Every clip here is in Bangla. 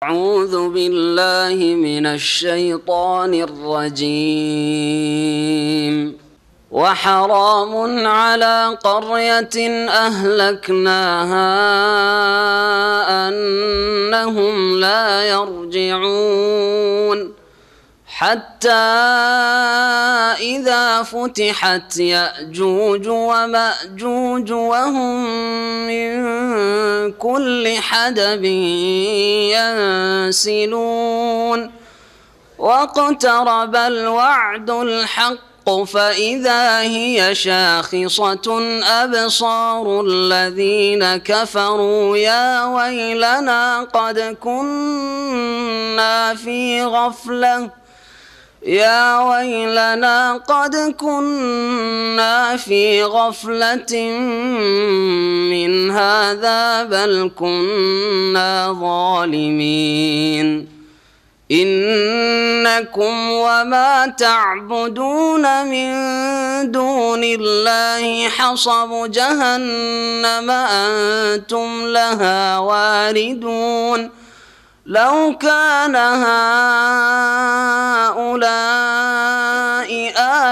أعوذ بالله من الشيطان الرجيم وحرام على قرية أهلكناها أنهم لا يرجعون حتى إذا فتحت يأجوج ومأجوج وهم من كل حدب ينسلون واقترب الوعد الحق فإذا هي شاخصة أبصار الذين كفروا يا ويلنا قد كنا في غفلة من هذا بل كنا ظالمين إنكم وما تعبدون من دون الله حصب جهنم أنتم لها واردون لو كان هؤلاء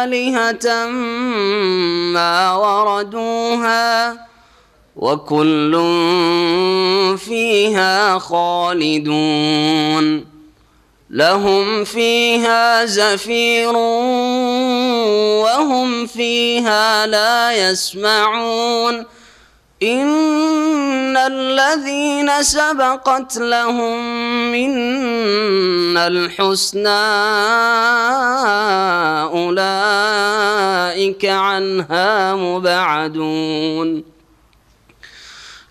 آلهة ما وردوها وكل فيها خالدون لهم فيها زفير وهم فيها لا يسمعون إن الذين سبقت لهم منا الحسنى أولئك عنها مبعدون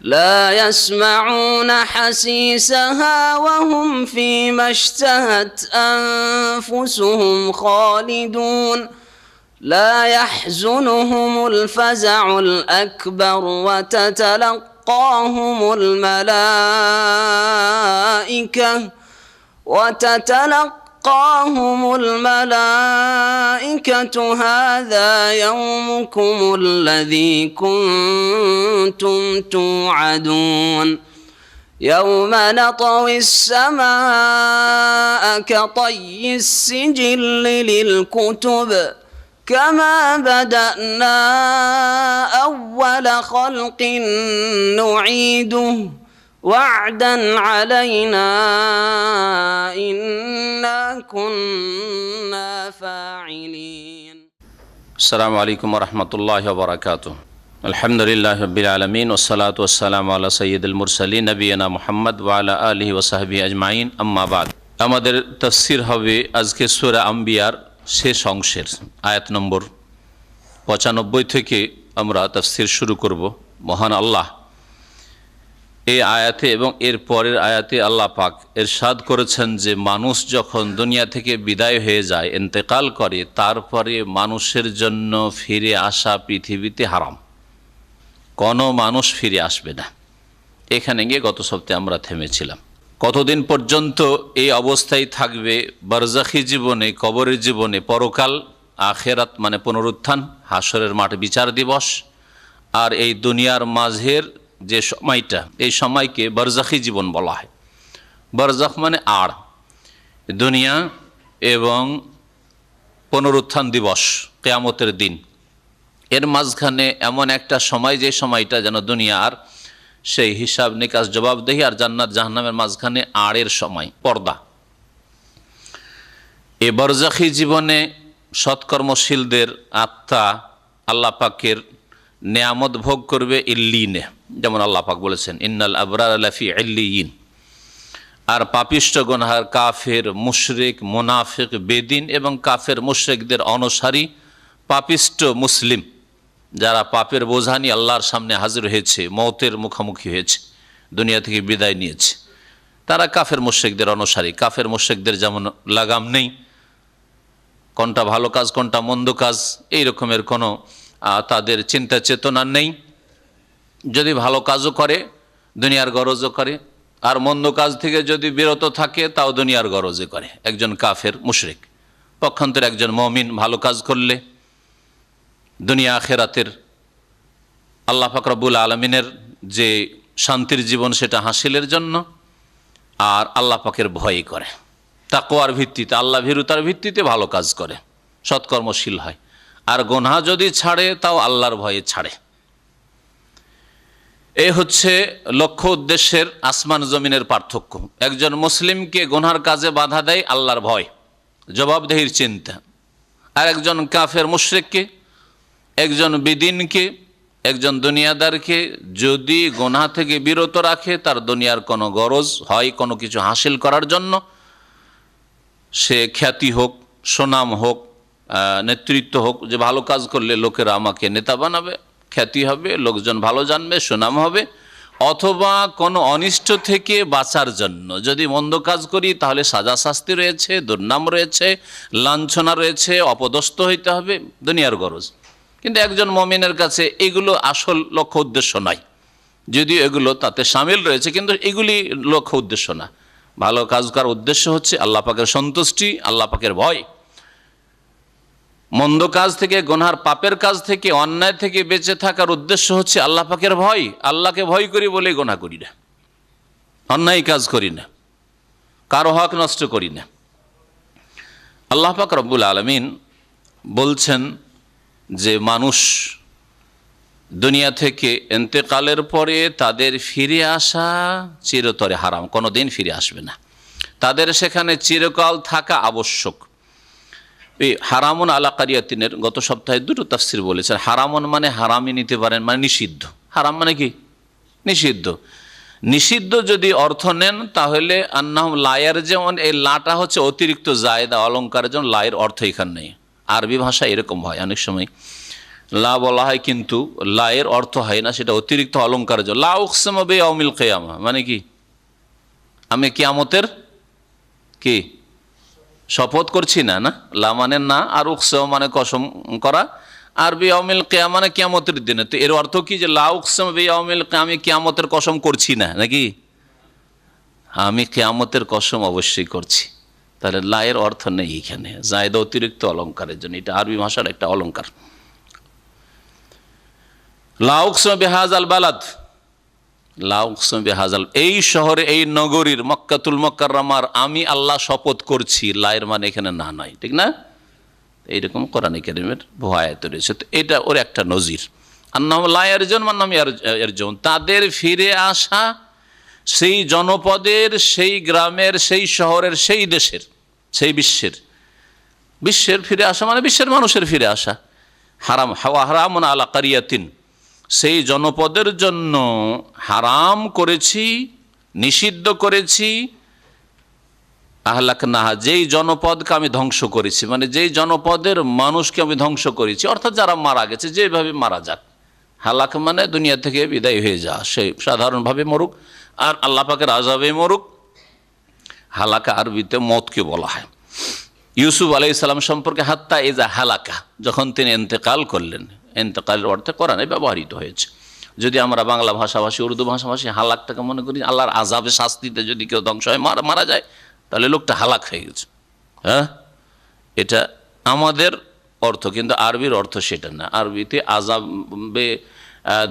لا يسمعون حسيسها وهم فيما اشتهت أنفسهم خالدون لا يحزنهم الفزع الأكبر وتتلقاهم الملائكة هذا يومكم الذي كنتم توعدون يوم نطوي السماء كطي السجل للكتب كما بدأنا أول خلق نعيده وعدا علينا إنا كنا فاعلين السلام عليكم ورحمة الله وبركاته الحمد لله رب العالمين والصلاة والسلام على سيد المرسلين نبينا محمد وعلى آله وصحبه أجمعين أما بعد আমাদের তাফসীর হবে আজকে সূরা আম্বিয়ার শেষ অংশের আয়াত নম্বর 95 থেকে আমরা তাফসীর শুরু করব। মহান আল্লাহ এই আয়াতে এবং এর পরের আয়াতে আল্লাহ পাক ইরশাদ করেছেন যে মানুষ যখন দুনিয়া থেকে বিদায় হয়ে যায়, ইন্তেকাল করে, তারপরে মানুষের জন্য ফিরে আসা পৃথিবীতে হারাম। কোনো মানুষ ফিরে আসবে না। এখানে গিয়ে গত সপ্তাহে আমরা থেমেছিলাম। কতদিন পর্যন্ত এই অবস্থায় থাকবে? বারজাখী জীবনে, কবরের জীবনে, পরকাল, আখেরাত মানে পুনরুত্থান, হাসরের মাঠ, বিচার দিবস, আর এই দুনিয়ার মাঝের যে সময়টা, এই সময়কে বারজাখী জীবন বলা হয়। বারজাখ মানে আড়, দুনিয়া এবং পুনরুত্থান দিবস, কিয়ামতের দিন, এর মাঝখানে এমন একটা সময়, যে সময়টা যেন দুনিয়া আর সেই হিসাব নিকাশ, জবাবদেহি আর জান্নাত জাহান্নামের মাঝখানে আড়ের সময়, পর্দা। এ বারজাখী জীবনে সৎকর্মশীলদের আত্মা আল্লাহ পাকের নেয়ামত ভোগ করবে ইল্লিনে, যেমন আল্লাহ পাক বলেছেন ইন্নাল আবরার লাফি ইল্লিয়িন। আর পাপিষ্ট গুনাহগার, কাফের, মুশরিক, মুনাফিক, বেদিন এবং কাফের মুশরিকদের অনুসারী পাপিষ্ট মুসলিম, যারা পাপের বোঝা নিয়ে আল্লাহর সামনে হাজির হয়েছে, মওতের মুখোমুখি হয়েছে, দুনিয়া থেকে বিদায় নিয়েছে, তারা কাফের মুশরিকদের অনুসারী। কাফের মুশরিকদের যেমন লাগাম নেই, কোনটা ভালো কাজ কোনটা মন্দ কাজ এই রকমের কোনো তাদের চিন্তা চেতনা নেই। যদি ভালো কাজও করে দুনিয়ার গরজও করে, আর মন্দ কাজ থেকে যদি বিরত থাকে তাও দুনিয়ার গরজে করে। একজন কাফের মুশরিক। পক্ষান্তরে একজন মুমিন ভালো কাজ করলে দুনিয়া আখেরাতের আল্লাহ পাক রব্বুল আলামিনের যে শান্তির জীবন সেটা হাসিলের জন্য, আর আল্লাহ পাকের ভয় করে, তাকওয়ার ভিত্তিতে, আল্লাহ ভীরুতার ভিত্তিতে ভালো কাজ করে, সৎকর্মশীল হয়। আর গুনাহ যদি ছাড়ে তাও আল্লাহর ভয়ে ছাড়ে। এ হচ্ছে লক্ষ্য উদ্দেশ্যের আসমান জমিনের পার্থক্য। একজন মুসলিমকে গুনার কাজে বাধা দেয় আল্লাহর ভয়, জবাবদেহির চিন্তা। আর একজন কাফের মুশরিককে, একজন বিদিনকে, একজন দুনিয়াদারকে যদি গুনাহ থেকে বিরত রাখে, তার দুনিয়ার কোনো গরজ হয় কোনো কিছু হাসিল করার জন্য, সে খ্যাতি হোক, সুনাম হোক, নেতৃত্ব হোক, যে ভালো কাজ করলে লোকেরা আমাকে নেতা বানাবে, খ্যাতি হবে, লোকজন ভালো জানবে, সুনাম হবে, অথবা কোনো অনিষ্ট থেকে বাঁচার জন্য যদি মন্দ কাজ করি তাহলে সাজা শাস্তি রয়েছে, দুর্নাম রয়েছে, লাঞ্ছনা রয়েছে, অপদস্থ হইতে হবে, দুনিয়ার গরজ। কিন্তু একজন মুমিনের কাছে এগুলো আসল লক্ষ্য উদ্দেশ্য নয়, যদিও এগুলো তাতে সামিল রয়েছে, কিন্তু এগুলি লক্ষ্য উদ্দেশ্য না। ভালো কাজ করার উদ্দেশ্য হচ্ছে আল্লাহ পাকের সন্তুষ্টি, আল্লাহ পাকের ভয়। মন্দ কাজ থেকে, গুনার পাপের কাজ থেকে, অন্যায় থেকে বেঁচে থাকার উদ্দেশ্য হচ্ছে আল্লাহ পাকের ভয়। আল্লাহকে ভয় করি বলে গুনাহ করি না, অন্যায় কাজ করি না, কারো হক নষ্ট করি না। আল্লাহ পাক রব্বুল আলামিন বলছেন যে মানুষ দুনিয়া থেকে ইন্তেকালের পরে তাদের ফিরে আসা চিরতরে হারাম, কোনো দিন ফিরে আসবে না, তাদের সেখানে চিরকাল থাকা আবশ্যক। এই হারামুন আলা কারিয়াতিনের গত সপ্তাহে দুটো তাফসির বলেছেন। হারামুন মানে হারামই নিতে পারেন, মানে নিষিদ্ধ। হারাম মানে কি? নিষিদ্ধ। নিষিদ্ধ যদি অর্থ নেন তাহলে আন্নাহুম লায়ের, যেমন এই লাটা হচ্ছে অতিরিক্ত জায়দা অলঙ্কারের জন্য, লায়ের অর্থ এখানে নেই। আরবি ভাষা এরকম হয়, অনেক সময় লা বলা হয় কিন্তু লায়ের অর্থ হয় না, সেটা অতিরিক্ত অলঙ্কারের জন্য। লা উকসিমু বিয়াউমিল কিয়ামা মানে কি? আমি কিয়ামতের কি শপথ করছি না, না লা মানে না, আর উকসিমু মানে কসম করা, আর বিয়াউমিল কিয়ামা মানে কিয়ামতের দিনে। তো এর অর্থ কি যে লা উকসিমু বিয়াউমিল কিয়ামা, আমি কিয়ামতের কসম করছি না নাকি? আমি কিয়ামতের কসম অবশ্যই করছি। তাহলে লায়ের অর্থ নেই এখানে, জায়দা অতিরিক্ত অলঙ্কারের জন্য। এটা আরবি ভাষার একটা অলঙ্কার। লা উকসিমু বিহাযাল বালাদ, লা উকসিমু বিহাযাল, এই শহরে, এই নগরীর, মক্কাতুল মুকাররমার আমি আল্লাহ শপথ করছি। লায়ের মানে এখানে না নয়, ঠিক না? এইরকম কোরআন কারীমের বহু আয়াত রয়েছে। তো এটা ওর একটা নজির। আন্নাহুম লা ইয়ারজুন মান্নাহুম ইয়ারজুন, তাদের ফিরে আসা সেই জনপদের, সেই গ্রামের, সেই শহরের, সেই দেশের, সেই বিশ্বের ফিরে আসা মানে বিশ্বের মানুষের ফিরে আসা। হারাম হারামুন আলা কারিয়াতিন, সেই জনপদের জন্য হারাম করেছি, নিষিদ্ধ করেছি। আহলাকনাহা, যেই জনপদকে আমি ধ্বংস করেছি, মানে যেই জনপদের মানুষকে আমি ধ্বংস করেছি, অর্থাৎ যারা মারা গেছে, যেভাবে মারা যাক। হালাক মানে দুনিয়া থেকে বিদায় হয়ে যাওয়া, সে সাধারণভাবে মরুক আর আল্লাহ পাকের আযাবে মরুক। হালাকা আরবিতে মতকে বলা হয়। ইউসুফ আলাইহিস সালাম সম্পর্কে হাত্তা ইজা হালাকা, যখন তিনি ইন্তেকাল করলেন, ইন্তেকালের অর্থে কোরআনে ব্যবহৃত হয়েছে। যদি আমরা বাংলা ভাষাভাষী, উর্দু ভাষাভাষী হালাকটাকে মনে করি আল্লাহর আযাবে, শাস্তিতে যদি কেউ ধ্বংস হয়, মারা যায়, তাহলে লোকটা হালাক হয়ে গেছে। হ্যাঁ, এটা আমাদের অর্থ, কিন্তু আরবির অর্থ সেটা না। আরবিতে আযাবে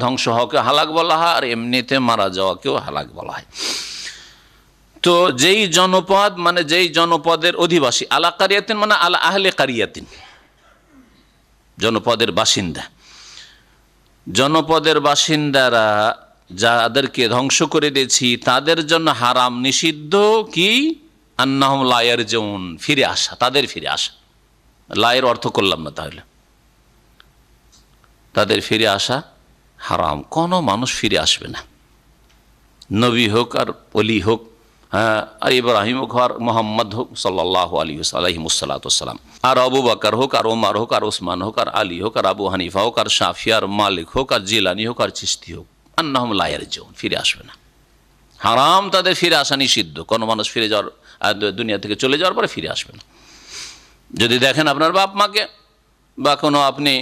ধ্বংস হওয়াকে হালাক বলা হয়, আর এমনিতে মারা যাওয়াকেও হালাক বলা হয়। তো যেই জনপদ মানে যেই জনপদের অধিবাসী, আলা কারিয়াতিন মানে আলা আহলে কারিয়াতিন, জনপদের বাসিন্দা। জনপদের বাসিন্দারা যাদেরকে ধ্বংস করে দিয়েছি তাদের জন্য হারাম, নিষিদ্ধ কি? আন্নাহুম লা ইয়ারজুন, ফিরে আসা, তাদের ফিরে আসা। লায়ের অর্থ করলাম না, তাহলে তাদের ফিরে আসা হারাম। কোনো মানুষ ফিরে আসবে না, নবী হোক আর ওলি হোক, হ্যাঁ, আর ইব্রাহিম হোক আর মোহাম্মদ হোক সাল্লাল্লাহু আলাইহিসসালাম, আর আবু বকর হোক আর ওমর হোক আর ওসমান হোক আর আলী হোক আর আবু হানিফা হোক আর শাফি আর মালিক হোক আর জিলানি হোক আর চিশতি হোক, আন্নাহুম লা ইয়ারজুন, ফিরে আসবে না। হারাম তাদের ফিরে আসা, নিষিদ্ধ। কোনো মানুষ ফিরে যাওয়ার, দুনিয়া থেকে চলে যাওয়ার পরে ফিরে আসবে না। যদি দেখেন আপনার বাপ মাকে বা কোনো আপনি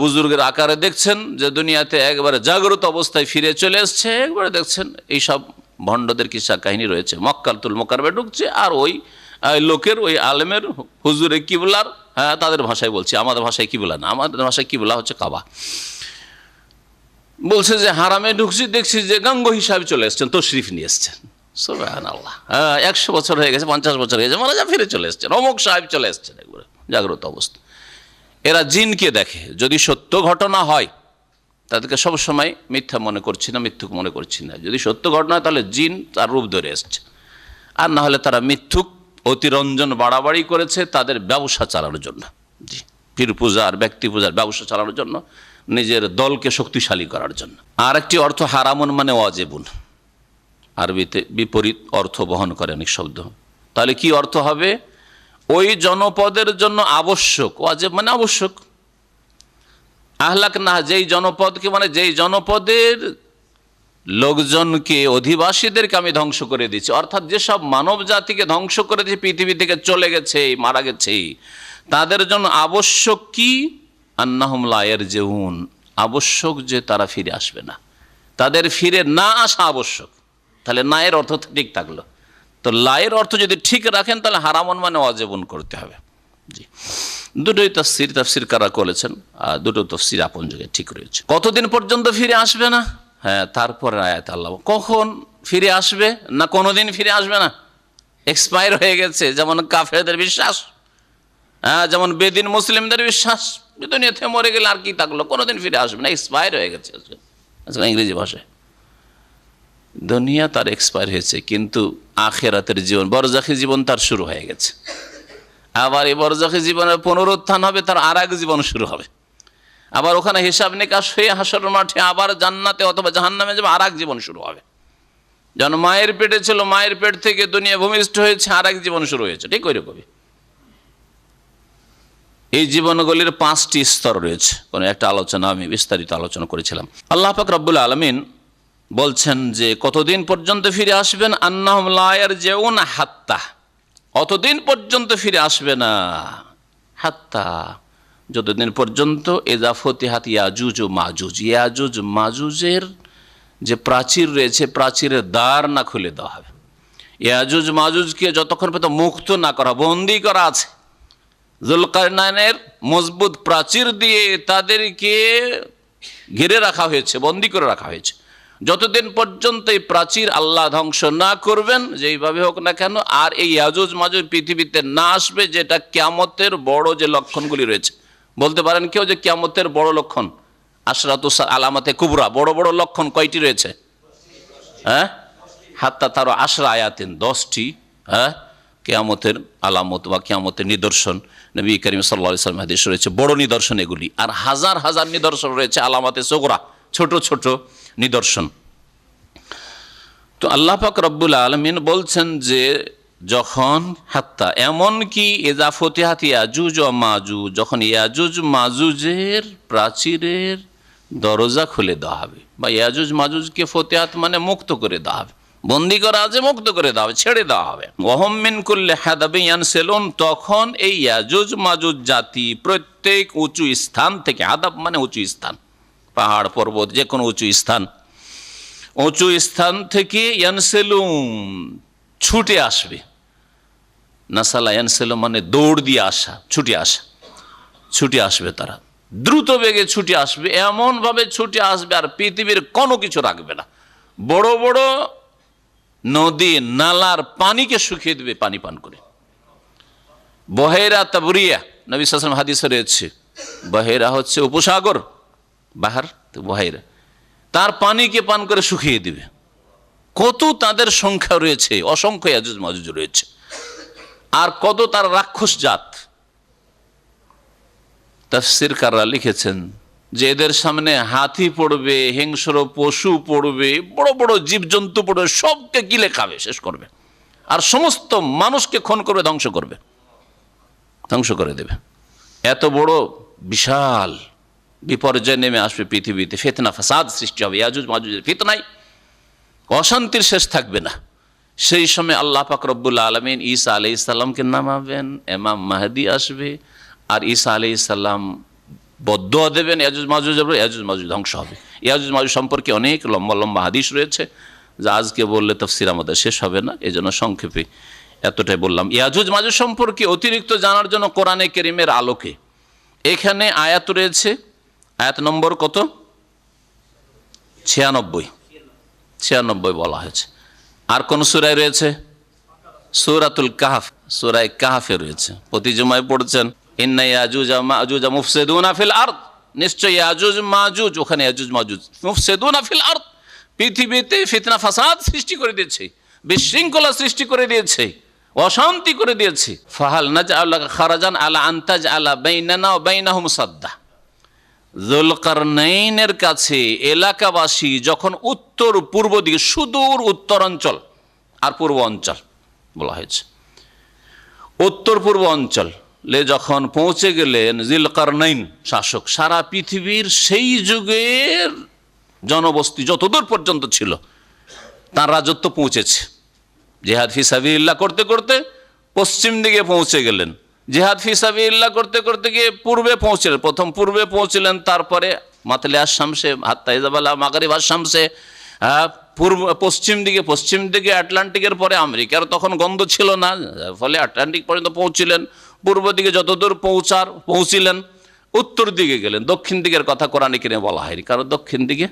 বুজুর্গের আকারে দেখছেন যে দুনিয়াতে একবারে জাগ্রত অবস্থায় ফিরে চলে এসছে, একবারে দেখছেন এইসব ভণ্ডদের কিসা কাহিনী রয়েছে, মক্কাতুল মুকাররমে ঢুকছে আর ওই লোকের, ওই আলেমের, হুজুরে কিবলার, হ্যাঁ তাদের ভাষায় বলছি, আমাদের ভাষায় কিবলা না, আমাদের ভাষায় কিবলা হচ্ছে কাবা, বলছে যে হারামে ঢুকছি, দেখছি যে গাঙ্গ হিসাবে চলে এসছেন, তশরিফ নিয়ে এসছেন, সুবহানাল্লাহ। 100 বছর হয়ে গেছে, 50 বছর হয়ে গেছে, মারা যা ফিরে চলে এসছেন, অমুক সাহেব চলে এসছেন, একবারে জাগ্রত অবস্থা। এরা জিনকে দেখে, যদি সত্য ঘটনা হয় তাদেরকে সবসময় মিথ্যা মনে করছি না, মিথ্যুক মনে করছি না। যদি সত্য ঘটনা হয় তাহলে জিন তার রূপ ধরে এসছে, আর না হলে তারা মিথ্যুক অতিরঞ্জন বাড়াবাড়ি করেছে তাদের ব্যবসা চালানোর জন্য। জি, পীর পূজার, ব্যক্তি পূজার ব্যবসা চালানোর জন্য, নিজের দলকে শক্তিশালী করার জন্য। আর একটি অর্থ হারামুন মানে ওয়াজিবুন, আরবিতে বিপরীত অর্থ বহন করে অনেক শব্দ। তাহলে কি অর্থ হবে? ওই জনপদের জন্য আবশ্যক, ওয়াজিব মানে আবশ্যক। আহলাক না, যেই জনপদকে মানে যেই জনপদের লোকজনকে, অধিবাসীদেরকে আমি ধ্বংস করে দিচ্ছি, অর্থাৎ যেসব মানব জাতিকে ধ্বংস করে দিয়েছে, পৃথিবী থেকে চলে গেছে, মারা গেছে, তাদের জন্য আবশ্যক কি? আন্নাহুম লা ইয়ারজিউন, আবশ্যক যে তারা ফিরে আসবে না, তাদের ফিরে না আসা আবশ্যক। তাহলে না এর অর্থ ঠিক থাকলো। তো লায়ের অর্থ যদি ঠিক রাখেন তাহলে হারামন মানে ওয়াজিবুন করতে হবে। জি, দুটোই তাফসির কারা করেছেন, আর দুটো তাফসির আপন যুগে ঠিক রয়েছে। কতদিন পর্যন্ত ফিরে আসবে না? হ্যাঁ, তারপরে আয়াত আল্লাহ কখন ফিরে আসবে না, কোনোদিন ফিরে আসবে না, এক্সপায়ার হয়ে গেছে, যেমন কাফেরদের বিশ্বাস, হ্যাঁ, যেমন বেদিন মুসলিমদের বিশ্বাস, দুনিয়াতে মরে গেলে আর কি থাকলো, কোনোদিন ফিরে আসবে না, এক্সপায়ার হয়ে গেছে। ইংরেজি ভাষায় দুনিয়া তার এক্সপায়ার হয়েছে, কিন্তু আখেরাতের জীবন, বরজাখী জীবন তার শুরু হয়ে গেছে। আবার এই বরজাখী জীবনের পুনরুত্থান হবে, তার আর এক জীবন শুরু হবে। আবার ওখানে হিসাব নিকাশ হয়ে হাসরের মাঠে আবার জান্নাতে অথবা জাহান্নামে যাবে, আর এক জীবন শুরু হবে। যেন মায়ের পেটে ছিল, মায়ের পেট থেকে দুনিয়া ভূমিষ্ঠ হয়েছে, আর এক জীবন শুরু হয়েছে, ঠিক ওই রকমই। এই জীবনগুলির 5টি স্তর রয়েছে, কোনো একটা আলোচনা আমি বিস্তারিত আলোচনা করেছিলাম। আল্লাহ পাক রব্বুল আলামিন বলছেন যে কতদিন পর্যন্ত ফিরে আসবেন? আন্নাহুম লা ইয়ারজিউন হাত্তা, অতদিন পর্যন্ত ফিরে আসবে না, হাত্তা যতদিন পর্যন্ত ইযা ফুতিহাত ইয়াজুজ ও মাজুজ, ইয়াজুজ মাজুজের যে প্রাচীর রয়েছে, প্রাচীরের দ্বার না খুলে দেওয়া হবে। ইয়াজুজ মাজুজকে যতক্ষণ পর্যন্ত মুক্ত না করা, বন্দী করা আছে, যুলকারনাইনের মজবুত প্রাচীর দিয়ে তাদেরকে ঘিরে রাখা হয়েছে, বন্দী করে রাখা হয়েছে। যতদিন পর্যন্ত এই প্রাচীর আল্লাহ ধ্বংস না করবেন, যেইভাবে হোক না কেন, আর এই ইয়াজুজ মাজুজ পৃথিবীতে না আসবে, যেটা কিয়ামতের বড় যে লক্ষণগুলি রয়েছে। বলতে পারেন কেউ যে কিয়ামতের বড় লক্ষণ, আশরাতু আলামাতে কুবরা, বড় বড় লক্ষণ কয়টি রয়েছে? হ্যাঁ, হাত্তা তার আশরা আয়াতিন, 10টি, হ্যাঁ, কিয়ামতের আলামত বা কিয়ামতের নিদর্শন। নবী করিম সাল্লাল্লাহু আলাইহি ওয়াসাল্লাম হাদিস রয়েছে, বড় নিদর্শন এগুলি। আর হাজার হাজার নিদর্শন রয়েছে আলামাতে সুগরা, ছোট ছোট নিদর্শন। তো আল্লাহ পাক রব্বুল আলামিন বলছেন যে যখন হাত্তা, এমন কি ইযা ফুতিহাত ইয়াজুজ ও মাজুজ, যখন ইয়াজুজ মাজুজের প্রাচীরের দরজা খুলে দেওয়া হবে, বা ইয়াজুজ মাজুজকে ফুতিহাত মানে মুক্ত করে দেওয়া হবে, বন্দী করা আছে, মুক্ত করে দেওয়া হবে, ছেড়ে দেওয়া হবে। ওয়াহুম মিন কুল্লি হাদাবিন ইয়ানসিলুন, তখন এই ইয়াজুজ মাজুজ জাতি প্রত্যেক উঁচু স্থান থেকে, হাদাব মানে উঁচু স্থান, পাহাড় পর্বত যে কোনো উঁচু স্থান, উঁচু স্থান থেকে ইয়ানসিলুন ছুটে আসবে। নাসালা ইয়ানসিলু মানে দৌড় দিয়ে আসা, ছুটে আসা, ছুটে আসবে, তারা দ্রুত বেগে ছুটে আসবে, এমনভাবে ছুটে আসবে আর পৃথিবীর কোনো কিছু রাখবে না। বড় বড় নদী নালার পানিকে শুকিয়ে দেবে পানি পান করে। বহেরা তাবরিয়া, নবী সাল্লাল্লাহু আলাইহি ওয়াসাল্লাম হাদিসে রয়েছে, বহেরা হচ্ছে উপসাগর, বাহার, তো বহেরা তার পানিকে পান করে শুকিয়ে দিবে। কত তাদের সংখ্যা রয়েছে, অসংখ্য ইয়াজুজ মাজুজ রয়েছে, আর কত তার রাক্ষস জাত। তাফসীরকাররা লিখেছেন যে এদের সামনে হাতি পড়বে, হিংস্র পশু পড়বে, বড় বড় জীবজন্তু পড়বে, সবকে গিলে খাবে, শেষ করবে, আর সমস্ত মানুষকে খুন করবে, ধ্বংস করবে, ধ্বংস করে দেবে। এত বড় বিশাল বিপর্যয় নেমে আসবে পৃথিবীতে, ফিতনা ফাসাদ সৃষ্টি হবে, ইয়াজুজ মাজুজের ফিতনায় অশান্তির শেষ থাকবে না। সেই সময় আল্লাহ পাক রব্বুল আলামিন ঈসা আলাইহিস সালামকে নামাবেন, ইমাম মাহদি আসবে, আর ঈসা আলাইহিস সালাম বদদুয়া দেবেন, ইয়াজুজ মাজুজ হবে, ইয়াজুজ মাজুজ ধ্বংস হবে। ইয়াজুজ মাজুজ সম্পর্কে অনেক লম্বা লম্বা হাদিস রয়েছে, যা আজকে বললে তাফসীর আমাদের শেষ হবে না, এজন্য সংক্ষেপে এতটাই বললাম। ইয়াজুজ মাজুজ সম্পর্কে অতিরিক্ত জানার জন্য কোরআনে কারীমের আলোকে এখানে আয়াত রয়েছে, আয়াত নম্বর কত? 96 বলা হয়েছে। আর কোন সূরায় রয়েছে? সূরাতুল কাহফ, সূরায়ে কাহফে রয়েছে। প্রতি জুমায় পড়ছেন ইন্না ইয়াজুজ ওয়া মাজুজ মুফসিদুনা ফিল আরদ, নিশ্চয়ই ইয়াজুজ মাজুজ, ওখানে ইয়াজুজ মাজুজ মুফসিদুনা ফিল আরদ, পৃথিবীতে ফিতনা ফাসাদ সৃষ্টি করে দিয়েছে, বিশৃঙ্খলা সৃষ্টি করে দিয়েছে, অশান্তি করে দিয়েছে। ফাহাল নাজআল লাকা খারাজান আলা আন তাজআলা বাইনানা ওয়া বাইনাহুম সাদ্দা। যুলকারনাইনের কাছে এলাকাবাসী যখন উত্তর পূর্ব দিকে, সুদূর উত্তরাঞ্চল আর পূর্ব অঞ্চল বলা হয়েছে, উত্তর পূর্ব অঞ্চলে যখন পৌঁছে গেলেন যুলকারনাইন শাসক, সারা পৃথিবীর সেই যুগের জনবস্তি যতদূর পর্যন্ত ছিল তার রাজত্ব পৌঁছেছে। জিহাদ ফি সাবিলিল্লাহ করতে করতে পশ্চিম দিকে পৌঁছে গেলেন, জিহাদ ফি সাবিলিল্লাহ করতে করতে গিয়ে পূর্বে পৌঁছলেন, প্রথম পূর্বে পৌঁছলেন, তারপরে মাতলে আশামসে হাত্তা ইজাবালা মাগরিব আশামসে পশ্চিম দিকে আটলান্টিকের পরে আমেরিকার তখন গন্ধ ছিল না, ফলে আটলান্টিক পর্যন্ত পৌঁছিলেন। পূর্ব দিকে যতদূর পৌঁছিলেন, উত্তর দিকে গেলেন। দক্ষিণ দিকের কথা কোরআনে কিনে বলা হয়নি, কারণ দক্ষিণ দিকে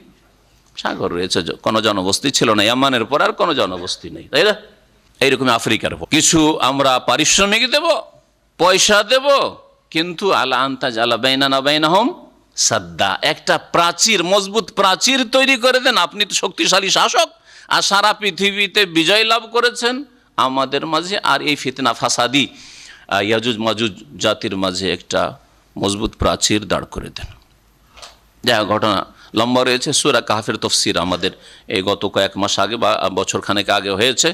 সাগর রয়েছে, কোনো জনবস্তি ছিল না, ইয়ামানের পর আর কোনো জনবস্তি নেই, তাই না? এইরকম আফ্রিকার পর কিছু আমরা পারিশ্রমিক দেব, পয়সা দেব, কিন্তু আলা আনতাজ আলা বাইনানা বাইনাহুম সাদ্দা, একটা প্রাচীর, মজবুত প্রাচীর তৈরি করে দেন। আপনি তো শক্তিশালী শাসক আর সারা পৃথিবীতে বিজয় লাভ করেছেন আমাদের মাঝে, আর এই ফিতনা ফাসাদি ইয়াজুজ মাজুজ জাতির মাঝে একটা মজবুত প্রাচীর দাঁড় করে দেন। যা ঘটনা লম্বা রয়েছে, সূরা কাহফের তফসির আমাদের এই গত কয়েক মাস আগে বা বছরখানেক আগে হয়েছে।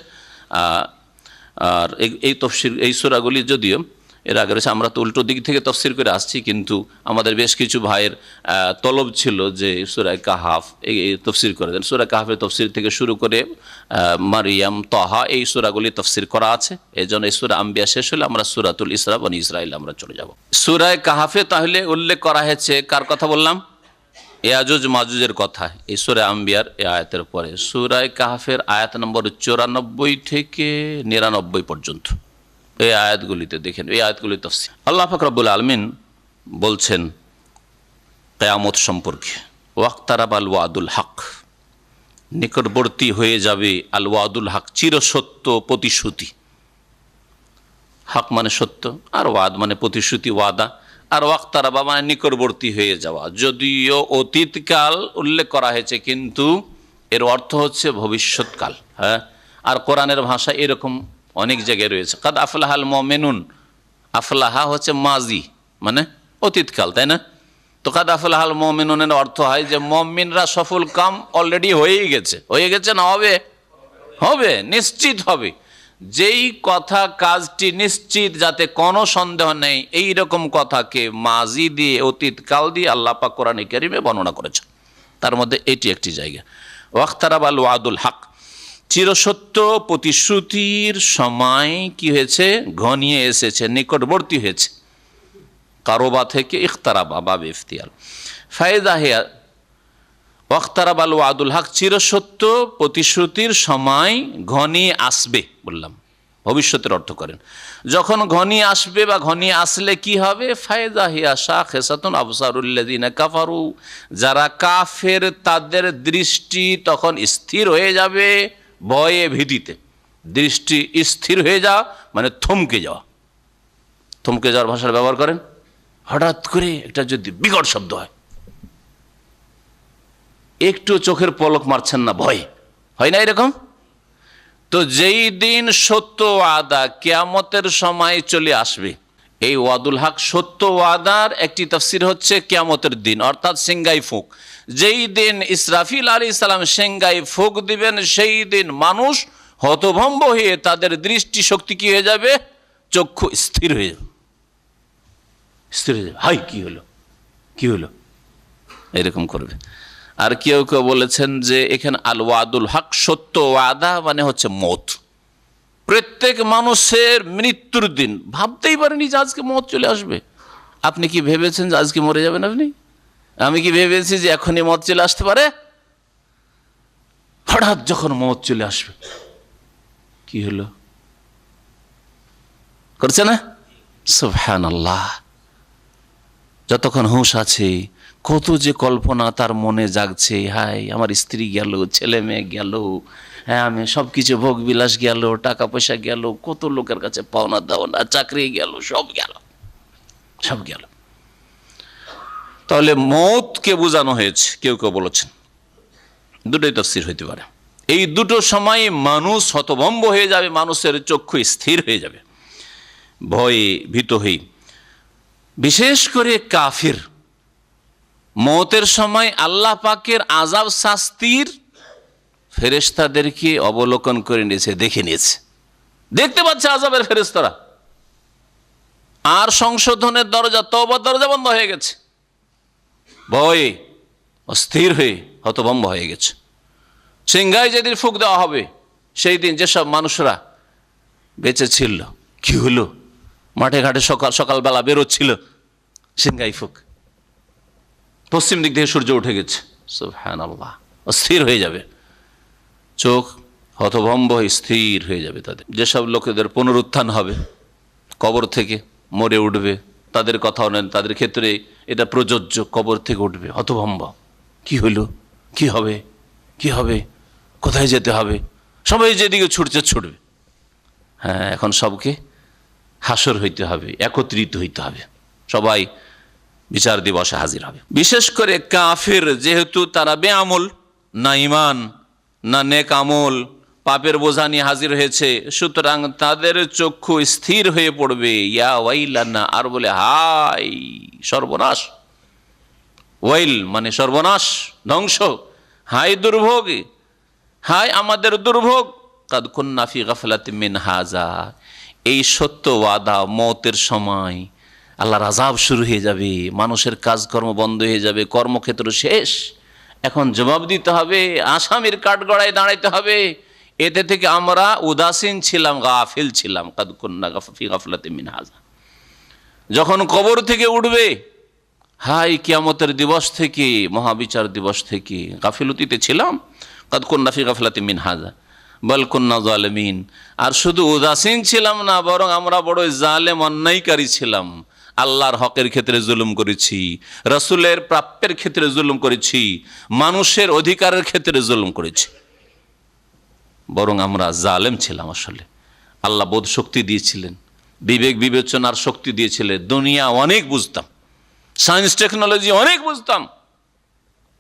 আর এই তফসির, এই সূরাগুলি যদিও এর আগে রয়েছে, আমরা তো উল্টো দিক থেকে তফসির করে আসছি, কিন্তু আমাদের বেশ কিছু ভাইয়ের তলব ছিল যে সূরা কাহফ এই তফসির করে দেন। সূরা কাহফের তফসির থেকে শুরু করে মারিয়াম, তাহা, এই সূরাগুলি তফসির করা আছে। এই জন্য এই সূরা আম্বিয়া শেষ হলে আমরা সূরাতুল ইসরা বনি ইসরাঈল আমরা চলে যাব। সূরা কাহফে তাহলে উল্লেখ করা হয়েছে কার কথা বললাম? ইয়াজুজ মাজুজের কথা এই সূরা আম্বিয়ার এই আয়াতের পরে। সূরা কাহফের আয়াত নম্বর 94 থেকে 99 পর্যন্ত এই আয়াতগুলিতে দেখেন, এই আয়াতগুলি তাফসীর। আল্লাহ পাক রব্বুল আলামিন বলছেন কিয়ামত সম্পর্কে, ওয়াক্তারাবাল ওয়াদুল হক, নিকটবর্তী হয়ে যাবে আল ওয়াদুল হক, চিরসত্য প্রতিশ্রুতি। হক মানে সত্য, আর ওয়াদ মানে প্রতিশ্রুতি, ওয়াদা। আর ওয়াক্তারাবা মানে নিকটবর্তী হয়ে যাওয়া। যদিও অতীতকাল উল্লেখ করা হয়েছে, কিন্তু এর অর্থ হচ্ছে ভবিষ্যৎকাল। হ্যাঁ, আর কোরআনের ভাষা এরকম অনেক জায়গায় রয়েছে। কাদ আফলাহাল মুমিনুন, আফলাহা হচ্ছে মাজি মানে অতীতকাল, তাই না? তো কাদ আফলাহাল মুমিনুনের অর্থ হয় যে মুমিনরা সফল কাম অলরেডি হয়ে গেছে না হবে, নিশ্চিত হবে। যেই কথা কাজটি নিশ্চিত, যাতে কোনো সন্দেহ নেই, এই রকম কথাকে মাজি দিয়ে, অতীতকাল দিয়ে আল্লাহ পাক কোরআনে কারিমে বর্ণনা করেছেন। তার মধ্যে এটি একটি জায়গা। ওয়াক্তারাবাল ওয়াদুল হক, চিরসত্য প্রতিশ্রুতির সময় কি হয়েছে? ঘনিয়ে এসেছে, নিকটবর্তী হয়েছে। কারোবা থেকে ইখতারাবা বা ইফতিয়াল ফায়দা হেয়া। ওয়াক্তারাবাল ওয়াদুল হক, চিরসত্য প্রতিশ্রুতির সময় ঘনিয়ে আসবে বললাম, ভবিষ্যতের অর্থ করেন। যখন ঘনিয়ে আসবে বা ঘনিয়ে আসলে কি হবে? ফায়দা হিয়া শাখিসাতুন আবসারুল্লাযিনা কাফারু, যারা কাফের তাদের দৃষ্টি তখন স্থির হয়ে যাবে ভয়ে ভীতিতে। দৃষ্টি স্থির হয়ে যাওয়া মানে থমকে যাওয়া। থমকে যাওয়ার ভাষার ব্যবহার করেন। হঠাৎ করে একটা যদি বিকট শব্দ হয়, একটু চোখের পলক মারছেন না, ভয় হয় না এরকম? তো যেই দিন সত্য ওয়াদা কিয়ামতের সময় চলে আসবে, এই ওয়াদুল হক সত্য ওয়াদার একটি তাফসীর হচ্ছে কিয়ামতের দিন, অর্থাৎ সিংগাই ফুঁক। যেই দিন ইসরাফিল আলাইহিস সালাম সিংগাই ফুঁক দিবেন, সেই দিন মানুষ হতভম্ব হয়ে তাদের দৃষ্টি শক্তি কি হয়ে যাবে? চক্ষু স্থির হয়ে যাবে, হাই কি হলো এরকম করবে। আর কেউ কেউ বলেছেন যে এখানে আল ওয়াদুল হক সত্য ওয়াদা মানে হচ্ছে মৌত। প্রত্যেক মানুষের মৃত্যুর দিন ভাবতেই পারেনি যে আজকে মৌত চলে আসবে। আপনি কি ভেবেছেন যে আজকে মরে যাবেন? আমি কি ভেবেছি যে এখনই মৌত চলে আসতে পারে? হঠাৎ যখন মৌত চলে আসবে, কি হলো করছে না? সুবহানাল্লাহ। যতক্ষণ হুঁশ আছে কত যে কল্পনা তার মনে জাগছে, হায় আমার স্ত্রী গেল, ছেলে মেয়ে গেল, হ্যাঁ, আমি সব কিছু ভোগ বিলাস গেল, টাকা পয়সা গেল, কত লোকের কাছে পাওনা দাওনা, চাকরি গেল, সব গেল, সব গেল। তাহলে মৌতকে বোঝানো হয়েছে, কেউ কেউ বলেছেন দুটোই তাফসীর হইতে পারে। এই দুটো সময় মানুষ হতভম্ব হয়ে যাবে, মানুষের চক্ষু স্থির হয়ে যাবে ভয়ে ভীত হয়ে। বিশেষ করে কাফির মৌতের সময় আল্লাহ পাকের আযাব শাস্তির ফেরেশতাদেরকে অবলোকন করে নিয়েছে, দেখে নিয়েছে, দেখতে পাচ্ছে আযাবের ফেরেশতারা, আর সংশোধনের দরজা, তওবার দরজা বন্ধ হয়ে গেছে, ভয়ে অস্থির হয়ে হতভম্ব হয়ে গেছে। সিংহায় যেদিন ফুঁক দেওয়া হবে, সেই দিন যেসব মানুষরা বেঁচে ছিল, কি হলো, মাঠে ঘাটে সকালবেলা বেরোচ্ছিল, সিংহাই ফুঁক, পশ্চিম দিক থেকে সূর্য উঠে গেছে, সুবহানাল্লাহ, অস্থির হয়ে যাবে, চোখ হতভম্ব হয়ে স্থির হয়ে যাবে তাদের। যেসব লোকেদের পুনরুত্থান হবে, কবর থেকে মরে উঠবে, তাদের কথাও নেন, তাদের ক্ষেত্রে এটা প্রযোজ্য, কবর থেকে উঠবে হতভম্ব, কি হইল, কি হবে, কি হবে, কোথায় যেতে হবে, সবাই যেদিকে ছুটবে। হ্যাঁ, এখন সবকে হাসর হইতে হবে, একত্রিত হইতে হবে, সবাই বিচার দিবসে হাজির হবে। বিশেষ করে কাফির, যেহেতু তারা বেআমল, না ঈমান না নেক আমল, পাপের বোঝা নিয়ে হাজির হয়েছে, সুতরাং তাদের চক্ষু স্থির হয়ে পড়বে, ইয়া ওয়াইলানা, আর বলে হাই সর্বনাশ, ওয়াইল মানে সর্বনাশ, ধ্বংস, হাই দুর্ভোগ, হাই আমাদের দুর্ভোগ, কাদ কুন্না ফি গাফলাতিন মিন হাযা। এই সত্য ওয়াদা, মওতের সময় আল্লাহর আযাব শুরু হয়ে যাবে, মানুষের কাজকর্ম বন্ধ হয়ে যাবে, কর্মক্ষেত্র শেষ, এখন জবাব দিতে হবে, আসামির কাঠগড়ায় দাঁড়াইতে হবে, এতে থেকে আমরা উদাসীন ছিলাম, গাফিল ছিলাম, কাদ কুন্না ফি গাফলাতিন মিন হাযা। যখন কবর থেকে উঠবে, হাই কিয়ামতের দিবস থেকে, মহাবিচার দিবস থেকে গাফিলতিতে ছিলাম, কাদ কুন্না ফি গাফলাতিন মিন হাযা বাল কুন্না যালিমিন। আর শুধু উদাসীন ছিলাম না, বরং আমরা বড় জালেম, অন্যায়কারী ছিলাম, আল্লাহর হকের ক্ষেত্রে জুলুম করেছি, রাসূলের প্রাপ্যের ক্ষেত্রে জুলুম করেছি, মানুষের অধিকারের ক্ষেত্রে জুলুম করেছি, বরং আমরা জালেম ছিলাম। আসলে আল্লাহ বোধ শক্তি দিয়েছিলেন, বিবেক বিবেচনার শক্তি দিয়েছিলেন, দুনিয়া অনেক বুঝতাম, সায়েন্স টেকনোলজি অনেক বুঝতাম,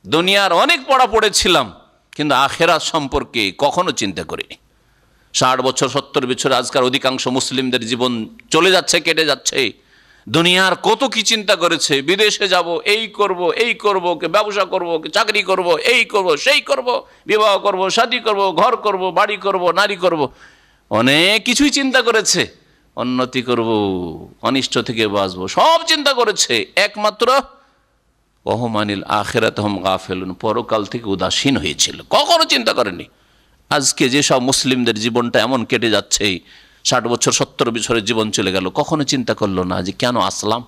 দুনিয়ার অনেক পড়া পড়েছিলাম, কিন্তু আখেরাত সম্পর্কে কখনো চিন্তা করিনি। 60 বছর 70 বছর আজকাল অধিকাংশ মুসলিমদের জীবন চলে যাচ্ছে, কেটে যাচ্ছে, দুনিয়ার কত কি চিন্তা করেছে, বিদেশে যাব, এই করব, এই করব, কে ব্যবসা করব, কে চাকরি করব, এই করব, সেই করব, বিবাহ করব, শাদী করব, ঘর করব, বাড়ি করব, নারী করব, অনেক কিছুই চিন্তা করেছে, উন্নতি করব, অনিষ্ট থেকে বাঁচবো, সব চিন্তা করেছে, একমাত্র ওহমানিল আখিরাতহুম গাফিলুন, পরকাল থেকে উদাসীন হয়েছিল, কখনো চিন্তা করেনি। আজকে যেসব মুসলিমদের জীবনটা এমন কেটে যাচ্ছে, 60 বছর 70 বছরের জীবন চলে গেল, কখনো চিন্তা করলো না যে কেন আসলাম,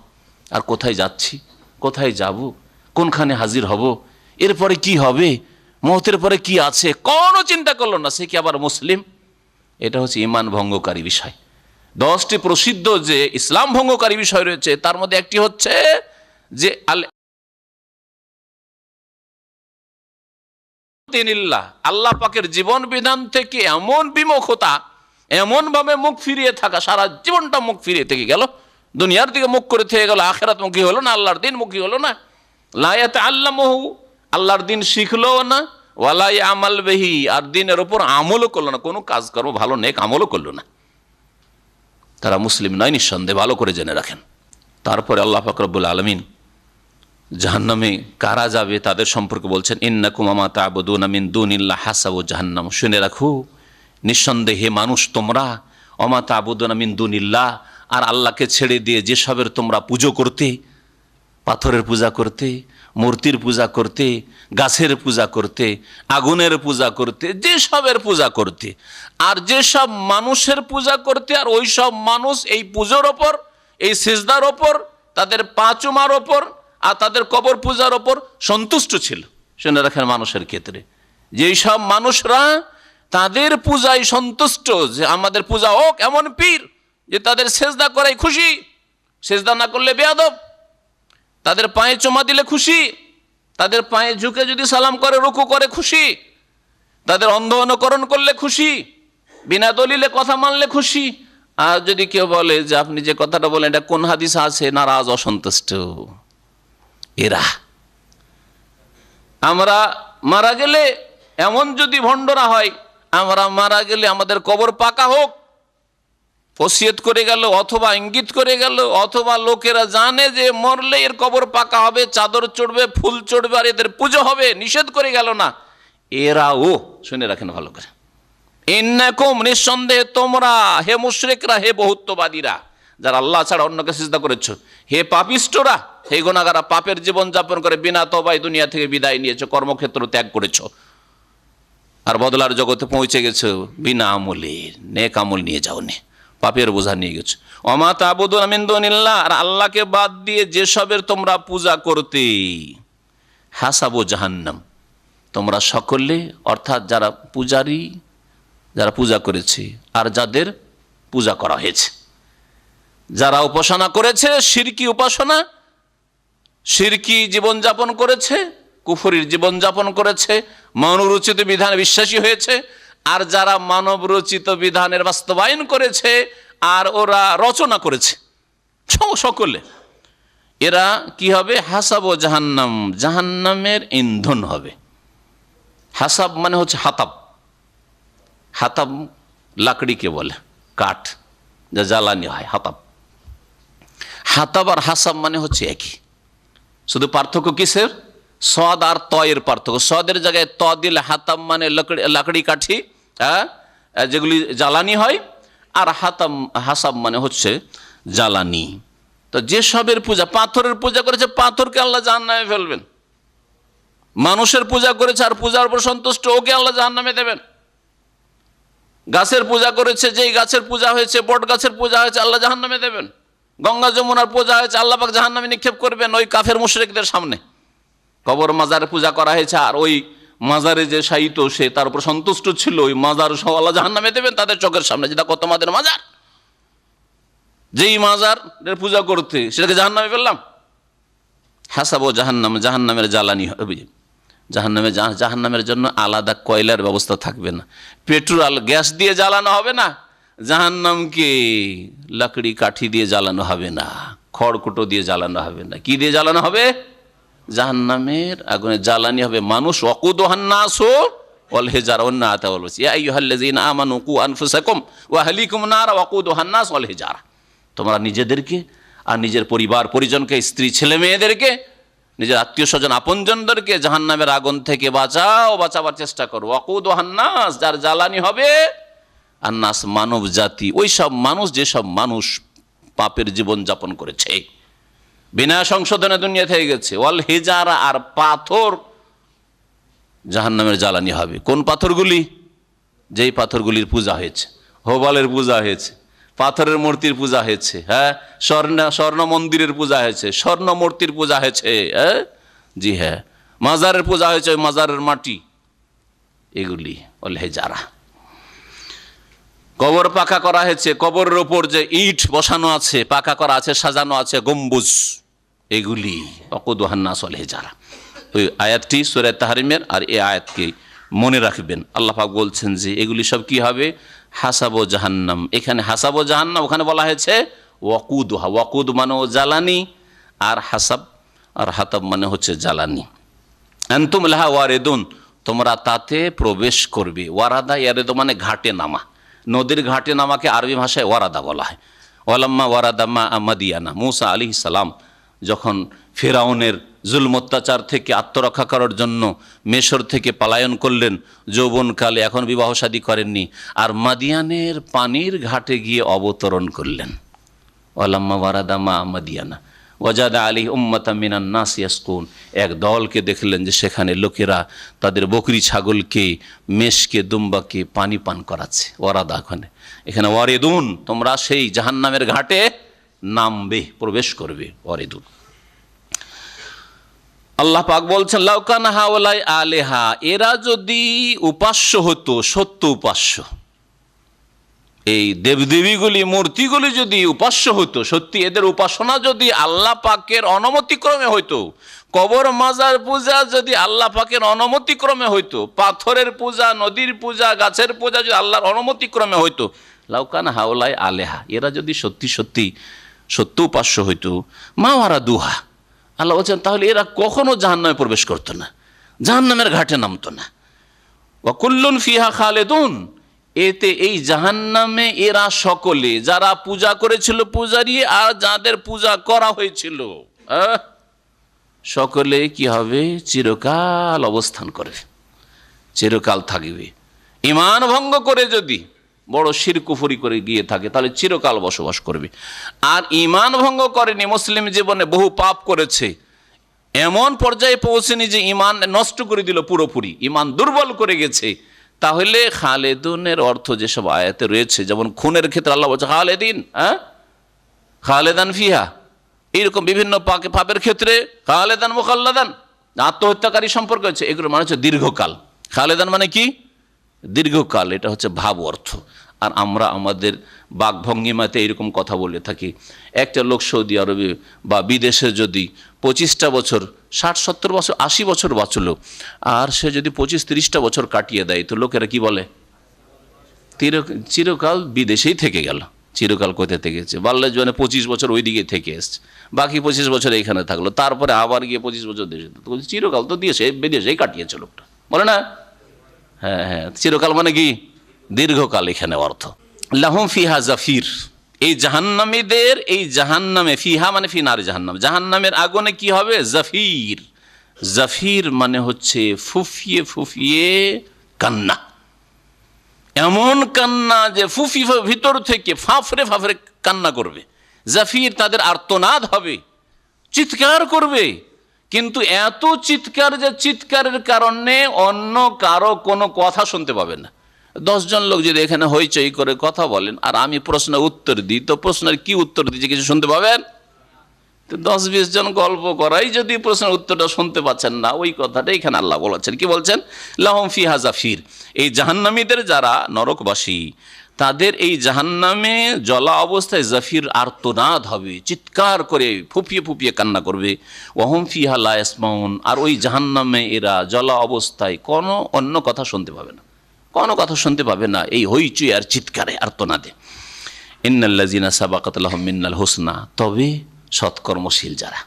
আর কোথায় যাচ্ছি, কোথায় যাব, কোনখানে হাজির হব, এরপরে কি হবে, মওতের পরে কি আছে, কোনো চিন্তা করলো না, সে কি আবার মুসলিম? এটা হচ্ছে ঈমান ভঙ্গকারী বিষয়। 10টি প্রসিদ্ধ যে ইসলাম ভঙ্গকারী বিষয় রয়েছে, তার মধ্যে একটি হচ্ছে যে আল্লাহ পাকের জীবন বিধান থেকে এমন বিমুখতা, এমন ভাবে মুখ ফিরিয়ে থাকা, সারা জীবনটা মুখ ফিরিয়ে থেকে গেল, দুনিয়ার দিকে মুখ করে থেকে গেল, আখিরাত মুখী হলো না, আল্লাহর দিন মুখী হলো না, লা ইয়াতাআল্লামুহু, আল্লাহর দিন শিখলো না, ওয়ালা ইয়ামাল বিহি, আর দিনের উপর আমলও করলো না, কোনো কাজকর্ম ভালো নেক আমলও করলো না, তারা মুসলিম নয়, নিঃসন্দেহে, ভালো করে জেনে রাখেন। তারপরে আল্লাহ পাক রব্বুল আলামিন জাহান্নামে কারা যাবে তাদের সম্পর্কে বলছেন, ইন্নাকুম মা তা'বুদুনা মিন দুনিল্লাহ হাসাবু জাহান্নাম, শুনে রাখো নিঃসন্দেহে মানুষ তোমরা, ওমা তা'বুদুনা মিন দুনিল্লাহ, আর আল্লাহকে ছেড়ে দিয়ে যেসবের তোমরা পুজো করতে, পাথরের পূজা করতে, মূর্তির পূজা করতে, গাছের পূজা করতে, আগুনের পূজা করতে, যেসবের পূজা করতে, আর যেসব মানুষের পূজা করতে, আর ওই সব মানুষ এই পুজোর ওপর, এই সিজদার ওপর, তাদের পাঁচুমার ওপর, আর তাদের কবর পূজার ওপর সন্তুষ্ট ছিল। শুনে রাখেন, মানুষের ক্ষেত্রে যেই সব মানুষরা তাদের পূজায় সন্তুষ্ট, যে আমাদের পূজা হোক এমন পীর যে তাদের সেজদা করাই খুশি, সেজদা না করলে বেয়াদব, তাদের পায়ে চুমা দিলে খুশি, তাদের পায়ে ঝুঁকে যদি সালাম করে রুকু করে খুশি, তাদের অন্ধ অনুকরণ করলে খুশি, বিনা দলিলে কথা মানলে খুশি। আর যদি কেউ বলে যে আপনি যে কথাটা বলেন এটা কোন হাদিস আছে, নারাজ, অসন্তুষ্ট। এরা আমরা মারা গেলে, এমন যদি ভণ্ডরা হয়, আমরা মারা গেলে আমাদের কবর পাকা হোক, ওসিয়ত করে গেল অথবা ইঙ্গিত করে গেল, অথবা লোকেরা জানে যে মরলে এর কবর পাকা হবে, চাদর চড়বে, ফুল চড়বে, আর এদের পুজো হবে, নিষেধ করে গেল না। এরাও শুনে রাখেন ভালো করে, ইন্নাকুম, নিঃসন্দেহে তোমরা, হে মুশরিকরা, হে বহুত্ববাদীরা, যারা আল্লাহ ছাড়া অন্যকে সিজদা করেছো, হে পাপিষ্টরা, হে গুনাহগারা, পাপের জীবন যাপন করে বিনা তওবায় দুনিয়া থেকে বিদায় নিয়েছো, কর্মক্ষেত্র ত্যাগ করেছো, আর বদলার জগতে পৌঁছে গেছো বিনা আমলে, নেক আমল নিয়ে যাওনি, পাপের বোঝা নিয়ে গেছো। ওমা তা'বুদুনা মিন দুনিল্লাহ, আর আল্লাহকে বাদ দিয়ে যেসবের তোমরা পূজা করতে, হাসাবু জাহান্নাম, তোমরা সকলে, অর্থাৎ যারা পূজারী, যারা পূজা করেছে আর যাদের পূজা করা হয়েছে, যারা উপাসনা করেছে, শিরকি উপাসনা, শিরকি জীবনযাপন করেছে, কুফরির জীবনযাপন করেছে, মানবরচিত বিধানে বিশ্বাসী হয়েছে, আর যারা মানব রচিত বিধানের বাস্তবায়ন করেছে আর ওরা রচনা করেছে, সকলে এরা কি হবে? হাসাব ও জাহান্নাম, জাহান্নামের ইন্ধন হবে। হাসাব মানে হচ্ছে হাতাব, হাতাব লাকড়িকে বলে, কাঠ যা জ্বালানি হয়, হাতাব। হাতাব আর হাসাব মানে হচ্ছে একই, শুধু পার্থক্য কিসের? সদ আর তয়ের পার্থক্য। সদের জায়গায় ত দিলে হাতাব মানে লাকড়ি কাঠি, হ্যাঁ, যেগুলি জ্বালানি হয়, আর হাসাব মানে হচ্ছে জ্বালানি। তো যেসবের পূজা, পাথরের পূজা করেছে, পাথরকে আল্লাহ জাহান্নামে ফেলবেন। মানুষের পূজা করেছে আর পূজার উপর সন্তুষ্ট, ওকে আল্লাহ জাহান্নামে দেবেন। গাছের পূজা করেছে, যেই গাছের পূজা হয়েছে, বট গাছের পূজা হয়েছে, আল্লাহ জাহান্নামে দেবেন। গঙ্গা যমুনার পূজা হয়েছে, আল্লাহ পাক জাহান্নামে নিক্ষেপ করবেন ওই কাফের মুশরিকদের সামনে। কবর মাজারে পূজা করা হয়েছে, আর ওই মাজারে যে শায়িত, সে তার উপর সন্তুষ্ট ছিল, ওই মাজার সহ আল্লাহ জাহান্নামে দেবেন তাদের চোখের সামনে। যেটা কত তোমাদের মাজার, যেই মাজারের পূজা করতে, সেটাকে জাহান্নামে ফেললাম। হাসাবো জাহান্নাম, জাহান্নামের জ্বালানি হবে। জাহান্নামের জন্য আলাদা কয়লার ব্যবস্থা থাকবে না, পেট্রোল গ্যাস দিয়ে জ্বালানো হবে না, জাহান্নামকে লাকড়ি কাঠি দিয়ে জ্বালানো হবে না, খড়কুটো দিয়ে জ্বালানো হবে না। কি দিয়ে জ্বালানো হবে? জাহান্নামের আগুনে জ্বালানি হবে মানুষ। ওয়াকুদুহান নাসু ওয়াল হিজারা, অন্য আয়াতে বলছে ইয়া আইয়ুহাল্লাযীনা আমানু কু আনফুসাকুম ওয়া আহলিকুম নারা ওয়াকুদুহান নাস ওয়াল হিজারা, তোমরা নিজেদেরকে আর নিজের পরিবার পরিজনকে, স্ত্রী ছেলে মেয়েদেরকে, নিজের আত্মীয় স্বজন আপনজনদেরকে জাহান্নামের আগুন থেকে বাঁচাবার চেষ্টা করো। ওয়াকুদুহান নাস, যার জ্বালানি হবে আন্নাস, মানব জাতি, ওই সব মানুষ, যেসব মানুষ পাপের জীবন যাপন করেছে, বিনা সংশোধনে দুনিয়া থেকে গেছে। ওয়াল হিজারা, আর পাথর জাহান্নামের জ্বালানি হবে। কোন পাথরগুলি? যেই পাথরগুলির পূজা হয়েছে, হোবালের পূজা হয়েছে, পাথরের মূর্তির পূজা হয়েছে, হ্যাঁ, স্বর্ণ মন্দিরের পূজা হয়েছে, স্বর্ণ মূর্তির পূজা হয়েছে, হ্যাঁ, জি হ্যাঁ, মাজারের পূজা হয়েছে, ওই মাজারের মাটি, এগুলি ওয়াল হিজারা। কবর পাকা করা হয়েছে, কবরের ওপর যে ইট বসানো আছে, পাকা করা আছে, সাজানো আছে, গম্বুজ, এগুলি ওয়াকুদুহান নাস ওয়াল হিজারা। ওই আয়াতটি সূরা তাহরিমের, আর এই আয়াতকে মনে রাখবেন। আল্লাহ পাক বলছেন যে এগুলি সব কি হবে? হাসাবো জাহান্নাম। এখানে হাসাবো জাহান্নাম, ওখানে বলা হয়েছে ওয়াকুদুহা। ওয়াকুদ মানে জ্বালানি, আর হাসাব আর হাতাব মানে হচ্ছে জ্বালানি। আনতুম লাহা ওয়ারিদুন, তোমরা তাতে প্রবেশ করবে। ওয়ারাদা ইয়ারিদু মানে ঘাটে নামা, নদীর ঘাটে নামাকে আরবি ভাষায় ওয়ারাদা বলা হয়। ওয়ালাম্মা ওয়ারাদা মা মাদিয়ানা, মূসা আলাইহিস সালাম যখন ফিরাউনের জুলম অত্যাচার থেকে আত্মরক্ষা করার জন্য মিশর থেকে পলায়ন করলেন যৌবনকালে, এখন বিবাহ শাদী করেননি, আর মাদিয়ানের পানির ঘাটে গিয়ে অবতরণ করলেন। ওয়ালাম্মা ওয়ারাদা মা মাদিয়ানা ওয়াজাদা আলাইহি উম্মাতাম মিনান নাস ইয়াসকুন, এক দলকে দেখলেন যে সেখানে লোকেরা তাদের বকরি ছাগলকে, মেষকে, দুম্বাকে পানি পান করাচ্ছে। ওয়ারাদা, এখানে ওয়ারিদুন, তোমরা সেই জাহান্নামের ঘাটে নামবে, প্রবেশ করবে। ওয়ারিদুন। আল্লাহ পাক বলছেন লাউ কানা হাওলাই আলেহা, এরা যদি উপাস্য হতো, সত্য উপাস্য, এই দেবদেবীগুলি, মূর্তিগুলি যদি উপাস্য হতো, সত্যি এদের উপাসনা যদি আল্লাহ পাকের অনুমতিক্রমে হইতো, কবর মাজার পূজা যদি আল্লাহ পাকের অনুমতিক্রমে হইতো, পাথরের পূজা, নদীর পূজা, গাছের পূজা যদি আল্লাহর অনুমতিক্রমে হইতো, লাউকানা হাওলাই আলেহা, এরা যদি সত্যি সত্যি সত্য উপাস্য হইতো, মা ওয়ারা দুহা, আল্লাহ বলছেন তাহলে এরা কখনো জাহান্নামে প্রবেশ করতো না, জাহান্নামের ঘাটে নামতো না। ওয়া কুল্লুন ফিহা খালেদুন, এতে এই জাহান্নামে এরা সকলে, যারা পূজা করেছিল পূজারী আর যাদের পূজা করা হয়েছিল, সকলে কি হবে, চিরকাল অবস্থান করবে, চিরকাল থাকবে। ঈমান ভঙ্গ করে যদি বড় শিরক কুফরি করে গিয়ে থাকে তাহলে চিরকাল বসবাস করবে। আর ঈমান ভঙ্গ করেনি, মুসলিম জীবনে বহু পাপ করেছে, এমন পর্যায়ে পৌঁছেনি যে ঈমান নষ্ট করে দিল পুরোপুরি, ঈমান দুর্বল করে গেছে, তাহলে খালেদুনের অর্থ যেসব আয়াতে রয়েছে, যেমন খুনের ক্ষেত্রে আল্লাহ বলছে খালেদিন, খালেদান ফিহা, এইরকম বিভিন্ন পাপের ক্ষেত্রে খালেদান মুখাল্লাদান, আত্মহত্যাকারী সম্পর্ক হচ্ছে, এগুলো মানে হচ্ছে দীর্ঘকাল। খালেদান মানে কি, দীর্ঘকাল, এটা হচ্ছে ভাব অর্থ। আর আমরা আমাদের বাকভঙ্গিমাতে এরকম কথা বলে থাকি। একটা লোক সৌদি আরবে বা বিদেশে যদি 25টা বছর, 60-70 বছর, 80 বছর বাঁচলো, আর সে যদি 25-30টা বছর কাটিয়ে দেয়, তো লোকেরা কি বলে, চিরকাল বিদেশেই থেকে গেল। চিরকাল কোথায় থেকেছে, বাল্য জীবনে 25 বছর ওই দিকে থেকে এসছে, বাকি 25 বছর এইখানে থাকলো, তারপরে আবার গিয়ে 25 বছর দেশে, চিরকাল তো দিয়েছে, বিদেশেই কাটিয়েছে লোকটা, বলে না? হ্যাঁ হ্যাঁ, চিরকাল মানে কি, দীর্ঘকাল এখানে অর্থ। লাহুম ফিহা জাফির, এই জাহান্নামীদের, এই জাহান্নামে, ফিহা মানে ফি নার জাহান্নাম, জাহান্নামের আগুনে কি হবে, জাফির। জাফির মানে হচ্ছে ফুফিয়ে ফুফিয়ে কান্না, এমন কান্না যে ফুফি ভিতর থেকে ফাফরে ফাফরে কান্না করবে। জাফির, তাদের আর্তনাদ হবে, চিৎকার করবে, কিন্তু এত চিৎকার যে চিৎকারের কারণে অন্য কারো কোনো কথা শুনতে পাবে না। 10 জন লোক যদি এখানে হইচই করে কথা বলেন আর আমি প্রশ্নের উত্তর দিই, তো প্রশ্নের কি উত্তর দিচ্ছে কিছু শুনতে পাবেন? তো 10-20 জন গল্প করাই যদি প্রশ্নের উত্তরটা শুনতে পাচ্ছেন না, ওই কথাটা এখানে আল্লাহ বলেছেন, কি বলছেন, লাহুম ফিহা জাফির, এই জাহান্নামীদের যারা নরকবাসী, তাদের এই জাহান্নামে জ্বলা অবস্থায় জাফির, আর্তনাদ হবে, চিৎকার করে ফুপিয়ে ফুপিয়ে কান্না করবে। ওয়াহুম ফিহা লা ইয়াসমাউন, আর ওই জাহান্নামে এরা জ্বলা অবস্থায় কোনো অন্য কথা শুনতে পাবে না, কোনো কথা শুনতে পাবে না, এই হইচই আর চিৎকারে, আর্তনাদে। ইন্নাল্লাযিনা সাবাকাত লাহুম মিনাল হুসনা, তবে সৎকর্মশীল যারা।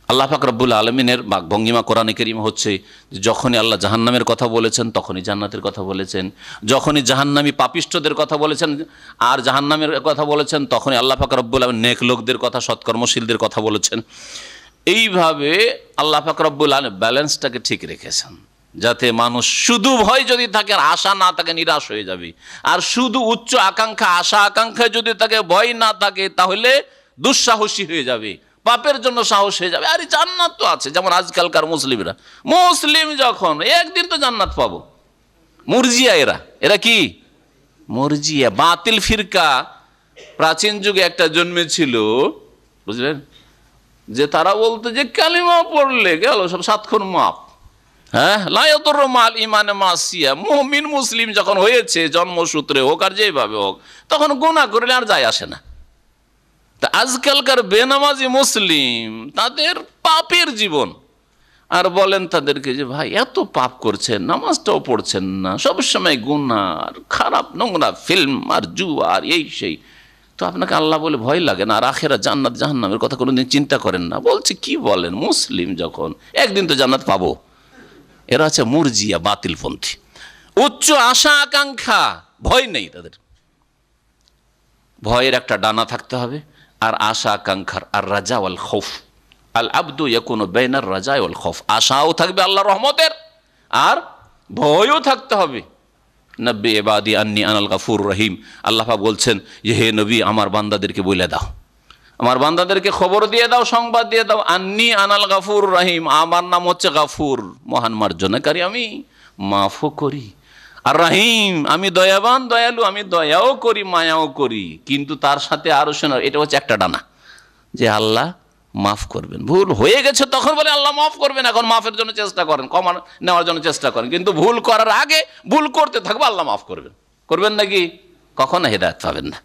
আল্লাহ পাক রব্বুল আলমিনের বাকভঙ্গিমা কোরআনে কারীম হচ্ছে, যখনই আল্লাহ জাহান্নামের কথা বলেছেন তখনই জান্নাতের কথা বলেছেন, যখনই জাহান্নামী পাপিষ্ঠদের কথা বলেছেন আর জাহান্নামের কথা বলেছেন, তখনই আল্লাহ পাক রব্বুল আলমিন নেক লোকদের কথা, সৎকর্মশীলদের কথা বলেছেন। এইভাবে আল্লাহ পাক রব্বুল আলমিন ব্যালেন্সটাকে ঠিক রেখেছেন, যাতে মানুষ শুধু ভয় যদি থাকে আর আশা না থাকে, নিরাশ হয়ে যাবে, আর শুধু উচ্চ আকাঙ্ক্ষা, আশা আকাঙ্ক্ষায় যদি থাকে, ভয় না থাকে, তাহলে দুঃসাহসী হয়ে যাবে, পাপের জন্য সাহস হয়ে যাবে। আরে জান্নাত তো আছে, যেমন আজকালকার মুসলিমরা, মুসলিম যখন একদিন তো জান্নাত পাবো, মুরজিয়া, এরা কি মুরজিয়া, বাতিল ফিরকা। প্রাচীন যুগে একটা জন্মেছিল, বুঝলেন, যে তারা বলতো যে কালিমা পড়লে গেল সব 7 খুন মাপ, হ্যাঁ, লায়াতুর মাল ইমানে মাসিয়া, মুমিন মুসলিম যখন হয়েছে, জন্মসূত্রে হোক আর যেভাবে হোক, তখন গুনাহ করলে আর যায় আসে না। তা আজকালকার বেনামাজি মুসলিম, তাদের পাপের জীবন, আর বলেন তাদেরকে যে ভাই এত পাপ করছেন, নামাজটাও পড়ছেন না, সবসময় গুনাহ আর খারাপ নোংরা ফিল্ম আর জুয়া আর এই সেই, তো আপনাকে আল্লাহ বলে ভয় লাগে না, আর আখেরা জান্নাত জাহান্নামের কথা কোনোদিন চিন্তা করেন না? বলছে কি বলেন, মুসলিম যখন একদিন তো জান্নাত পাবো। এরা আছে মুরজিয়া, বাতিলপন্থী, উচ্চ আশা আকাঙ্ক্ষা, ভয় নেই তাদের। ভয়ের একটা ডানা থাকতে হবে, আর আশা আকাঙ্ক্ষার, আর রাজা ওয়াল খৌফ, আল আবদু ইয়াকুনু বাইনার রাজা ওয়াল খৌফ, আশাও থাকবে আল্লাহর রহমতের, আর ভয়ও থাকতে হবে। নব্বি ইবাদি আন্নী আনাল গাফুর রহিম, আল্লাহ পাক বলছেন যে হে নবী, আমার বান্দাদেরকে বলে দাও, আমার বান্দাদেরকে খবর দিয়ে দাও, সংবাদ দিয়ে দাও, আন্নী আনাল গাফুর রহিম, আমার নাম হচ্ছে গাফুর, মহান মার্জনাকারী, আমি মাফও করি, আর রহিম, আমি দয়াবান দয়ালু, আমি দয়াও করি মায়াও করি। কিন্তু তার সাথে আরো শোনা, এটা হচ্ছে একটা ডানা, যে আল্লাহ মাফ করবেন। ভুল হয়ে গেছে তখন বলে আল্লাহ মাফ করবেন, এখন মাফের জন্য চেষ্টা করেন, ক্ষমা নেওয়ার জন্য চেষ্টা করেন, কিন্তু ভুল করার আগে ভুল করতে থাকবো, আল্লাহ মাফ করবেন, করবেন নাকি? কখনো হেদায়েত পাবেন না।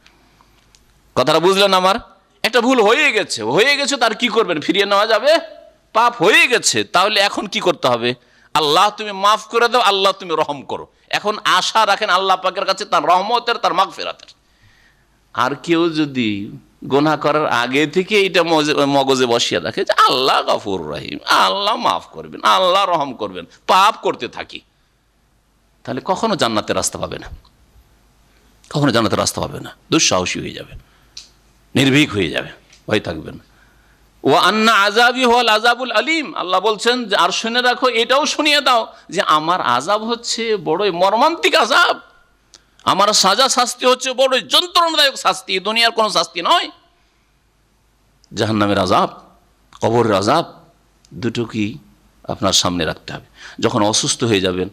কথাটা বুঝলেন আমার? একটা ভুল হয়ে গেছে, তার কি করবেন? ফিরিয়ে নেওয়া যাবে পাপ হয়ে গেছে, তাহলে এখন কি করতে হবে? আল্লাহ তুমি মাফ করে দাও, আল্লাহ তুমি রহম করো। এখন আশা রাখেন আল্লাহ পাকের কাছে তার রহমতের, তার মাগফিরাতের। আর কেউ যদি গুনাহ করার আগে থেকে এটা মগজে বসিয়ে রাখে যে আল্লাহ গফুর রহিম, আল্লাহ মাফ করবেন, আল্লাহ রহম করবেন, পাপ করতে থাকি, তাহলে কখনো জান্নাতের রাস্তা পাবে না, কখনো জান্নাতের রাস্তা পাবে না। দুঃসাহসী হয়ে যাবে, নির্ভীক হয়ে যাবে, ভয় থাকবে না। ও আন্না আযাবি হুয়াল আযাবুল আলিম, আল্লাহ বলছেন যে আর শুনে রাখো, এটাও শুনিয়ে দাও যে আমার আযাব হচ্ছে বড়ই মর্মান্তিক আযাব, আমার সাজা শাস্তি হচ্ছে বড়ই যন্ত্রণাদায়ক শাস্তি, দুনিয়ার কোনো শাস্তি নয়। জাহান্নামের আযাব, কবরের আযাব, দুটো কি আপনার সামনে রাখতে হবে। যখন অসুস্থ হয়ে যাবেন,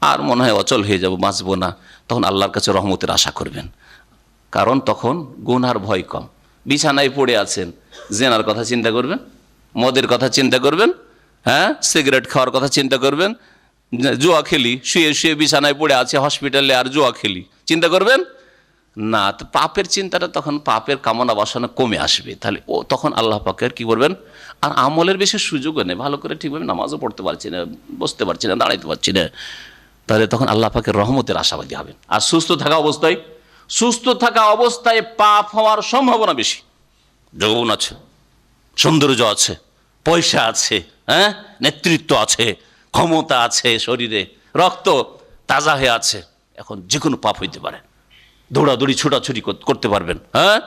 আর মনে হয় অচল হয়ে যাব, বাঁচবো না, তখন আল্লাহর কাছে রহমতের আশা করবেন, কারণ তখন গুনার ভয় কম। বিছানায় পড়ে আছেন, জেনার কথা চিন্তা করবেন, মদের কথা চিন্তা করবেন, হ্যাঁ, সিগারেট খাওয়ার কথা চিন্তা করবেন, জুয়া খেলি, শুয়ে শুয়ে বিছানায় পড়ে আছে হসপিটালে আর জুয়া খেলি চিন্তা করবেন না। তো পাপের চিন্তাটা তখন, পাপের কামনা বাসনা কমে আসবে, তাহলে ও তখন আল্লাহ পাকের কি করবেন, আর আমলের বেশি সুযোগও নেই, ভালো করে ঠিকভাবে নামাজও পড়তে পারছি না, বসতে পারছি না, দাঁড়াইতে পারছি না, তাহলে তখন আল্লাহ পাকের রহমতের আশাবাদী হবেন। আর সুস্থ থাকা অবস্থায় পাপ হওয়ার সম্ভাবনা বেশি। যৌবন আছে, সৌন্দর্য আছে, পয়সা আছে, হ্যাঁ, নেতৃত্ব আছে, ক্ষমতা আছে, শরীরে রক্ত তাজা হয়ে আছে, এখন যে কোনো পাপ হইতে পারে, দৌড়াদৌড়ি ছোটাছুটি করতে পারবেন, হ্যাঁ,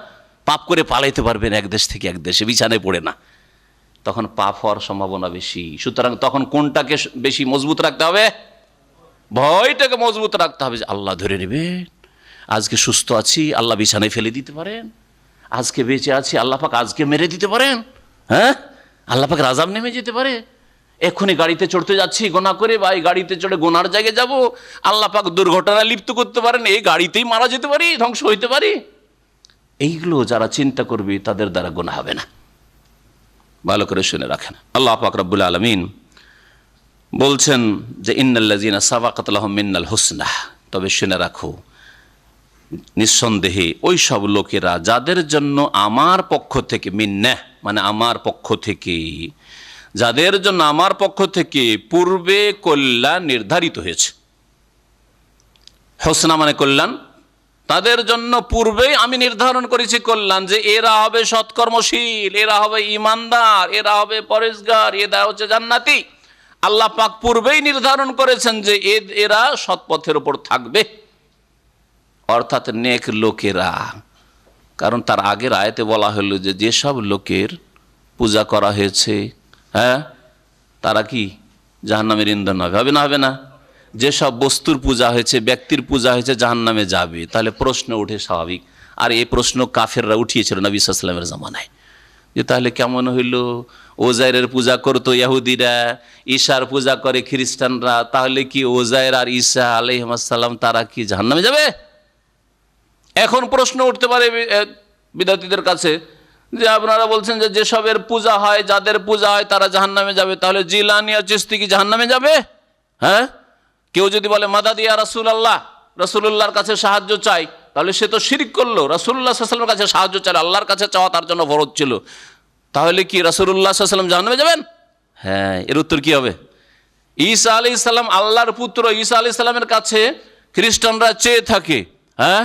পাপ করে পালাইতে পারবেন এক দেশ থেকে এক দেশে, বিছানায় পড়ে না, তখন পাপ হওয়ার সম্ভাবনা বেশি। সুতরাং তখন কোনটাকে বেশি মজবুত রাখতে হবে? ভয়টাকে মজবুত রাখতে হবে যে আল্লাহ ধরে নেবেন, আজকে সুস্থ আছি, আল্লাহ বিছানায় ফেলে দিতে পারেন, আজকে বেঁচে আছি, আল্লাহ পাক আজকে মেরে দিতে পারেন, হ্যাঁ, আল্লাহ পাকের আযাব নেমে যেতে পারে। এক্ষুনি গাড়িতে চড়তে যাচ্ছি গোনা করে, বা এই গাড়িতে চড়ে গোনার জায়গায় যাব, আল্লাহ পাক দুর্ঘটনায় লিপ্ত করতে পারেন, এই গাড়িতেই মারা যেতে পারি, ধ্বংস হইতে পারি। এইগুলো যারা চিন্তা করবে তাদের দ্বারা গোনা হবে না। ভালো করে শুনে রাখেন, আল্লাহ পাক রব্বুল আলামিন বলছেন যে ইন্নাল্লাযীনা সাবাকাত লাহুম মিন্নাল হুসনা, তবে শুনে রাখো নিঃসন্দেহে ওই সব লোকেরা যাদের জন্য আমার পক্ষ থেকে, মিন্নাহ মানে আমার পক্ষ থেকে, যাদের জন্য আমার পক্ষ থেকে পূর্বে কল্যাণ নির্ধারিত হয়েছে। হোসনা মানে কল্যাণ, তাদের জন্য পূর্বেই আমি নির্ধারণ করেছি কল্যাণ, যে এরা হবে সৎকর্মশীল, এরা হবে ইমানদার, এরা হবে পরেজগার, এরা হচ্ছে জান্নাতি। আল্লাহ পাক পূর্বেই নির্ধারণ করেছেন যে এরা সৎপথের উপর থাকবে, অর্থাৎ নেক লোকেরা। কারণ তার আগের আয়াতে বলা হলো যে যেসব লোকের পূজা করা হয়েছে, হ্যাঁ, তারা কি জাহান্নামের ইন্ধন হবে, হবে না? হবে না? যেসব বস্তুর পূজা হয়েছে, ব্যক্তির পূজা হয়েছে, জাহান্নামে যাবে। তাহলে প্রশ্ন ওঠে স্বাভাবিক, আর এই প্রশ্ন কাফেররা উঠিয়েছিল নবী সাল্লাল্লাহু আলাইহি ওয়াসাল্লামের জামানায়, যে তাহলে কেমন হইল, ওজাইরের পূজা করতো ইহুদিরা, ঈসার পূজা করে খ্রিস্টানরা, তাহলে কি ওজাইর আর ঈসা আলাইহিস সালাম তারা কি জাহান্নামে যাবে? এখন প্রশ্ন উঠতে পারে বিদ্যার্থীদের কাছে যে আপনারা বলছেন যে যেসবের পূজা হয়, যাদের পূজা হয় তারা জাহান্নামে যাবে, তাহলে জিলানী আর চিশতি কি জাহান্নামে যাবে? হ্যাঁ, কেউ যদি বলে মাদাদ ইয়া রাসূলুল্লাহ, রাসূলুল্লাহর কাছে সাহায্য চাই, তাহলে সে তো শিরক করলো। রাসূলুল্লাহ সাল্লাল্লাহু আলাইহি ওয়াসাল্লামের কাছে সাহায্য চাই, আল্লাহর কাছে চাওয়া তার জন্য ফরজ ছিল, তাহলে কি রাসূলুল্লাহ সাল্লাল্লাহু আলাইহি ওয়াসাল্লাম জাহান্নামে যাবেন? হ্যাঁ, এর উত্তর কি হবে? ঈসা আলাইহিস সালাম আল্লাহর পুত্র, ঈসা আলাইহিস সালামের কাছে খ্রিস্টানরা চেয়ে থাকে, হ্যাঁ,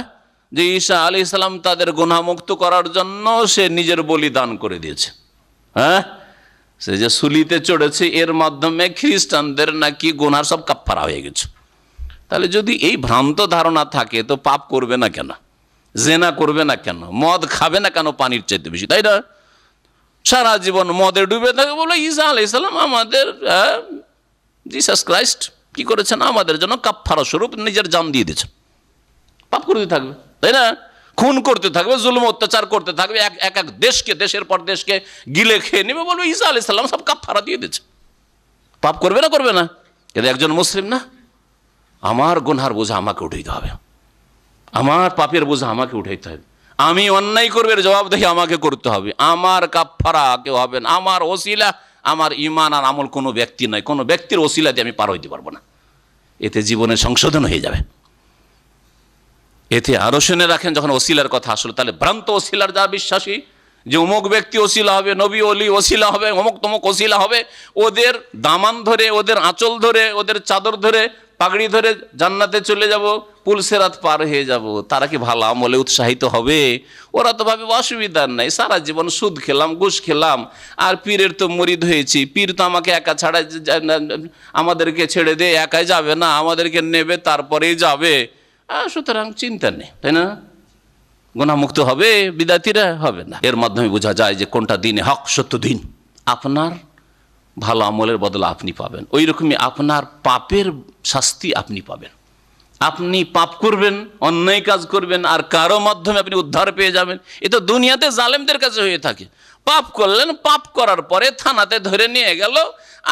যে ঈসা আলাইহিস সালাম তাদের গুনাহ মুক্ত করার জন্য সে নিজের বলিদান করে দিয়েছে, হ্যাঁ, সে যে সুলিতে চড়েছে এর মাধ্যমে খ্রিস্টানদের নাকি গুনাহ সব কাফারা হয়ে গেছে। তাহলে যদি এই ভ্রান্ত ধারণা থাকে তো পাপ করবে না কেন, জেনা করবে না কেন, মদ খাবে না কেন পানির চাইতে বেশি, তাই না? সারা জীবন মদে ডুবে থাকে, বলে ঈসা আলাইহিস সালাম আমাদের, জিসাস ক্রাইস্ট কি করেছেন, আমাদের জন্য কাফারা স্বরূপ নিজের জান দিয়ে দিয়েছেন। পাপ করতে থাকবে, তাই না? খুন করতে থাকবে, জুলুম অত্যাচার করতে থাকবে, এক এক দেশকে, দেশের পর দেশকে গিলে খেয়ে নেবে, বলবে ঈসা আলাইহিস সালাম সব কাফারা দিয়ে দিয়েছে। পাপ করবে না? করবে না? কিন্তু একজন মুসলিম না, আমার গুনহার বোঝা আমাকে উঠাইতে হবে, আমার পাপের বোঝা আমাকে উঠাইতে হবে, আমি অন্যায় করবে জবাবদেহি আমাকে করতে হবে, আমার কাফারা কেউ হবে না, আমার ওসিলা, আমার ঈমান আর আমল কোনো ব্যক্তি নয়, কোনো ব্যক্তির ওসিলা দিয়ে আমি পার হইতে পারবো না। এতে জীবনের সংশোধন হয়ে যাবে। এতে আরো শুনে রাখেন, যখন ওসিলার কথা আসলো, তাহলে ভ্রান্ত ওসিলার যা বিশ্বাসী, যে অমুক ব্যক্তি ওসিলা হবে, নবী অলি ওসিলা হবে, অমুক তমুক ওসিলা হবে, ওদের দামান ধরে, ওদের আঁচল ধরে, ওদের চাদর ধরে, পাগড়ি ধরে জান্নাতে চলে যাব, পুলসেরাত পার হয়ে যাব, তারা কি ভালো আমলে উৎসাহিত হবে? ওরা তো ভাবে অসুবিধা নাই, সারা জীবন সুদ খেলাম, ঘুষ খেলাম, আর পীরের তো মরিদ হয়েছি, পীর তো আমাকে একা ছাড়া, আমাদেরকে ছেড়ে দিয়ে একাই যাবে না, আমাদেরকে নেবে তারপরেই যাবে, সুতরাং চিন্তা নেই, তাই না? গুনাহমুক্ত হবে বিদাতিরা? হবে না। এর মাধ্যমে বোঝা যায় যে কোনটা দিনে হক, সত্য দিন। আপনার ভালো আমলের বদলে আপনি পাবেন, ওই রকমই আপনার পাপের শাস্তি আপনি পাবেন। আপনি পাপ করবেন, অন্যায় কাজ করবেন, আর কারো মাধ্যমে আপনি উদ্ধার পেয়ে যাবেন। এ তো দুনিয়াতে জালেমদের কাছে হয়ে থাকে। পাপ করলেন, পাপ করার পরে থানাতে ধরে নিয়ে গেল,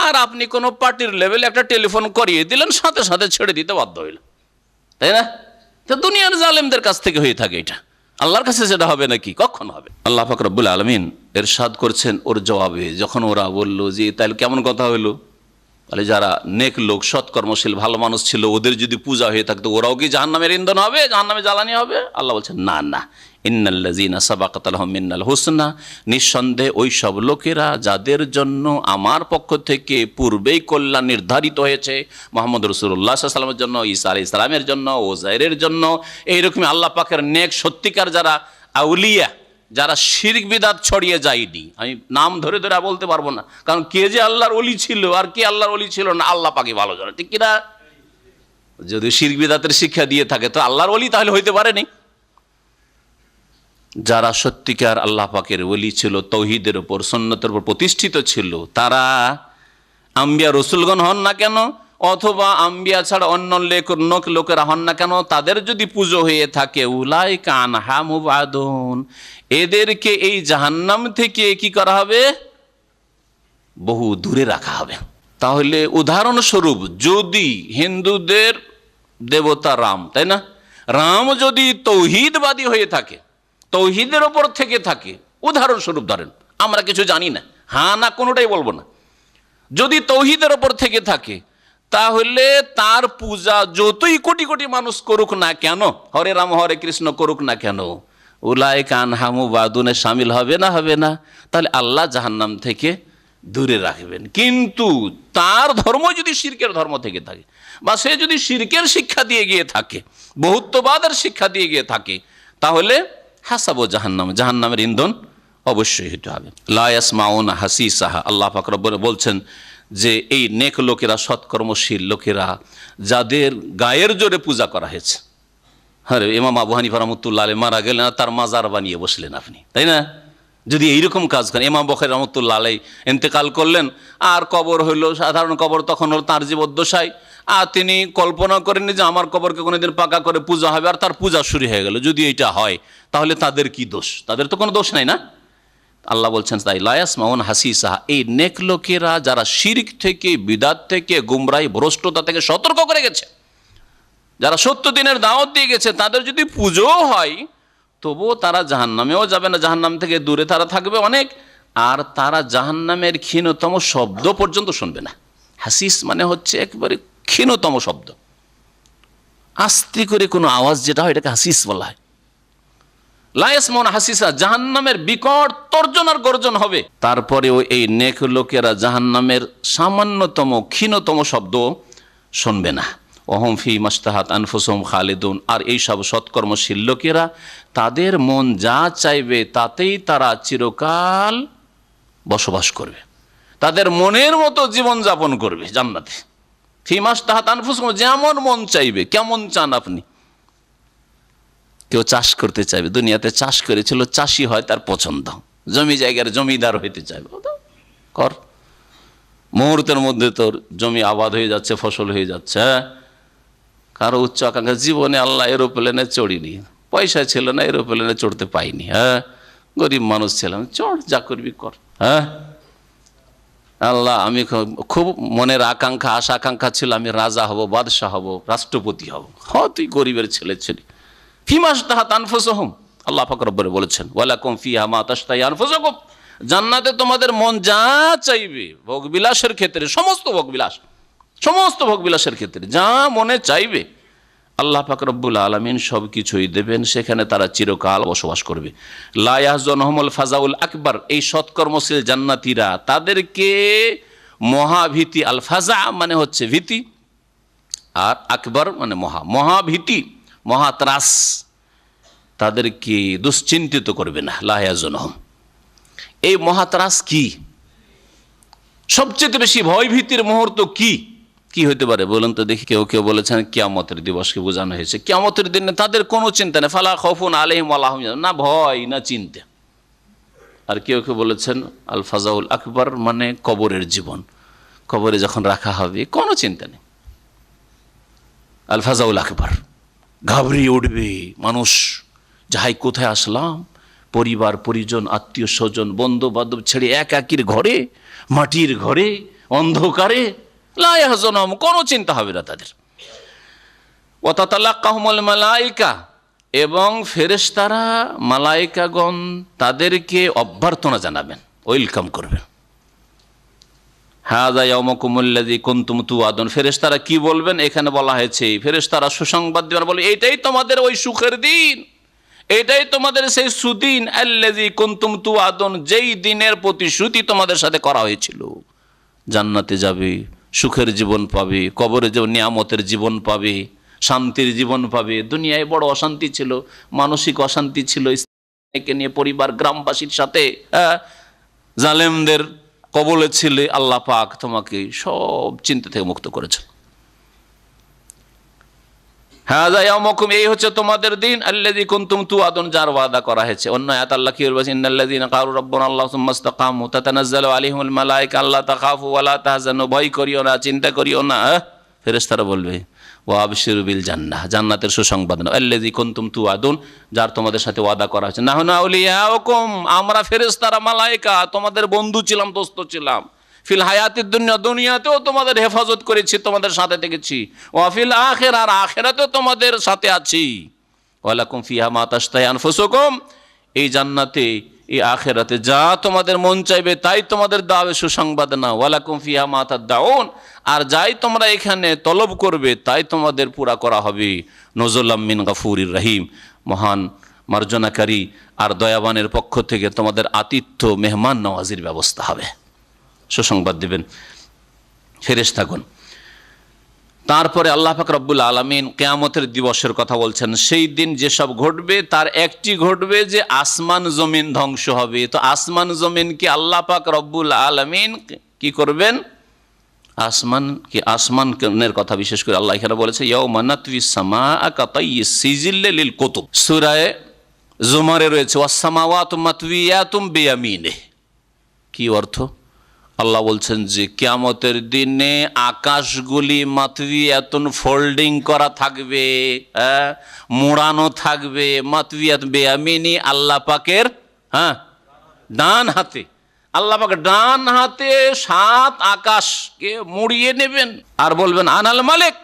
আর আপনি কোনো পার্টির লেভেলে একটা টেলিফোন করিয়ে দিলেন, সাথে সাথে ছেড়ে দিতে বাধ্য হইল, তাই না? তো দুনিয়ার জালেমদের কাছ থেকে হয়ে থাকে এটা। আল্লাহর কাছে সেটা হবে নাকি? কখন হবে? আল্লাহ পাক রব্বুল আলামিন ইরশাদ করছেন ওর জবাবে, যখন ওরা বলল যে তাহলে কেমন কথা হলো, তাহলে যারা নেক লোক, সৎকর্মশীল, ভালো মানুষ ছিল, ওদের যদি পূজা হয়ে থাকতো, ওরাও কি জাহান্নামের ইন্ধন হবে, জাহান্নামে জ্বালানি হবে? আল্লাহ বলছেন না না, ইন্নাল্লাযীনা সাবাকাত লাহুম মিনাল হুসনা, নিঃসন্দেহে ওই সব লোকেরা যাদের জন্য আমার পক্ষ থেকে পূর্বেই কল্যাণ নির্ধারিত হয়েছে, মুহাম্মদ রাসূলুল্লাহ সাল্লাল্লাহু আলাইহি ওয়াসাল্লামের জন্য, ঈসা আলাইহিস সালামের জন্য, ওযাইরের জন্য, এইরকমই আল্লাহ পাকের নেক সত্যিকার যারা আউলিয়া, যারা শিরক বিদআত ছড়িয়ে যায়নি। আমি নাম ধরে ধরে বলতে পারবো না, কারণ কে যে আল্লাহর ওলি ছিল আর কে আল্লাহর ওলি ছিল না আল্লাহ পাকই ভালো জানে, ঠিক কিনা? যদি শিরক বিদআতের শিক্ষা দিয়ে থাকে তো আল্লাহর ওলি তাহলে হইতে পারেনি। যারা সত্যিকার আল্লাহ পাকের ওলি ছিল, তৌহিদের উপর, সুন্নতের উপর প্রতিষ্ঠিত ছিল, তারা আম্বিয়া রসুলগণ হন না কেন, অথবা আম্বিয়া ছাড়া অন্য লোকেরা হন না কেন, তাদের যদি পুজো হয়ে থাকে, উলাইকা আনহা মুবাদুন, এদেরকে এই জাহান্নাম থেকে কি করা হবে? বহু দূরে রাখা হবে। তাহলে উদাহরণস্বরূপ, যদি হিন্দুদের দেবতা রাম, তাই না, রাম যদি তৌহিদবাদী হয়ে থাকে, তৌহিদের ওপর থেকে থাকে, উদাহরণস্বরূপ ধরেন, আমরা কিছু জানি না, হ্যাঁ না কোনোটাই বলবো না, যদি তৌহিদের ওপর থেকে থাকে, তাহলে তার পূজা যতই কোটি কোটি মানুষ করুক না কেন, হরে রাম হরে কৃষ্ণ করুক না কেন, উলাইকা আনহা মুবাদুনে শামিল হবে না? হবে না। তাহলে আল্লাহ জাহান্নাম থেকে দূরে রাখবেন। কিন্তু তার ধর্ম যদি শিরকের ধর্ম থেকে থাকে, বা সে যদি শিরকের শিক্ষা দিয়ে গিয়ে থাকে, বহুত্ববাদের শিক্ষা দিয়ে গিয়ে থাকে, তাহলে হাসাবো জাহান্নাম, জাহান্নামের ইন্ধন অবশ্যই হতে হবে। লা ইয়াসমাউনা হাসিসাহা, আল্লাহ পাক রব্বুল বলছেন যে এই নেক লোকেরা, সৎকর্মশীল লোকেরা, যাদের গায়ের জোরে পূজা করা হয়েছে। আরে ইমাম আবু হানিফা রাহমাতুল্লাহ আলাইহি মারা গেলেন, তার মাজার বানিয়ে বসলেন আপনি, তাই না? যদি এইরকম কাজ করেন, ইমাম বুখারী রাহমাতুল্লাহ আলাইহি ইন্তেকাল করলেন, আর কবর হইল সাধারণ কবর, তখন হল তার জীবদ্দশায়, আর তিনি কল্পনা করেননি যে আমার কবরকে কোনোদিন পাকা করে পূজা হবে, আর তার পূজা শুরু হয়ে গেল। যদি এটা হয়, তাহলে তাদের কি দোষ? তাদের তো কোনো দোষ নাই না? আল্লাহ বলছেন তাই লা ইয়াসমাউন হাসিসাহা, এই নেক লোকেরা যারা শিরক থেকে, বিদআত থেকে, গুমরাহি, ভ্রষ্টতা থেকে সতর্ক করে গেছে, যারা সত্য দিনের দাওয়াত দিয়ে গেছে, তাদের যদি পুজো হয়, তবুও তারা জাহান্নামেও যাবে না, জাহান্নাম থেকে দূরে তারা থাকবে অনেক, আর তারা জাহান্নামের ক্ষীণতম শব্দ পর্যন্ত শুনবে না। হাসিস মানে হচ্ছে একেবারে ক্ষীণতম শব্দ, আস্তে করে কোনো আওয়াজ যেটা হয়, এটাকে হাসিস বলা হয়। লা ইয়াসমাউনা হাসিসা, জাহান্নামের বিকট তর্জন আর গর্জন হবে। তারপরেও এই নেক লোকেরা জাহান্নামের সামান্যতম ক্ষীণতম শব্দ শুনবে না। ওহম ফি মাশতাহাত আনফুসুহুম খালিদুন, আর এই সব সৎকর্মশীল লোকেরা তাদের মন যা চাইবে তাতেই তারা চিরকাল বসবাস করবে, তাদের মনের মতো জীবন যাপন করবে জান্নাতে। ফি মাশতাহাত আনফুসুহুম, যেমন মন চাইবে। কেমন চান আপনি? কেউ চাষ করতে চাইবে, দুনিয়াতে চাষ করেছিল, চাষি হয় তার পছন্দ, জমি জায়গার জমিদার হইতে চাইবে, কর, মুহূর্তের মধ্যে তোর জমি আবাদ হয়ে যাচ্ছে, ফসল হয়ে যাচ্ছে। কারো উচ্চ আকাঙ্ক্ষা, জীবনে আল্লাহ এরোপ্লেনে চড়িনি, পয়সা ছিল না, এরোপ্লেনে চড়তে পাইনি, হ্যাঁ, গরিব মানুষ ছিলাম, চড়, যা করবি কর। হ্যাঁ, আল্লাহ আমি খুব মনের আকাঙ্ক্ষা, আশা আকাঙ্ক্ষা ছিল আমি রাজা হব, বাদশাহ হব, রাষ্ট্রপতি হব। তুই গরিবের ছেলে ছিলি। ফি মাশতাহাত আনফুসুহুম, আল্লাহ পাক রব্বুল বলেছেন ওয়ালাকুম ফিহা মা তাশতাহি আনফুসুকুম, জান্নাতে তোমাদের মন যা চাইবে, ভোগবিলাসের ক্ষেত্রে, সমস্ত ভোগবিলাসের ক্ষেত্রে যা মনে চাইবে, আল্লাহ পাক রব্বুল আলামিন সব কিছুই দেবেন, সেখানে তারা চিরকাল বসবাস করবে। লা ইয়াহজুনহুমুল ফাজাউল আকবার, এই সৎকর্মশীল জান্নাতীরা, তাদেরকে মহাভীতি, আল ফাজা মানে হচ্ছে ভীতি, আর আকবর মানে মহাভীতি, মহাত্রাস, তাদেরকে দুশ্চিন্তিত করবে না। লা ইয়াহজুনহুম, এই মহাত্রাস কি? সবচেয়ে বেশি ভয়ভীতির মুহূর্ত কি কি হতে পারে বলুন তো দেখি? কেউ কেউ বলেছেন কিয়ামতের দিবসকে বোঝানো হয়েছে। কিয়ামতের দিনে তাদের কোনো চিন্তা নেই, ফালা খাউফুন আলাইহিম ওয়ালা হুম ইয়াহজানুন, না ভয় না চিন্তা। আর কেউ কেউ বলেছেন আল ফাজাউল আকবর মানে কবরের জীবন, কবরে যখন রাখা হবে কোনো চিন্তা নেই। আল ফাজাউল আকবর, ঘাবড়িয়ে উঠবে মানুষ, যাই কোথায় আসলাম, পরিবার পরিজন আত্মীয় স্বজন বন্ধু বান্ধব ছেড়ে একাকির ঘরে, মাটির ঘরে, অন্ধকারে। লা ইয়াহজুনহুম, কোনো চিন্তা হবে না তাদের। ওয়া তাতালাক্কাহুমুল মালায়েকা, এবং ফেরেশতারা মালায়েকাগণ তাদেরকে অভ্যর্থনা জানাবেন, ওয়েলকাম করবেন। হাযা ইয়াউমুকুমুল্লাযী কুনতুম তুআদুন, ফেরেশতারা কি বলবেন? এখানে বলা হয়েছে ফেরেশতারা সুসংবাদ দিবেন, বলে এইটাই তোমাদের ওই সুখের দিন, এটাই তোমাদের সেই সুদিন, আল্লাযী কুনতুম তুআদুন, যেই দিনের প্রতিশ্রুতি তোমাদের সাথে করা হয়েছিল। জান্নাতে যাবে, সুখের জীবন পাবে, কবরে যে নিয়ামতের জীবন পাবে, শান্তির জীবন পাবে। দুনিয়ায় বড় অশান্তি ছিল, মানসিক অশান্তি ছিল, স্ত্রীকে নিয়ে পরিবার গ্রামবাসীর সাথে জালেমদের কবলে ছিলে। আল্লাহ পাক তোমাকে সব চিন্তা থেকে মুক্ত করেছে। হাযা ইয়াউমুকুম, এই হচ্ছে তোমাদের দিন, আল্লাযী কুনতুম তুআদুন, যার ওয়াদা করা হয়েছে। অন্য আয়াত আল্লাহ কি বলছেন? ইন্নাল্লাযীনা ক্বালু রাব্বুনা আল্লাহু সুম্মা ইসতাকামু তাতানাজ্জালু আলাইহিমুল মালায়েকা আল্লা তাখাফু ওয়া লা তাহজানু, ভয় করিও না, চিন্তা করিও না। ফেরেশতারা বলবে ওয়া আবশিরু বিল জান্নাহ, জান্নাতের সুসংবাদ নাও। আল্লাযী কুনতুম তুআদুন, যার তোমাদের সাথে ওয়াদা করা হয়েছে। নাহনু আউলিয়াউকুম, আমরা ফেরেশতারা মালায়েকা তোমাদের বন্ধু ছিলাম, দোস্ত ছিলাম। ফিল হায়াতিদ দুনিয়া, দুনিয়াতেও তোমাদের হেফাজত করেছি, তোমাদের সাথে থেকেছি। ওয়া ফিল আখিরা, আর আখিরাতেও তোমাদের সাথে আছি। ওয়ালাকুম ফিহা মা তাশতাহি আনফুসুকুম, এই জান্নাতে এই আখিরাতে যা তোমাদের মন চাইবে তাই তোমাদের দাওয়া, সুসংবাদ না। ওয়ালাকুম ফিহা মা তাদউন, আর যাই তোমরা এখানে তলব করবে তাই তোমাদের পুরা করা হবে। নজুলাম মিন গাফুরির রহিম, মহান মার্জনাকারী আর দয়াবানের পক্ষ থেকে তোমাদের আতিথ্য, মেহমান নওয়াজির ব্যবস্থা হবে। সুসংবাদ দিবেন ফেরেশতাগণ। তারপরে আল্লাহ পাক রব্বুল আলামিন কিয়ামতের দিবসের কথা বলছেন। সেই দিন যেসব ঘটবে তার একটি ঘটবে যে আসমান জমিন ধ্বংস হবে। তো আসমান জমিনকে আল্লাহ পাক রব্বুল আলামিন কি করবেন? আসমানের কথা বিশেষ করে আল্লাহ এখানে বলেছে ইয়াউমা নাতউইস সামাআ কাতাইয়িস সিজিল্লি লিল কুতুব, সূরা জুমারে রয়েছে ওয়াস সামাওয়াতু মাতউইয়াতুম বিয়ামিনিহি। কি অর্থ? আল্লাহ বলছেন যে কিয়ামতের দিনে আকাশগুলি মাতউইয়াতুন, ফোল্ডিং করা থাকবে, মোড়ানো থাকবে। মাতউইয়াত বিয়ামিনি, আল্লাহ পাকের ডান হাতে। আল্লাহ পাক ডান হাতে 7 আকাশকে মুড়িয়ে নেবেন আর বলবেন আনাল মালিক,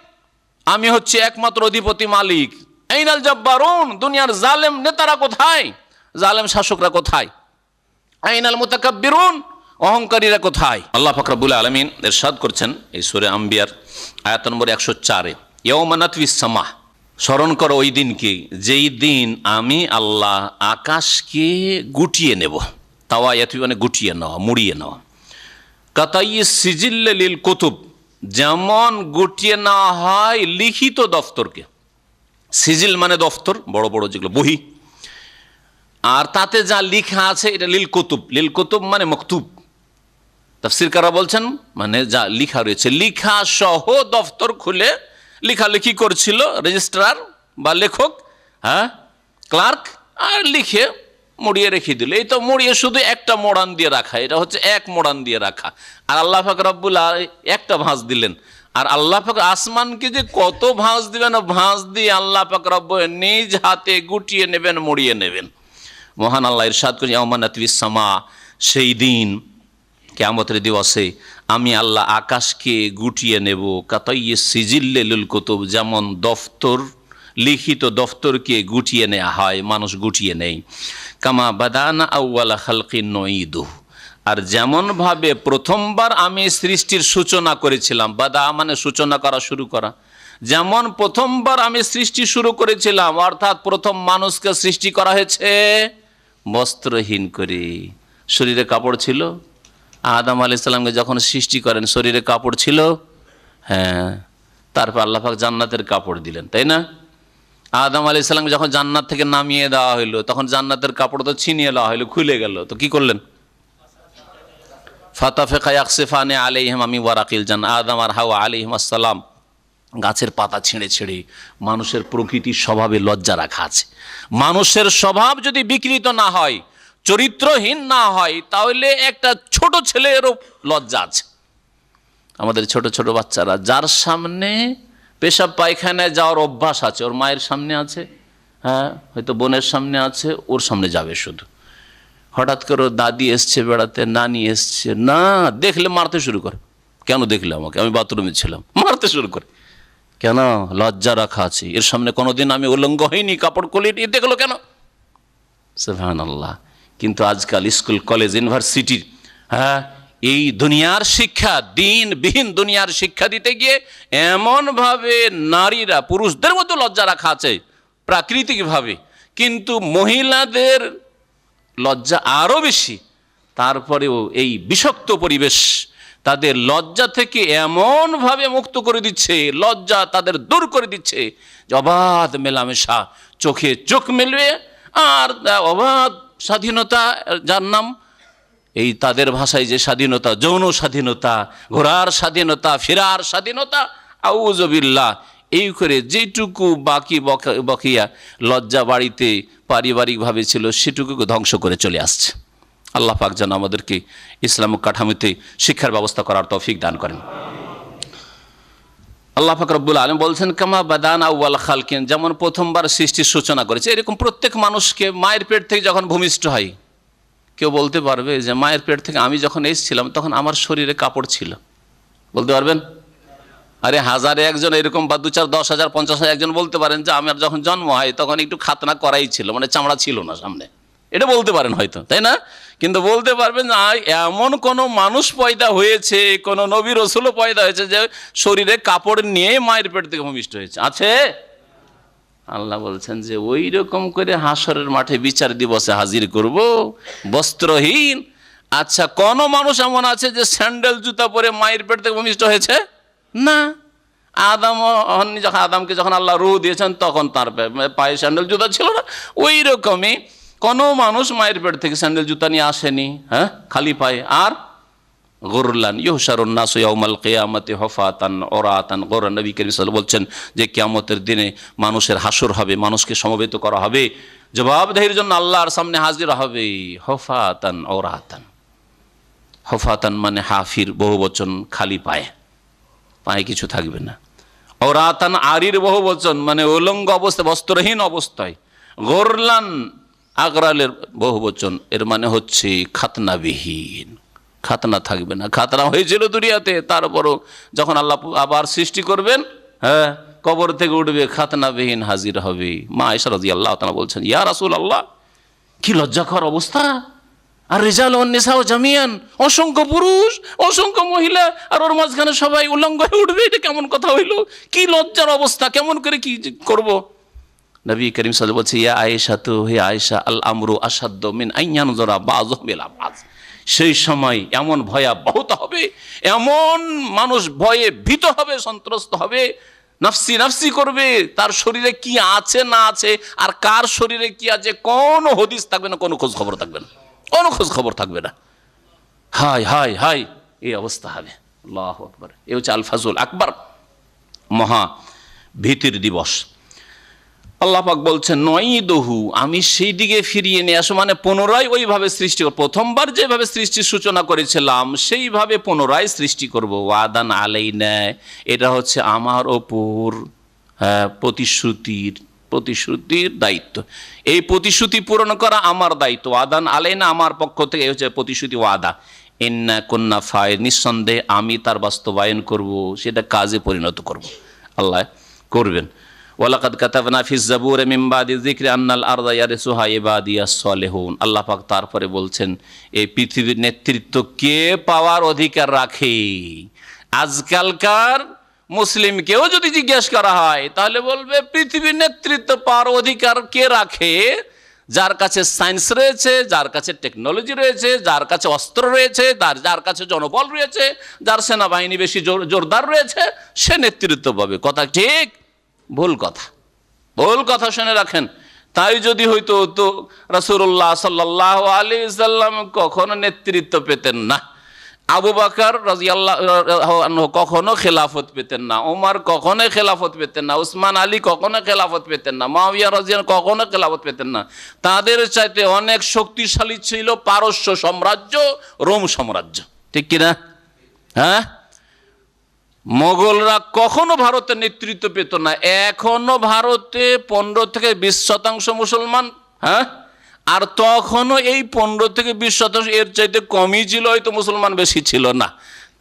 আমি হচ্ছে একমাত্র অধিপতি মালিক। আইনাল জাব্বারুন, দুনিয়ার জালেম নেতারা কোথায়, জালেম শাসকরা কোথায়? আইনাল মুতাকাব্বিরুন, অহংকারীরা কোথায়? আল্লাহ পাক রব্বুল আলামিন ইরশাদ করছেন এই সূরা আম্বিয়ার আয়াত নম্বর 104-এ, ইয়াউমা নাতউইস সামাহ, স্মরণ করো ওই দিনকে যেই দিন আমি আল্লাহ আকাশকে গুটিয়ে নেব। তাওয়ায়াতু মানে গুটিয়ে নেওয়া, মুড়িয়ে নেওয়া। কাতাইয়িস সিজিল্লি লিল কুতুব, যেমন গুটিয়ে নেওয়া হয় লিখিত দফতরকে। সিজিল মানে দফতর, বড় বড় যেগুলো বহি, আর তাতে যা লিখা আছে এটা লিল কুতুব। লিল কুতুব মানে মকতুব। তাফসীরকাররা বলছেন মানে যা লিখা রয়েছে, লিখা সহ দফতর খুলে লেখালেখি করছিল রেজিস্ট্রার বা লেখক, ক্লার্ক, আর লিখে মুড়িয়ে রেখে দিল। এই তো মুড়িয়ে শুধু একটা মোড়ান দিয়ে রাখা, এটা হচ্ছে এক মোড়ান দিয়ে রাখা। আর আল্লাহ পাক রব্বুল একটা ভাঁজ দিলেন। আর আল্লাহ পাক আসমানকে যে কত ভাঁজ দিবেন, ভাঁজ দিয়ে আল্লাহ পাক রব্বুল নিজ হাতে গুটিয়ে নেবেন, মুড়িয়ে নেবেন। মহান আল্লাহ ইরশাদ করেন ইয়াউমা নাতউইস সামা, সেই দিন কিয়ামতের দিবসে আমি আল্লাহ আকাশকে গুটিয়ে নেব। কাতাইয়িস সিজিল্লি লিল কুতুব, যেমন দফতর, লিখিত দফতরকে গুটিয়ে নেওয়া হয়, মানুষ গুটিয়ে নেই। কামা বাদানা আউয়ালা খালকিন নুঈদুহু, আর যেমনভাবে প্রথমবার আমি সৃষ্টির সূচনা করেছিলাম। বাদা মানে সূচনা করা, শুরু করা। যেমন প্রথমবার আমি সৃষ্টি শুরু করেছিলাম, অর্থাৎ প্রথম মানুষকে সৃষ্টি করা হয়েছে বস্ত্রহীন করে। শরীরে কাপড় ছিল? আদম আলাইহিস সালামকে যখন সৃষ্টি করেন শরীরে কাপড় ছিল? হ্যাঁ। তারপর আল্লাহ পাক জান্নাতের কাপড় দিলেন, তাই না? আদম আলাইহিস সালামকে যখন জান্নাত থেকে নামিয়ে দেওয়া হইলো তখন জান্নাতের কাপড় তো ছিনিয়ে দেওয়া হইলো, খুলে গেল, তো কি করলেন? ফাতাফিকা ইয়াকসিফানি আলাইহিম মিন ওয়ারাকিল জান্নাহ, আদম আর হাওয়া আলাইহিম আসসালাম গাছের পাতা ছেড়ে ছেড়ে। মানুষের প্রকৃতির স্বভাবে লজ্জা রাখা আছে। মানুষের স্বভাব যদি বিকৃত না হয়, চরিত্রহীন না হয়, তাহলে একটা ছোট ছেলেরও লজ্জা আছে। আমাদের ছোট ছোট বাচ্চারা যার সামনে পেশাব পায়খানায় যাওয়ার অভ্যাস আছে, ওর মায়ের সামনে আছে, হ্যাঁ হয়তো বোনের সামনে আছে, ওর সামনে যাবে শুধু। হঠাৎ করে দাদি এসছে বেড়াতে, নানি এসছে, না দেখলে মারতে শুরু করে। কেন দেখলে আমাকে? আমি বাথরুমে ছিলাম। মারতে শুরু করে কেন? লজ্জা রাখা আছে। এর সামনে কোনোদিন আমি উলঙ্গ হইনি, কাপড় খুলে দেখলো কেন? সুবহানাল্লাহ। কিন্তু আজকাল স্কুল কলেজ ইউনিভার্সিটির হ্যাঁ এই দুনিয়ার শিক্ষা, দিনবিহীন দুনিয়ার শিক্ষা দিতে গিয়ে এমনভাবে নারীরা পুরুষদের মধ্যে লজ্জা রাখা আছে প্রাকৃতিকভাবে, কিন্তু মহিলাদের লজ্জা আরও বেশি। তারপরেও এই বিষাক্ত পরিবেশ তাদের লজ্জা থেকে এমনভাবে মুক্ত করে দিচ্ছে, লজ্জা তাদের দূর করে দিচ্ছে, অবাধ মেলামেশা, চোখে চোখ মেলবে আর অবাধ স্বাধীনতা, যার নাম এই তাদের ভাষায় যে স্বাধীনতা, যৌন স্বাধীনতা, ঘোরার স্বাধীনতা, ফেরার স্বাধীনতা, আউযুবিল্লাহ, এই করে যেটুকু বাকি বকিয়া লজ্জা বাড়িতে পারিবারিকভাবে ছিল সেটুকু ধ্বংস করে চলে আসছে। আল্লাহ পাক যেন আমাদেরকে ইসলামিক কাঠামোতে শিক্ষার ব্যবস্থা করার তৌফিক দান করেন। আল্লাহ পাক রব্বুল আলামিন বলছেন, কামা বাদানা আউয়াল খালকিন, যেমন প্রথমবার সৃষ্টির সূচনা করেছে, এরকম প্রত্যেক মানুষকে মায়ের পেট থেকে যখন ভূমিষ্ঠ হয়, কেউ বলতে পারবে যে মায়ের পেট থেকে আমি যখন এসেছিলাম তখন আমার শরীরে কাপড় ছিল? বলতে পারবেন? আরে হাজারে একজন এরকম, বা 2, 4, 10,000, 50,000 একজন বলতে পারেন যে আমার যখন জন্ম হয় তখন একটু খাতনা করাই ছিল, মানে চামড়া ছিল না সামনে, এটা বলতে পারেন হয়তো, তাই না? কিন্তু বলতে পারবেন না এমন কোনো মানুষ পয়দা হয়েছে, কোনো নবী রসুলও পয়দা হয়েছে যে শরীরে কাপড় নিয়ে মায়ের পেট থেকে ভূমিষ্ঠ হয়েছে? আছে? আল্লাহ বলছেন যে ওই রকম করে হাসরের মাঠে বিচার দিবসে হাজির করব বস্ত্রহীন। আচ্ছা, কোন মানুষ এমন আছে যে স্যান্ডেল জুতা পরে মায়ের পেট থেকে ভূমিষ্ঠ হয়েছে? না। আদমকে যখন আল্লাহ রূহ দিয়েছেন তখন তার পায়ে স্যান্ডেল জুতা ছিল না। ওই রকমই কোনো মানুষ মায়ের পেট থেকে স্যান্ডেল জুতা নিয়ে আসেনি, হ্যাঁ, খালি পায়ে। আর গুরলান ইউহশারুন নাসু ইয়াউমাল কিয়ামাতি হুফাতান উরাতান, গোররা নবী করিম সাল্লাল্লাহু আলাইহি ওয়াসাল্লাম বলছেন যে কিয়ামতের দিনে মানুষের হাসর হবে, মানুষকে সমবেত করা হবে, জবাবদিহির জন্য আল্লাহর সামনে হাজির হবে। হুফাতান উরাতান, হুফাতান মানে হাফির বহুবচন, খালি পায়ে, পায়ে কিছু থাকবে না। উরাতান আরির বহুবচন মানে উলঙ্গ অবস্থায়, বস্ত্রহীন অবস্থায়। গোরলান আগরালের বহুবচন, এর মানে হচ্ছে খাতনাবিহীন, খাতনা থাকবে না। খাতনা হয়েছিল দুনিয়াতে, তারপরও যখন আল্লাহ আবার সৃষ্টি করবেন, হ্যাঁ, কবর থেকে উঠবে, খাতনাবিহীন হাজির হবে। মা আয়েশা রাদিয়াল্লাহু তাআলা বলছেন, ইয়া রাসূলুল্লাহ, কি লজ্জাকর অবস্থা! আর রিজাল ওয়ান নিসাও জামিয়ান, অসংখ্য পুরুষ, অসংখ্য মহিলা, আর ওর মাঝখানে সবাই উলঙ্গ হয়ে উঠবে, এটা কেমন কথা হইল? কি লজ্জার অবস্থা! কেমন করে কি করব? নবী করিম সাল্লাল্লাহু আলাইহি ওয়াসাল্লাম বলছে, ইয়া আয়েশা, তো হে আয়েশা, আল আমরু আসাদ্দু মিন আইয়ানজরা বাযুহুম ইলা বায। সেই সময় এমন ভয়াবহত হবে, এমন মানুষ ভয়ে ভীত হবে, সন্ত্রস্ত হবে, নাফসি নাফসি করবে, তার শরীরে কি আছে না আছে, আর কার শরীরে কি আছে কোনো হদিস থাকবে না, কোনো খোঁজ খবর থাকবে না, কোনো খোঁজ খবর থাকবে না। হায় হায় হায়, এই অবস্থা হবে। আল্লাহু আকবার। এ হচ্ছে আল ফাজুল আকবার, মহা ভীতির দিবস। আল্লাহ পাক বলছেন, নঈদুহু, আমি সেই দিকে ফিরিয়ে নিয়ে আসো, মানে পুনরায় ওইভাবে সৃষ্টি করব, প্রথমবার যেভাবে সৃষ্টির সূচনা করেছিলাম সেইভাবে পুনরায় সৃষ্টি করব। ওয়াদান আলাইনা, এটা হচ্ছে আমার ওপর প্রতিশ্রুতির দায়িত্ব। এই প্রতিশ্রুতি পূরণ করা আমার দায়িত্ব। ওয়াদান আলাইনা, আমার পক্ষ থেকে হচ্ছে প্রতিশ্রুতি, ওয়াদা। ইন্না কুন্না ফাইল, নিঃসন্দেহে আমি তার বাস্তবায়ন করব, সেটা কাজে পরিণত করব। আল্লাহ করবেন। ওয়ালাকাদ কাতাবনা ফিজ জাবুরি মিন বাদি যিকরি আন্নাল আরদা ইয়ারিসুহা ইবাদিয়াস সালিহুন। আল্লাহ পাক তারপরে বলছেন, এই পৃথিবীর নেতৃত্ব কে পাওয়ার অধিকার রাখে? আজকালকার মুসলিমকেও যদি জিজ্ঞেস করা হয় তাহলে বলবে পৃথিবীর নেতৃত্ব পাওয়ার অধিকার কে রাখে? যার কাছে সায়েন্স রয়েছে, যার কাছে টেকনোলজি রয়েছে, যার কাছে অস্ত্র রয়েছে, যার কাছে জনবল রয়েছে, যার সেনাবাহিনী বেশি জোরদার রয়েছে, সে নেতৃত্ব পাবে। কথা ঠিক? ভুল কথা, ভুল কথা শুনে রাখেন। তাই যদি হইতো তো রাসূলুল্লাহ সাল্লাল্লাহু আলাইহি ওয়াসাল্লাম কখনো নেতৃত্ব পেতেন না, আবু বকর রাদিয়াল্লাহু আনহু কখনো খেলাফত পেতেন না, ওমর কখনো খেলাফত পেতেন না, উসমান আলী কখনো খেলাফত পেতেন না, মুয়াবিয়া রাদিয়াল্লাহু কখনো খেলাফত পেতেন না। তাদের চাইতে অনেক শক্তিশালী ছিল পারস্য সাম্রাজ্য, রোম সাম্রাজ্য, ঠিক কিনা? হ্যাঁ, মোগলরা কখনো ভারতের নেতৃত্ব পেত না। এখনো ভারতে 15 থেকে 20% মুসলমান, হ্যাঁ, আর তখনও এই 15 থেকে 20% এর চাইতে কমই ছিল, হয়তো মুসলমান বেশি ছিল না।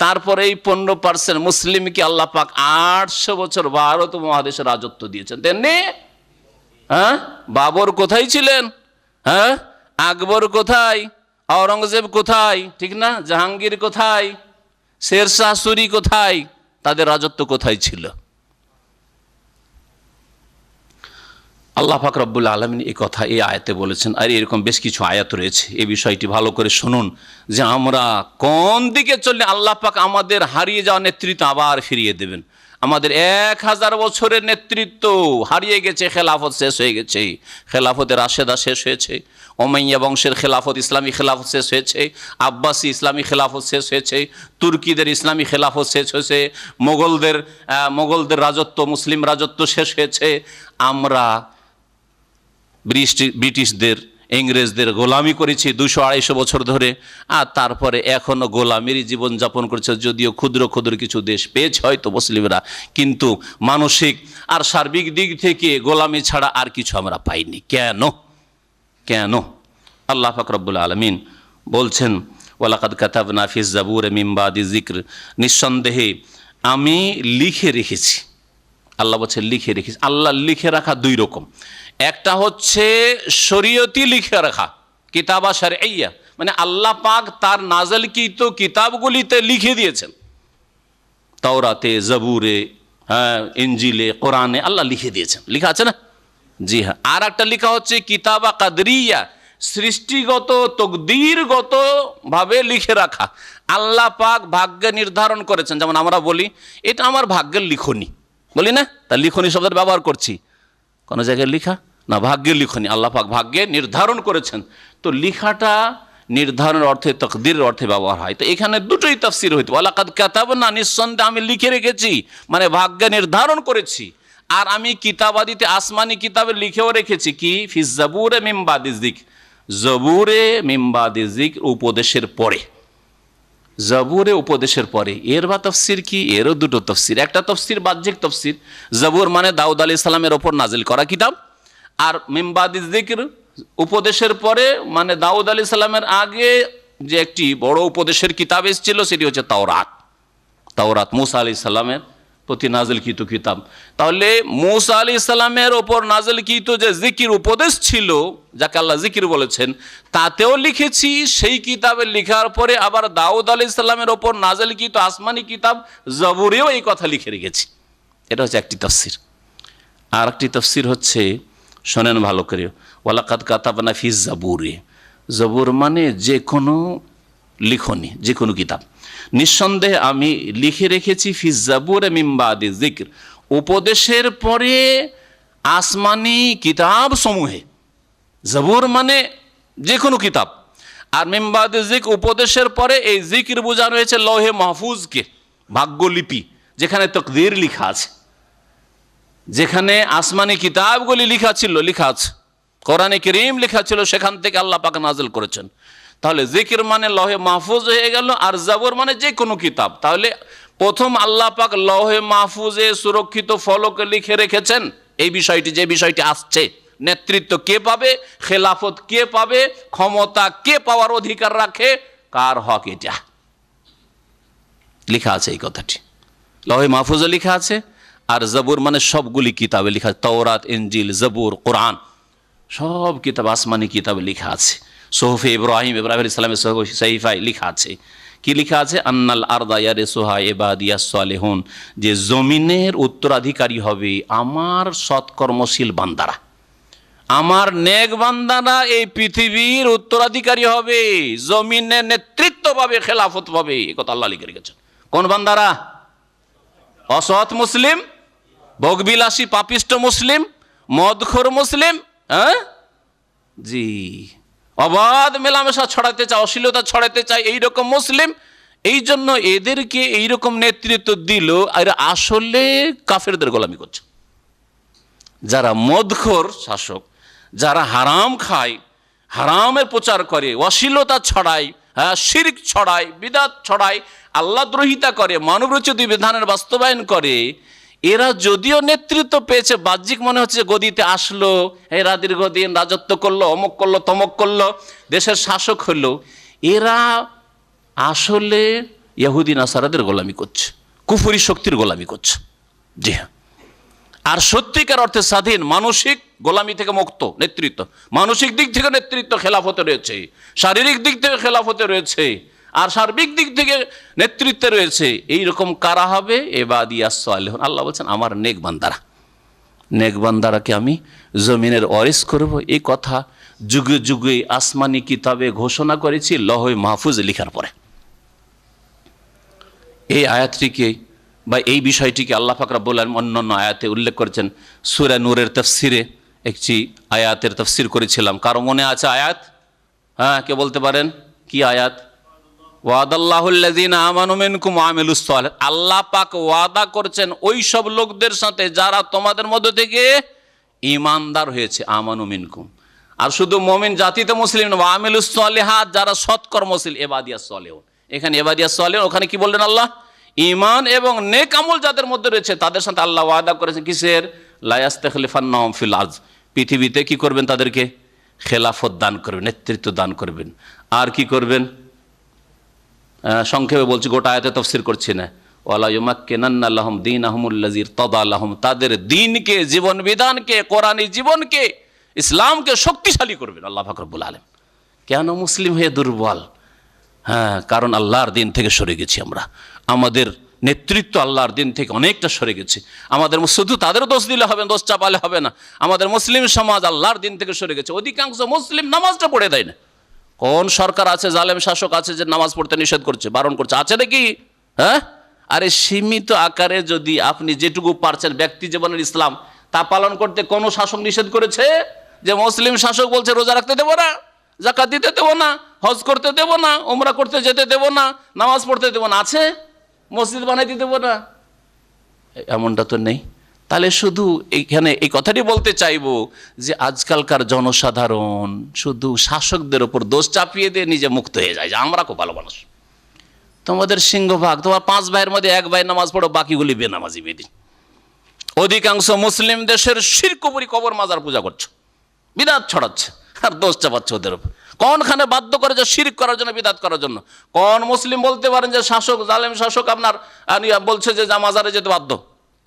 তারপরে এই 15% মুসলিমকে আল্লাহ পাক 800 বছর ভারত মহাদেশে রাজত্ব দিয়েছেন, তেমনি হ্যাঁ, বাবর কোথায় ছিলেন? হ্যাঁ, আকবর কোথায়? আওরঙ্গজেব কোথায়? ঠিক না? জাহাঙ্গীর কোথায়? শেরশাহ সূরি কোথায়? তাদের রাজত্ব কোথায় ছিল? আল্লাহ পাক রব্বুল আলামিন এই কথা এই আয়াতে বলেছেন। আর এরকম বেশ কিছু আয়াত রয়েছে, এই বিষয়টি ভালো করে শুনুন যে আমরা কোন দিকে চললে আল্লাহ পাক আমাদের হারিয়ে যাওয়া নেতৃত্ব আবার ফিরিয়ে দেবেন। আমাদের 1000 বছরের নেতৃত্ব হারিয়ে গেছে, খেলাফত শেষ হয়ে গেছে, খেলাফতের রাশেদা শেষ হয়েছে, ওমাইয়া বংশের খেলাফত ইসলামী খেলাফত শেষ হয়েছে, আব্বাসি ইসলামী খেলাফত শেষ হয়েছে, তুর্কিদের ইসলামী খেলাফত শেষ হয়েছে, মোগলদের রাজত্ব, মুসলিম রাজত্ব শেষ হয়েছে। আমরা ব্রিটিশদের, ইংরেজদের গোলামি করেছি 200-250 বছর ধরে, আর তারপরে এখনও গোলামিরই জীবনযাপন করছে। যদিও ক্ষুদ্র ক্ষুদ্র কিছু দেশ পেয়েছে হয়তো মুসলিমরা, কিন্তু মানসিক আর সার্বিক দিক থেকে গোলামি ছাড়া আর কিছু আমরা পাইনি। কেন? কেন? আল্লাহ পাক রব্বুল আলামিন বলছেন, ওয়ালাকাদ কাতাবনা ফিজ জাবুর মিন বাদি যিকর, নিঃসন্দেহে আমি লিখে রেখেছি। আল্লাহ বলছে লিখে রেখেছি। আল্লাহ লিখে রাখা দুই রকম, একটা হচ্ছে শরীয়তি লিখে রাখা, কিতাবা শারঈয়া, মানে আল্লাহ পাক তার নাযিলকৃত কিতাবগুলিতে লিখে দিয়েছেন, তাওরাতে, জবুরে, হ্যাঁ, ইনজিলে, কোরআনে আল্লাহ লিখে দিয়েছেন, লিখা আছে না? জি হ্যাঁ। আর একটা লিখা হচ্ছে কিতাবা কাদরিয়া, সৃষ্টিগত তকদিরগত ভাবে লিখে রাখা। আল্লাহ পাক ভাগ্যে নির্ধারণ করেছেন। যেমন আমরা বলি এটা আমার ভাগ্যের লিখনি, বলি না? তা লিখনি শব্দের ব্যবহার করছি, কোনো জায়গায় লিখা না, ভাগ্যের লিখনি। আল্লাহ পাক ভাগ্যে নির্ধারণ করেছেন। তো লিখাটা নির্ধারণের অর্থে, তকদিরের অর্থে ব্যবহার হয়। তো এখানে দুটোই তাফসীর হইতো, ওয়ালাকাদ কাতাবনা, নিঃসন্দেহে আমি লিখে রেখেছি, মানে ভাগ্যে নির্ধারণ করেছি। আর আমি কিতাবাদিতে, আসমানি কিতাবে লিখেও রেখেছি কি, ফিজ জাবুরে মিন বাদি যিকর, জবুরে মিন বাদি যিকর, উপদেশের পরে, জবুরে উপদেশের পরে। এর বা তাফসীর কি? এরও দুটো তাফসীর। একটা তাফসীর বাহ্যিক তাফসীর, জবুর মানে দাউদ আলাইহিস সালামের ওপর নাজিল করা কিতাব, আর মিন বাদি যিকর উপদেশের পরে মানে দাউদ আলাইহিস সালামের আগে যে একটি বড় উপদেশের কিতাব এসেছিল সেটি হচ্ছে তাওরাত। তাওরাত মুসা আলাইহিস সালামের প্রতি নাজিলকৃত কিতাব। তাহলে মুসা আলাইহিস সালামের ওপর নাজিলকৃত যে জিকির উপদেশ ছিল, যাকে আল্লাহ জিকির বলেছেন, তাতেও লিখেছি। সেই কিতাবে লেখার পরে আবার দাউদ আলাইহিস সালামের ওপর নাজিলকৃত আসমানি কিতাব জবুরেও এই কথা লিখে রেখেছি। এটা হচ্ছে একটি তাফসীর। আর একটি তাফসীর হচ্ছে, শোনেন ভালো করে, ওয়ালাকাদ কাতাবনা ফিজ জাবুরে, জবুর মানে যে কোনো লিখনি, যে কোনো কিতাব। নিঃসন্দেহে আমি লিখে রেখেছি ফিজ জাবুরে মিন বাদি যিকর, উপদেশের পরে আসমানি কিতাব সমূহে। জাবুর মানে যে কোনো কিতাব, আর মিন বাদি যিকর উপদেশের পরে এই জিকির বোঝানো হয়েছে লৌহে মাহফুজকে, ভাগ্যলিপি, যেখানে তকদির লিখা আছে, যেখানে আসমানি কিতাবগুলি লিখা ছিল, লিখা আছে, কোরআনে কারীম লেখা ছিল, সেখান থেকে আল্লাহ পাক নাজিল করেছেন। তাহলে জিকির মানে লৌহে মাহফুজ হয়ে গেল, আর জাবুর মানে যে কোনো কিতাব। তাহলে প্রথম আল্লাহ পাক লৌহে মাহফুজে সুরক্ষিত ফলকে লিখে রেখেছেন এই বিষয়টি, যে বিষয়টি আসছে, নেতৃত্ব কে পাবে, খেলাফত কে পাবে, ক্ষমতা কে পাওয়ার অধিকার রাখে, কার হক, এটা লেখা আছে। এই কথাটি লৌহে মাহফুজে লেখা আছে। আর জাবুর মানে সবগুলি কিতাবে লেখা আছে, তাওরাত, ইনজিল, জাবুর, কোরআন, সব কিতাব আসমানি কিতাবে লেখা আছে। সোহফে ইব্রাহিম, ইব্রাহিম আলাইহিস সালামের সহিফায় লেখা আছে। কি লেখা আছে? আন্নাল আরদা ইয়ারিসুহা ইবাদিয়াস সালিহুন, যে জমিনের উত্তরাধিকারী হবে আমার সৎকর্মশীল বান্দারা, আমার নেক বান্দারা এই পৃথিবীর উত্তরাধিকারী হবে, জমিনের নেতৃত্ব পাবে, খেলাফত পাবে। এই কথা আল্লাহ লিখে রেখেছেন। কোন বান্দারা? অসৎ মুসলিম, ভোগবিলাসী পাপিষ্ট মুসলিম, মদখোর মুসলিম, হ্যাঁ জি, অবাধ মেলামেশা ছড়াতে চায়, অশ্লীলতা ছড়াতে চায়, এইরকম মুসলিম। এই জন্য এদেরকে এইরকম নেতৃত্ব দিল, আর আসলে কাফেরদের গোলামি করছে। যারা মদখোর শাসক, যারা হারাম খায়, হারামের প্রচার করে, অশ্লীলতা ছড়ায়, হ্যাঁ শিরক ছড়ায়, বিদআত ছড়ায়, আল্লাহদ্রোহিতা করে, মানবরচিত বিধানের বাস্তবায়ন করে, এরা যদিও নেতৃত্ব পেয়েছে, বাহ্যিক মনে হচ্ছে গদিতে আসলো, এরা দীর্ঘদিন রাজত্ব করলো, অমুক করলো, তমক করলো, দেশের শাসক হলো, এরা আসলে ইহুদি নাসারাদের গোলামি করছে, কুফরি শক্তির গোলামি করছে। জি হ্যাঁ, আর সত্যিকার অর্থে স্বাধীন মানসিক গোলামি থেকে মুক্ত নেতৃত্ব, মানসিক দিক থেকে নেতৃত্ব খেলাফতে রয়েছে, শারীরিক দিক থেকে খেলাফতে রয়েছে, আর সার্বিক দিক থেকে নেতৃত্বে রয়েছে। এইরকম কারা হবে? ইবাদিয়াস সালিহুন। আল্লাহ বলছেন আমার নেক বান্দারা, নেক বান্দারাকে আমি জমিনের ওয়ারিস করব। এই কথা যুগে যুগে আসমানি কিতাবে ঘোষণা করেছি, লৌহে মাহফুজ লিখার পরে। এই আয়াতটিকে বা এই বিষয়টিকে আল্লাহ পাক রব্বুল আলামিন অন্যান্য আয়াতে উল্লেখ করেছেন। সূরা নূরের তাফসিরে একটি আয়াতের তাফসির করেছিলাম, কারো মনে আছে আয়াত? হ্যাঁ, কে বলতে পারেন কি আয়াত? ওয়াদাল্লাহুল্লাযীনা আমানু মিনকুম ওয়া আমিলুস সালিহাত। আল্লাহ পাক ওয়াদা করছেন ওই সব লোকদের সাথে যারা তোমাদের মধ্য থেকে ঈমানদার হয়েছে, আমানু মিনকুম। আর শুধু মুমিন জাতিতে মুসলিম না, ওয়া আমিলুস সালিহাত, যারা সৎকর্মশীল, ইবাদিয়াস সালিহুন। এখানে ইবাদিয়াস সালিহুন, ওখানে কি বললেন আল্লাহ? ঈমান এবং নেক আমল যাদের মধ্যে রয়েছে তাদের সাথে আল্লাহ ওয়াদা করেছেন কিসের? লা ইস্তাখলিফান্নাহুম ফিল আরদ, পৃথিবীতে কি করবেন? তাদেরকে খেলাফত দান করবেন, নেতৃত্ব দান করবেন। আর কি করবেন? সংক্ষেপে বলছি, গোটা আয়াতে তাফসীর করছি না। ওয়ালা ইউমাক্কিনান্না লাহুম দীনাহুমুল্লাযী ইরতাদা লাহুম, তাদের দ্বীনকে, জীবন বিধানকে, কোরআনী জীবনকে, ইসলামকে শক্তিশালী করবেন আল্লাহ পাক রব্বুল আলামিন। কেন মুসলিম হয়ে দুর্বল? হ্যাঁ, কারণ আল্লাহর দিন থেকে সরে গেছি আমরা, আমাদের নেতৃত্ব আল্লাহর দিন থেকে অনেকটা সরে গেছে। আমাদের শুধু তাদের দোষ দিলে হবে, দোষ চাপালে হবে না। আমাদের মুসলিম সমাজ আল্লাহর দিন থেকে সরে গেছে। অধিকাংশ মুসলিম নামাজটা পড়ে দেয় না। কোন সরকার আছে, জালেম শাসক আছে যে নামাজ পড়তে নিষেধ করছে, বারণ করছে? আছে নাকি? হ্যাঁ, আরে সীমিত আকারে যদি আপনি যেটুকু পারছেন ব্যক্তি জীবনের ইসলাম তা পালন করতে, কোন শাসক নিষেধ করেছে? যে মুসলিম শাসক বলছে রোজা রাখতে দেবো না, যাকাত দিতে দেবো না, হজ করতে দেবো না, উমরা করতে যেতে দেবো না, নামাজ পড়তে দেবো না? আছে? মসজিদ বানাইতে দেবো না? এমনটা তো নেই। তাহলে শুধু এইখানে এই কথাটি বলতে চাইবো যে আজকালকার জনসাধারণ শুধু শাসকদের ওপর দোষ চাপিয়ে দিয়ে নিজে মুক্ত হয়ে যায় যে আমরা খুব ভালো মানুষ। তোমাদের সিংহভাগ, তোমার 5 ভাইয়ের মধ্যে 1 ভাই নামাজ পড়ো, বাকিগুলি বেনামাজি বেদিন। অধিকাংশ মুসলিম দেশের শিরকুপুরি কবর মাজার পূজা করছো, বিদআত ছড়াচ্ছে আর দোষ চাপাচ্ছে ওদের উপর। কোনখানে বাধ্য করে যে শিরক করার জন্য, বিদআত করার জন্য? কোন মুসলিম বলতে পারেন যে শাসক, জালেম শাসক আপনার বলছে যে মাজারে যেতে বাধ্য?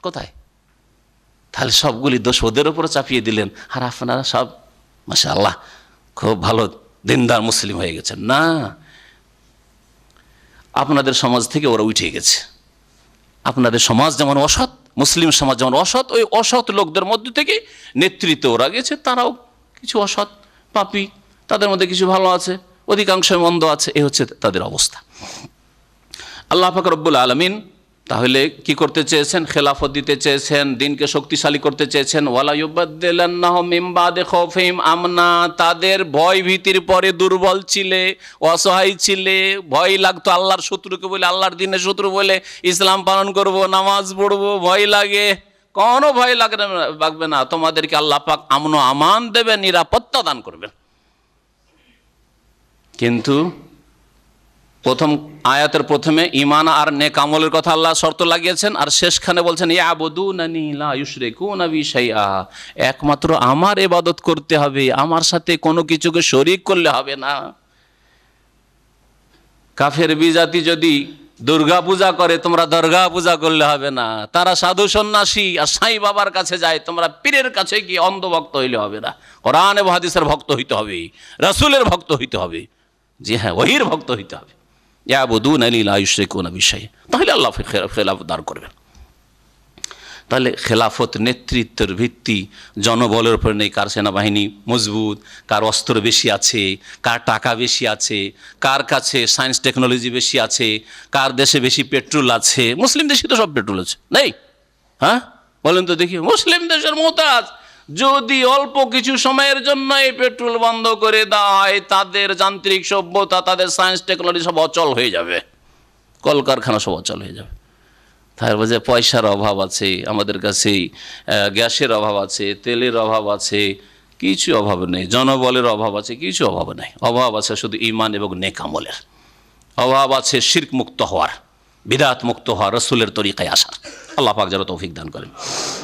কোথায়? তাহলে সবগুলি দোষ ওদের উপরে চাপিয়ে দিলেন, আর আপনারা সব মাশাআল্লাহ খুব ভালো দিনদার মুসলিম হয়ে গেছেন। না, আপনাদের সমাজ থেকে ওরা উঠে গেছে। আপনাদের সমাজ যেমন অসৎ, মুসলিম সমাজ যেমন অসৎ, ওই অসৎ লোকদের মধ্যে থেকে নেতৃত্বে ওরা গেছে। তারাও কিছু অসৎ, পাপী, তাদের মধ্যে কিছু ভালো আছে, অধিকাংশ মন্দ আছে। এই হচ্ছে তাদের অবস্থা। আল্লাহ পাক রব্বুল আলামিন তাহলে কি করতে চেয়েছেন? খেলাফত দিতে চেয়েছেন, দিনকে শক্তিশালী করতে চেয়েছেন। ওয়ালা ইউবাদদিলান্নাহুম মিন বাদি খাউফিহিম আমনা, তাদের ভয় ভীতির পরে দুর্বল ছিলে, অসহায় ছিলে, ভয় লাগতো আল্লাহর শত্রুকে বলে, আল্লাহর দিনের শত্রু বলে ইসলাম পালন করব, নামাজ পড়বো, ভয় লাগে। কোনো ভয় লাগবে না, তোমাদেরকে আল্লাহ পাক আমন আমান দেবেন, নিরাপত্তা দান করবেন। কিন্তু প্রথম আয়াতের প্রথমে ঈমান আর নেক আমলের কথা আল্লাহ শর্ত লাগিয়েছেন, আর শেষখানে বলছেন ইয়াবুদুনানি লা ইউশরিকুনা বি শাইআ, একমাত্র আমার ইবাদত করতে হবে, আমার সাথে কোনো কিছুকে শরীক করলে হবে না। কাফের বিজাতি যদি দুর্গা পূজা করে, তোমরা দুর্গা পূজা করলে হবে না। তারা সাধু সন্ন্যাসী আর সাই বাবার কাছে যায়, তোমরা পীরের কাছে গিয়ে অন্ধভক্ত হইলে হবে না। কোরআন এবং হাদিসের ভক্ত হইতে হবে, রাসূলের ভক্ত হইতে হবে। জি হ্যাঁ, ওহির ভক্ত হইতে হবে। ইয়াবুদুনানি লা ইউশরিকুনা বিশাইআ, তাহলে আল্লাহ খেলাফত দাঁড় করবেন। তাহলে খেলাফত নেতৃত্বের ভিত্তি জনবলের উপর নেই, কার সেনাবাহিনী মজবুত, কার অস্ত্র বেশি আছে, কার টাকা বেশি আছে, কার কাছে সায়েন্স টেকনোলজি বেশি আছে, কার দেশে বেশি পেট্রোল আছে। মুসলিম দেশে তো সব পেট্রোল আছে, নেই? হ্যাঁ বলেন তো দেখি, মুসলিম দেশের মোহতাজ। যদি অল্প কিছু সময়ের জন্য এই পেট্রোল বন্ধ করে দেওয়া হয়, তাদের যান্ত্রিক সভ্যতা, তাদের সায়েন্স টেকনোলজি সব অচল হয়ে যাবে, কলকারখানা সব অচল হয়ে যাবে। তারপর যে পয়সার অভাব আছে আমাদের কাছে, গ্যাসের অভাব আছে, তেলের অভাব আছে, কিছু অভাব নেই। জনবলের অভাব আছে, কিছু অভাব নেই। অভাব আছে শুধু ঈমান এবং নেক আমলের। অভাব আছে শিরক মুক্ত হওয়ার, বিদআত মুক্ত হওয়ার, রাসূলের তরিকায় আসার। আল্লাহ পাক যেন তৌফিক দান করেন।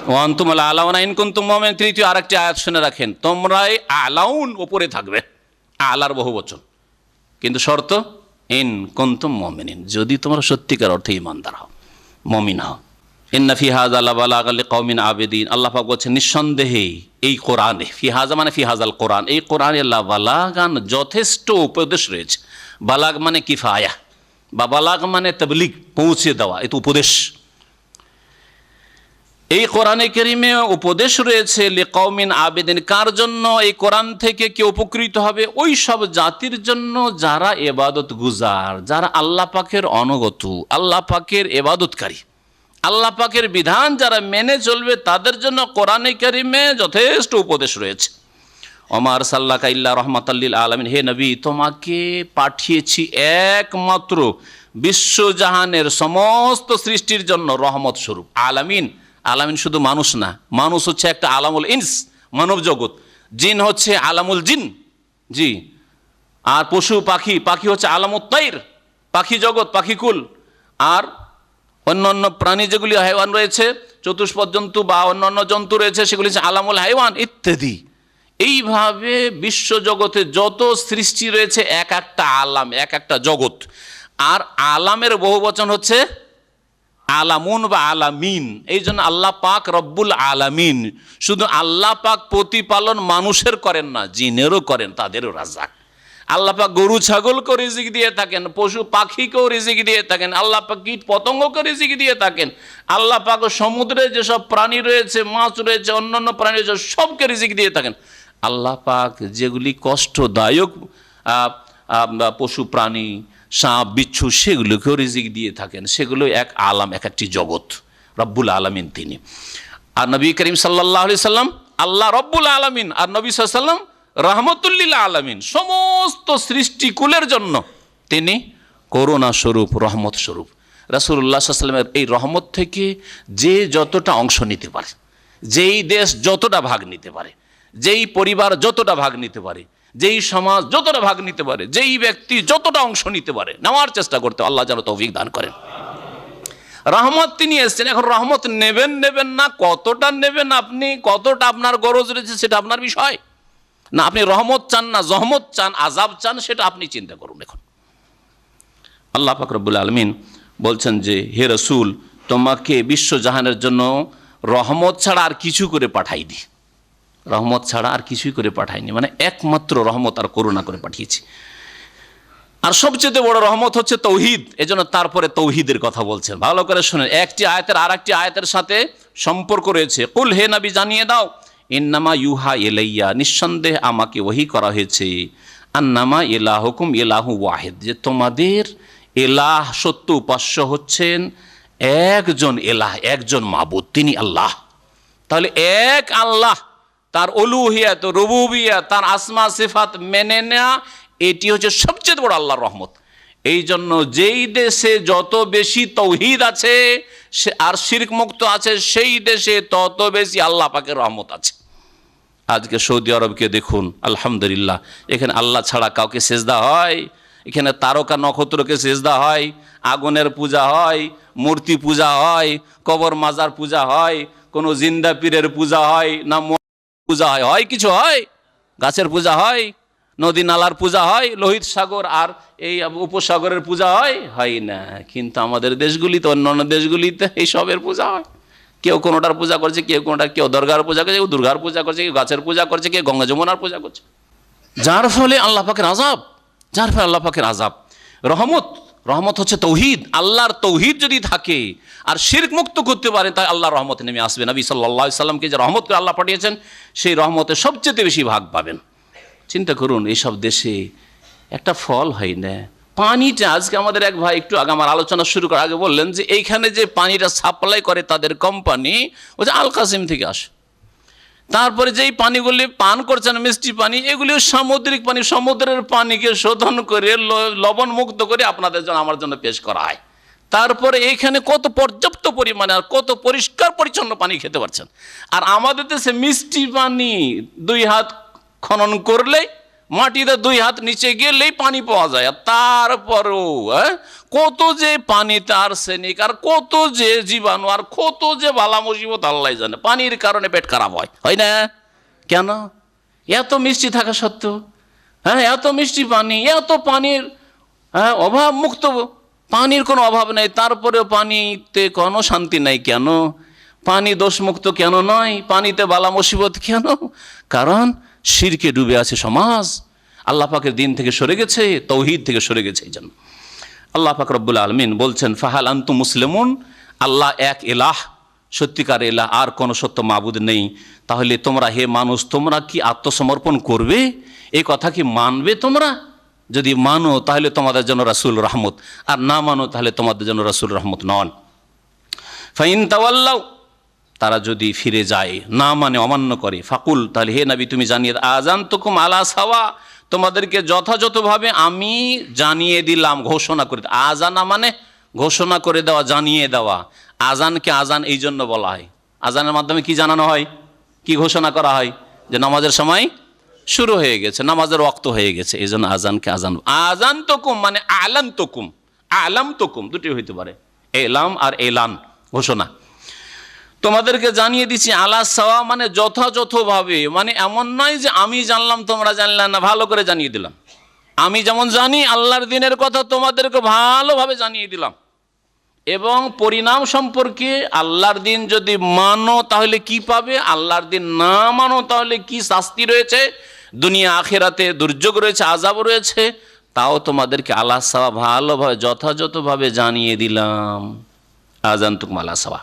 ওয়া আনতুম আ'লাউনা ইন কুনতুম মুমিনিন। তৃতীয় আরেকটি আয়াত শুনে রাখেন, তোমরাই আ'লাউন, উপরে থাকবে। আ'লার বহুবচন, কিন্তু শর্ত ইন কুনতুম মুমিনিন, যদি তোমরা সত্যিকার অর্থে ঈমানদার হও, মুমিন হও। ইন্না ফি হাযা লাবালাগাল লিকওমিন আবিদিন। আল্লাহ পাক বলছেন নিঃসন্দেহে এই কোরআনে, ফি হাযা মানে ফি হাযাল কোরআন, এই কোরআনে লাবালাগান যথেষ্ট উপদেশ রয়েছে। বালাগ মানে কিফায়া, বা বালাগ মানে তাবলীগ, পৌঁছে দেওয়া, এ তো উপদেশ। এই কোরআনে কারীমে উপদেশ রয়েছে লিকওমিন আবিদিন, কার জন্য? এই কোরআন থেকে কে উপকৃত হবে? ওই সব জাতির জন্য যারা ইবাদত গুজার, যারা আল্লাহ পাকের অনুগত, আল্লাহ পাকের ইবাদতকারী, আল্লাহ পাকের বিধান যারা মেনে চলবে, তাদের জন্য কোরআনে কারীমে যথেষ্ট উপদেশ রয়েছে। ওমা আরসালনাকা ইল্লা রাহমাতাল লিল আলামিন, হে নবী তোমাকে পাঠিয়েছি একমাত্র বিশ্বজাহানের সমস্ত সৃষ্টির জন্য রহমত স্বরূপ। আলামিন, আলামিন শুধু মানুষ না, মানুষ হচ্ছে একটা আলামুল ইনস, মানব জগৎ। জিন হচ্ছে আলামুল জিন, জি। আর পশু পাখি, পাখি হচ্ছে আলামুত তাইর, পাখি জগৎ, পাখিকুল। আর অন্যান্য প্রাণী যেগুলি হাইওয়ান রয়েছে, চতুষ্পদ জন্তু বা অন্যান্য জন্তু রয়েছে, সেগুলি হচ্ছে আলামুল হাইওয়ান ইত্যাদি। এইভাবে বিশ্বজগতে যত সৃষ্টি রয়েছে এক একটা আলাম, এক একটা জগৎ। আর আলামের বহুবচন হচ্ছে আলামুন বা আলামিন। এই জন্য আল্লাহ পাক রব্বুল আলামিন। শুধু আল্লাহ পাক প্রতিপালন মানুষের করেন না, জিনেরও করেন, তাদেরও রাজ্জাক। আল্লাহ পাক গরু ছাগলকেও রিজিক দিয়ে থাকেন, পশু পাখিকেও রিজিক দিয়ে থাকেন, আল্লাহ পাক কীট পতঙ্গকে রিজিক দিয়ে থাকেন। আল্লাহ পাক সমুদ্রে যেসব প্রাণী রয়েছে, মাছ রয়েছে, অন্যান্য প্রাণী রয়েছে, সবকে রিজিক দিয়ে থাকেন। আল্লাহ পাক যেগুলি কষ্টদায়ক পশু প্রাণী, সাপ বিচ্ছু, সেগুলোকেও রিজিক দিয়ে থাকেন। সেগুলো এক আলাম, এক একটি জগৎ, রব্বুল আলামিন তিনি। আর নবী করিম সাল্লাল্লাহু আলাইহি সাল্লাম আল্লাহ রব্বুল আলামিন, আর নবী সাল্লাল্লাহু আলাইহি সাল্লাম রাহমাতুল লিল আলামিন, সমস্ত সৃষ্টিকুলের জন্য তিনি করুণা স্বরূপ, রহমত স্বরূপ। রাসূলুল্লাহ সাল্লাল্লাহু আলাইহি সাল্লামের এই রহমত থেকে যে যতটা অংশ নিতে পারে, যেই দেশ যতটা ভাগ নিতে পারে, যেই পরিবার যতটা ভাগ নিতে পারে, যেই সমাজ যতটা ভাগ নিতে পারে, যেই ব্যক্তি যতটা অংশ নিতে পারে, নেওয়ার চেষ্টা করতে আল্লাহ যেন তৌফিক দান করেন। রহমত তিনি এসেছেন, এখন রহমত নেবেন নেবেন না, কতটা নেবেন আপনি, কতটা আপনার গরজ রয়েছে সেটা আপনার বিষয় না। আপনি রহমত চান না জহমত চান, আযাব চান, সেটা আপনি চিন্তা করুন। এখন আল্লাহ পাক রব্বুল আলামিন বলছেন যে হে রাসূল, তোমাকে বিশ্বজাহানের জন্য রহমত ছাড়া আর কিছু করে পাঠাইনি, রহমত ছাড়া আর কিছুই করে পাঠাইনি, মানে একমাত্র রহমত আর করুণা করে পাঠিয়েছি। আর সবচেয়ে বড় রহমত হচ্ছে তৌহিদ। এজন্য তারপরে তৌহিদের কথা বলছেন, ভালো করে শুনেন। একটি আয়াতের আর একটি আয়াতের সাথে সম্পর্ক রয়েছে। কুল, হে নবী জানিয়ে দাও, ইন্নামা ইউহা ইলাইয়া, নিঃসন্দেহে আমাকে ওহী করা হয়েছে, আন্নামা ইলাহুকুম ইলাহু ওয়াহিদ, যে তোমাদের এলাহ, সত্য উপাস্য হচ্ছেন একজন এলাহ, একজন মাবুদ, তিনি আল্লাহ। তাহলে এক আল্লাহ, তার উলুহিয়াত, রুবুবিয়াত, তার আসমা সিফাত মেনে নেওয়া, এটি হচ্ছে সবচেয়ে বড় আল্লাহর রহমত। এই জন্য যেই দেশে যত বেশি তৌহিদ আছে আর শিরক মুক্ত আছে, সেই দেশে তত বেশি আল্লাহ পাকের রহমত আছে। আজকে সৌদি আরবকে দেখুন, আলহামদুলিল্লাহ, এখানে আল্লাহ ছাড়া কাউকে সেজদা হয়, এখানে তারকা নক্ষত্রকে সেজদা হয়, আগুনের পূজা হয়, মূর্তি পূজা হয়, কবর মাজার পূজা হয়, কোনো জিন্দা পীরের পূজা হয় না, পূজা হয়, হয় কিছু হয়, গাছের পূজা হয়, নদী নালার পূজা হয়, লোহিত সাগর আর এই উপসাগরের পূজা হয়, হয় না। কিন্তু আমাদের দেশগুলিতে, অন্যান্য দেশগুলিতে এই সবের পূজা হয়। কেউ কোনোটার পূজা করছে, কেউ কোনোটা, কেউ দরগার পূজা করছে, কেউ দুর্গার পূজা করছে, কেউ গাছের পূজা করছে, কেউ গঙ্গা যমুনার পূজা করছে, যার ফলে আল্লাহ পাকের আযাব, যার ফলে আল্লাহ পাকের আযাব। রহমত রহমত হচ্ছে তৌহিদ। আল্লাহর তৌহিদ যদি থাকে আর শিরক মুক্ত করতে পারে, তাই আল্লাহর রহমত নেমে আসবে। নবী সাল্লাল্লাহু আলাইহি সাল্লামকে যে রহমত করে আল্লাহ পাঠিয়েছেন, সেই রহমতে সবচেয়ে বেশি ভাগ পাবেন। চিন্তা করুন, এইসব দেশে একটা ফল হয় না। পানিটা আজকে আমাদের এক ভাই একটু আগে আমার আলোচনা শুরু করার আগে বললেন যে এইখানে যে পানিটা সাপ্লাই করে তাদের কোম্পানি, ও যে আল কাসিম থেকে আসে। তারপরে যেই পানিগুলি পান করছেন, মিষ্টি পানি, এগুলিও সামুদ্রিক পানি। সমুদ্রের পানিকে শোধন করে লবণ মুক্ত করে আপনাদের জন্য, আমার জন্য পেশ করা হয়। তারপরে এইখানে কত পর্যাপ্ত পরিমাণে আর কত পরিষ্কার পরিচ্ছন্ন পানি খেতে পারছেন। আর আমাদের দেশে মিষ্টি পানি 2 হাত খনন করলেই, মাটিতে 2 হাত নিচে গেলেই পানি পাওয়া যায়। আর তারপরেও কত যে পানিতে আর্সেনিক, আর কত যে জীবাণু, আর কত যে বালা মুসিবত আল্লাহ জানে। পানির কারণে পেট খারাপ হয় না? কেন? এত মিষ্টি থাকা সত্ত্বেও, এত মিষ্টি পানি, এত পানির অভাব মুক্ত, পানির কোনো অভাব নেই, তারপরেও পানিতে কোনো শান্তি নাই। কেন? পানি দোষমুক্ত কেন নয়? পানিতে বালা মুসিবত কেন? কারণ শিরকে ডুবে আছে সমাজ, আল্লাহ পাকের দিন থেকে সরে গেছে, তৌহিদ থেকে সরে গেছে। এই জন্য আল্লাহ পাক রব্বুল আলামিন বলছেন, ফাহাল আনতুম মুসলিমুন, আল্লাহ এক ইলাহ, সত্যিকার ইলাহ, আর কোনো সত্য মাবুদ নেই। তাহলে তোমরা, হে মানুষ, তোমরা কি আত্মসমর্পণ করবে? এই কথা কি মানবে তোমরা? যদি মানো তাহলে তোমাদের জন্য রাসূল রহমত, আর না মানো তাহলে তোমাদের জন্য রাসূল রহমত নন। ফাইন তাওয়াল্লাউ, তারা যদি ফিরে যায়, না মানে অমান্য করে, ফাকুল, তাহলে হে নবী তুমি জানিয়ে, আযানতুকুম আলা সাওয়া, তোমাদেরকে যথাযথভাবে আমি জানিয়ে দিলাম, ঘোষণা করে। আজানা মানে ঘোষণা করে দেওয়া, জানিয়ে দেওয়া। আজানকে আজান এই জন্য বলা হয়, আজানের মাধ্যমে কি জানানো হয়, কি ঘোষণা করা হয়, যে নামাজের সময় শুরু হয়ে গেছে, নামাজের ওয়াক্ত হয়ে গেছে। এই জন্য আজানকে আজান। আযানতুকুম মানে আলামতুকুম, আলামতুকুম দুটি হইতে পারে, এলাম আর এলান, ঘোষণা। তোমাদেরকে জানিয়ে দিচ্ছি, আলা সাওয়া মানে যথাযথভাবে, মানে এমন নয় যে আমি জানলাম তোমরা জানলে না, ভালো করে জানিয়ে দিলাম। আমি যেমন জানি আল্লাহর দিনের কথা, তোমাদেরকে ভালোভাবে জানিয়ে দিলাম। এবং পরিণাম সম্পর্কে, আল্লাহর দিন যদি মানো তাহলে কি পাবে, আল্লাহর দিন না মানো তাহলে কি শাস্তি রয়েছে, দুনিয়া আখিরাতে দুর্যোগ রয়েছে, আযাব রয়েছে, তাও তোমাদেরকে আলা সাওয়া ভালোভাবে যথাযথভাবে জানিয়ে দিলাম। আযানতুকুম আলা সাওয়া।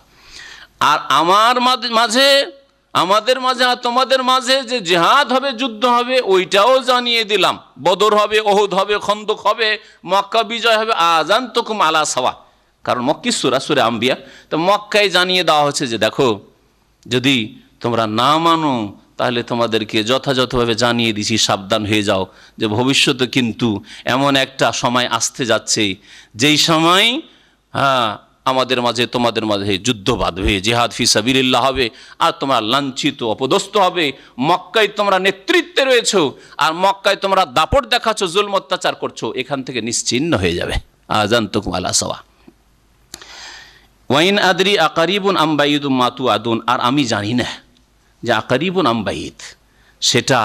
আর আমাদের মাঝে আর তোমাদের মাঝে যে জিহাদ হবে, যুদ্ধ হবে, ওইটাও জানিয়ে দিলাম। বদর হবে, ওহুদ হবে, খন্দক হবে, মক্কা বিজয় হবে। আযানতুকুম আলা সাওয়া, কারণ মক্কি সূরা, সূরা আম্বিয়া, তো মক্কায় জানিয়ে দেওয়া হচ্ছে যে দেখো, যদি তোমরা না মানো তাহলে তোমাদেরকে যথাযথভাবে জানিয়ে দিছি, সাবধান হয়ে যাও, যে ভবিষ্যতে কিন্তু এমন একটা সময় আসতে যাচ্ছে, যেই সময় আমাদের মাঝে তোমাদের মাঝে যুদ্ধ বাঁধবে, জিহাদ ফি সাবিলিল্লাহ হবে, আর তোমরা লাঞ্ছিত অপদস্থ হবে। মক্কায় তোমরা নেতৃত্বে রয়েছো, আর মক্কায় তোমরা দাপট দেখাচ্ছ, জুলম অত্যাচার করছো, এখান থেকে নিশ্চিহ্ন হয়ে যাবে। আযানতুকুম আলা সাওয়া। ওয়াইন আদরি আকারিবুন আম বাঈদুম মা তুআদুন, আর আমি জানি না যে আকারিবুন আম বাঈদ, সেটা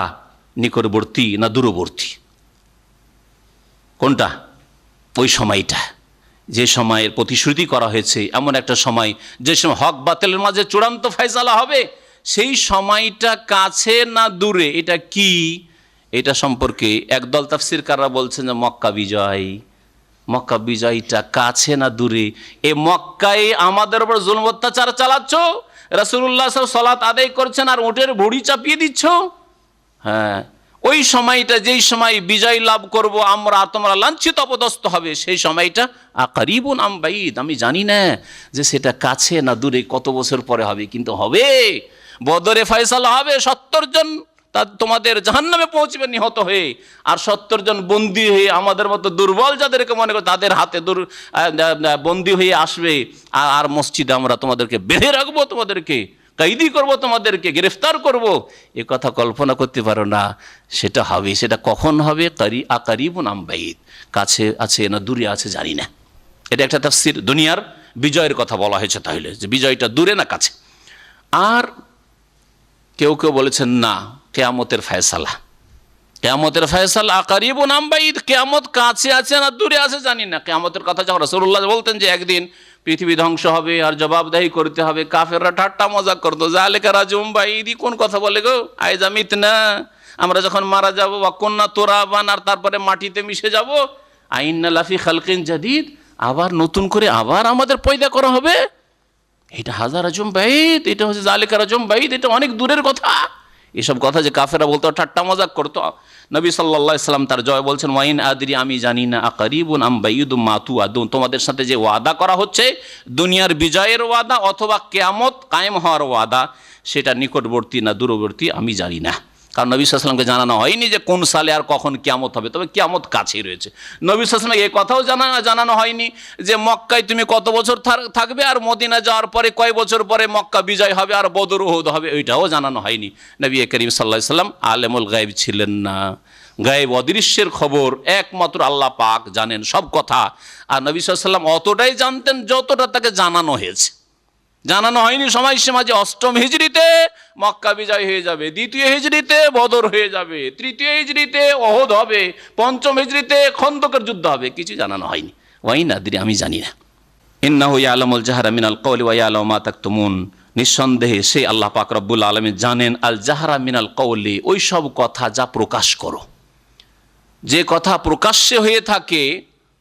নিকটবর্তী না দূরবর্তী। কোনটা? ওই সময়টা, যে সময়ের প্রতিশ্রুতি করা হয়েছে, এমন একটা সময় যে সময় হক বাতিলের মাঝে চূড়ান্ত ফয়সালা হবে, সেই সময়টা কাছে না দূরে, এটা কি? এটা সম্পর্কে একদল তাফসীরকাররা বলছেন যে মক্কা বিজয়। মক্কা বিজয়টা কাছে না দূরে? এ মক্কায় আমাদের উপর জুলম অত্যাচার চালাচ্ছ, রাসূলুল্লাহ সাল্লাল্লাহু আলাইহি ওয়াসাল্লাম সালাত আদায় করছেন আর উটের ভুঁড়ি চাপিয়ে দিচ্ছ। ওই সময়টা, যেই সময় বিজয় লাভ করব আমরা, তোমরা লাঞ্ছিত অপদস্থ হবে, সেই সময়টা আকারিবুন আম বাঈদ, আমি জানি না যে সেটা কাছে না দূরে, কত বছর পরে হবে, কিন্তু হবে। বদরে ফয়সালা হবে, 70 জন তোমাদের জাহান্নামে পৌঁছবে নিহত হয়ে, আর 70 জন বন্দী হয়ে, আমাদের মতো দুর্বল যাদেরকে মনে করে তাদের হাতে বন্দী হয়ে আসবে। আর মসজিদে আমরা তোমাদেরকে বেঁধে রাখবো, তোমাদেরকে কয়েদি করবো, তোমাদেরকে গ্রেফতার করব। এ কথা কল্পনা করতে পারো না। সেটা হবে, সেটা কখন হবে? আকারিবুন আম বাঈদ, কাছে আছে না দূরে আছে জানি না। এটা একটা তাফসীর, দুনিয়ার বিজয়ের কথা বলা হয়েছে, তাহলে যে বিজয়টা দূরে না কাছে। আর কেউ কেউ বলেছেন না, কিয়ামতের ফয়সালা, কিয়ামতের ফয়সালা আকারিবুন আম বাঈদ, কিয়ামত কাছে আছে না দূরে আছে জানি না। কিয়ামতের কথা যখন রাসূলুল্লাহ বলতেন যে একদিন পৃথিবী ধ্বংস হবে আর জবাবদাহি করতে হবে, কাফেররা ঠাট্টা মজাক করতো, যালিকা রাজুম বাঈদি, কোন কথা বলে গো, আইজা মিতনা, আমরা যখন মারা যাবো, বা কন্যা তোরাবান, আর তারপরে মাটিতে মিশে যাব, আইন্না লাফি খালকিন জাদিদ, আবার নতুন করে আবার আমাদের পয়দা করা হবে। এটা হাজার আজম বাইত, এটা হচ্ছে জালিকার আজম বাইত, এটা অনেক দূরের কথা। এসব কথা যে কাফেরা বলতো, ঠাট্টা মজাক করতো, নবী সাল্লাল্লাহু আলাইহি সাল্লাম তার জয় বলছেন, ওয়াইন আদরি, আমি জানি না, আকারিবুন আম বাইয়ুদুম মা তুআদুন, তোমাদের সাথে যে ওয়াদা করা হচ্ছে দুনিয়ার বিজয়ের ওয়াদা অথবা কিয়ামত কায়েম হওয়ার ওয়াদা, সেটা নিকটবর্তী না দূরবর্তী আমি জানি না। কারণ নবী সাল্লাল্লাহু আলাইহি সাল্লামকে জানানো হয়নি যে কোন সালে আর কখন কিয়ামত হবে, তবে কিয়ামত কাছেই রয়েছে। নবী সাল্লাল্লাহু আলাইহি সাল্লামকে এই কথাও জানানো হয়নি যে মক্কায় তুমি কত বছর থাকবে আর মদিনা যাওয়ার পরে কয় বছর পরে মক্কা বিজয় হবে আর বদর উহুদ হবে, ওইটাও জানানো হয়নি। নবী করিম সাল্লাল্লাহু আলাইহি সাল্লাম আলেমুল গায়ব ছিলেন না। গায়েব অদৃশ্যের খবর একমাত্র আল্লাহ পাক জানেন সব কথা। আর নবী সাল্লাল্লাহু আলাইহি সাল্লাম অতটাই জানতেন যতটা তাকে জানানো হয়েছে। জানানো হয়নি সময়সীমা যে 8ম হিজরিতে মক্কা বিজয় হয়ে যাবে, 2য় হিজরিতে বদর হয়ে যাবে, 3য় হিজরিতে উহুদ হবে, 5ম হিজরিতে খন্দকের যুদ্ধ হবে, কিছু জানানো হয়নি। ওয়াইন আদরি, আমি জানি না। ইন্নাহু ইয়ালামুল জাহরা মিনাল কওলি ওয়া ইয়ালামু মা তাকতুমুন, নিঃসন্দেহে সেই আল্লাহ পাক রব্বুল আলামিন জানেন আল জাহরা মিনাল কওলি, ওই সব কথা যা প্রকাশ করো, যে কথা প্রকাশ্যে হয়ে থাকে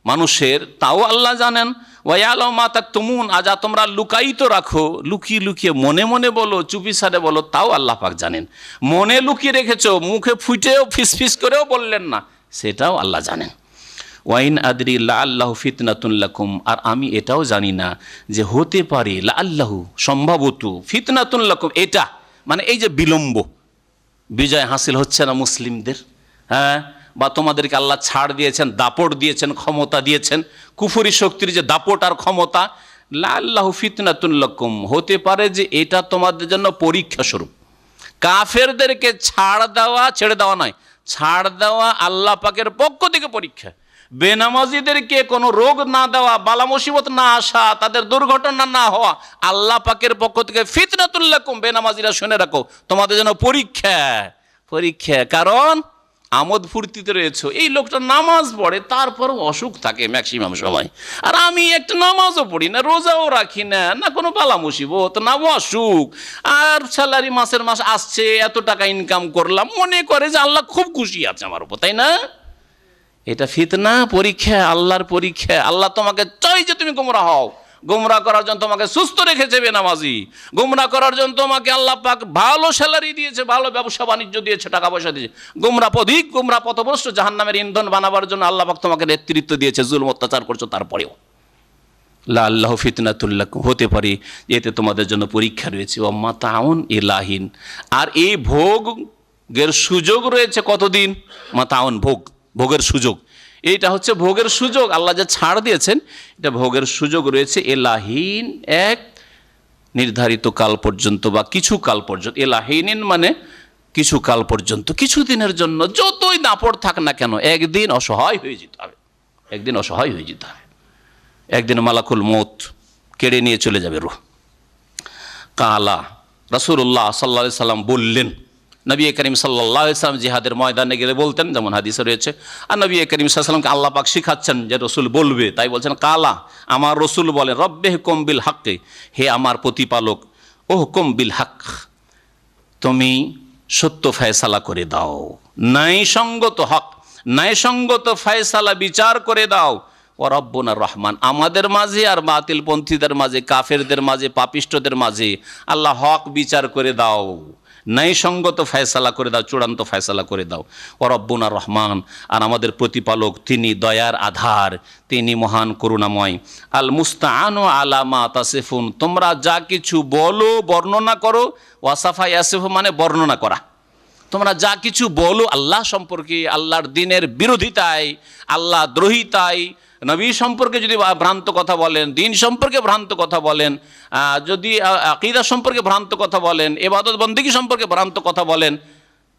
মানুষের, তাও আল্লাহ জানেন। ওয়া ইয়ালামু মা তাকতুমুন, আর যা তোমরা লুকায়িত রাখো, লুকিয়ে লুকিয়ে মনে মনে বলো, চুপি সারে বলো, তাও আল্লাহ পাক জানেন। মনে লুকিয়ে রেখেছো, মুখে ফুটেও ফিসফিস করেও বললেন না, সেটাও আল্লাহ জানেন। ওয়াইন আদরি লাআল্লাহু ফিতনাতুন লাকুম, আর আমি এটাও জানি না যে হতে পারে, লাআল্লাহু সম্ভবত, ফিতনাতুন লাকুম, এটা মানে এই যে বিলম্ব, বিজয় হাসিল হচ্ছে না মুসলিমদের, হ্যাঁ, বা তোমাদেরকে আল্লাহ ছাড় দিয়েছেন, দাপট দিয়েছেন, ক্ষমতা দিয়েছেন, কুফরি শক্তির যে দাপট আর ক্ষমতা, লাআল্লাহু ফিতনাতুন লাকুম, হতে পারে যে এটা তোমাদের জন্য পরীক্ষা স্বরূপ। কাফেরদেরকে ছাড় দেওয়া, ছেড়ে দেওয়া নয়, ছাড় দেওয়া আল্লাহ পাকের পক্ষ থেকে পরীক্ষা। বেনামাজিদেরকে কোনো রোগ না দেওয়া, বালা মুসিবত না আসা, তাদের দুর্ঘটনা না হওয়া, আল্লাহ পাকের পক্ষ থেকে ফিতনাতুল লাকুম, বেনামাজিরা শুনে রাখো, তোমাদের জন্য পরীক্ষা। পরীক্ষা কারণ আমোদ ফুর্তিতে রয়েছে, এই লোকটা নামাজ পড়ে তারপরও অসুখ থাকে ম্যাক্সিমাম সময়, আর আমি একটা নামাজও পড়ি না, রোজাও রাখি না, না কোনো বালা মুসিবত না অসুখ, আর স্যালারি মাসের মাস আসছে, এত টাকা ইনকাম করলাম, মনে করে যে আল্লাহ খুব খুশি আছে আমার উপর, তাই না? এটা ফিতনা, পরীক্ষা, আল্লাহর পরীক্ষা। আল্লাহ তোমাকে চাই যে তুমি গোমরা হও, গোমরা করার জন্য তোমাকে সুস্থ রেখেছে বেনামাজি, গোমরা করার জন্য তোমাকে আল্লাহ পাক ভালো স্যালারি দিয়েছে, ভালো ব্যবসা বাণিজ্য দিয়েছে, টাকা পয়সা দিয়েছে। গোমরা পথিক, গোমরা পথভ্রষ্ট, জাহান্নামের ইন্ধন বানাবার জন্য আল্লাহ পাক তোমাকে নেতৃত্ব দিয়েছে, জুলম অত্যাচার করছো তারপরেও। লাআল্লাহু ফিতনাতুল লাকুম, হতে পারে এতে তোমাদের জন্য পরীক্ষা রয়েছে। ওয়া মাতাউন ইলাহিন, আর এই ভোগের সুযোগ রয়েছে কতদিন? মাতাউন, ভোগের সুযোগ, এইটা হচ্ছে ভোগের সুযোগ। আল্লাহ যে ছাড় দিয়েছেন, এটা ভোগের সুযোগ রয়েছে এলাহীন, এক নির্ধারিত কাল পর্যন্ত বা কিছু কাল পর্যন্ত। এলাহীন মানে কিছু কাল পর্যন্ত, কিছু দিনের জন্য, যতই দাপট থাক না কেন, একদিন অসহায় হয়ে যেতে হবে, একদিন অসহায় হয়ে যেতে হবে। একদিন মালাকুল মউত কেড়ে নিয়ে চলে যাবে রূহ। কালা, রাসূলুল্লাহ সাল্লাল্লাহু আলাইহি সাল্লাম বললেন, নবী করিম সাল্লাল্লাহু আলাইহি সাল্লাম জিহাদের ময়দানে গেলে বলতেন, যেমন হাদিসে রয়েছে। আর নবী করিম সাল্লাল্লাহু আলাইহি সাল্লামকে আল্লাহ পাক শিখাচ্ছেন যে রসুল বলবে, তাই বলছেন কালা, আমার রসুল বলেন, রব্বিহুকুম বিল হাক্কি, হে আমার প্রতিপালক, ওহকুম বিল হক, তুমি সত্য ফয়সালা করে দাও, ন্যায়সঙ্গত হক, ন্যায়সঙ্গত ফয়সালা বিচার করে দাও। ও রব্বুনা রহমান, আমাদের মাঝে আর বাতিলপন্থীদের মাঝে, কাফেরদের মাঝে, পাপিষ্টদের মাঝে আল্লাহ হক বিচার করে দাও, ন্যায়সঙ্গত ফয়সালা করে দাও, চূড়ান্ত ফয়সালা করে দাও। ও রব্বুনা রহমান, আর আমাদের প্রতিপালক তিনি দয়ার আধার, তিনি মহান করুণাময়। আল মুস্তাআনু আলা মা তাসিফুন, তোমরা যা কিছু বলো, বর্ণনা করো, ওয়াসাফা ইয়াসিফু মানে বর্ণনা করা, তোমরা যা কিছু বলো আল্লাহ সম্পর্কে, আল্লাহর দ্বীনের বিরোধিতায়, আল্লাহ দ্রোহিতায়, নবী সম্পর্কে যদি ভ্রান্ত কথা বলেন, দিন সম্পর্কে ভ্রান্ত কথা বলেন, যদি আকীদা সম্পর্কে ভ্রান্ত কথা বলেন, ইবাদত বন্দেগী সম্পর্কে ভ্রান্ত কথা বলেন,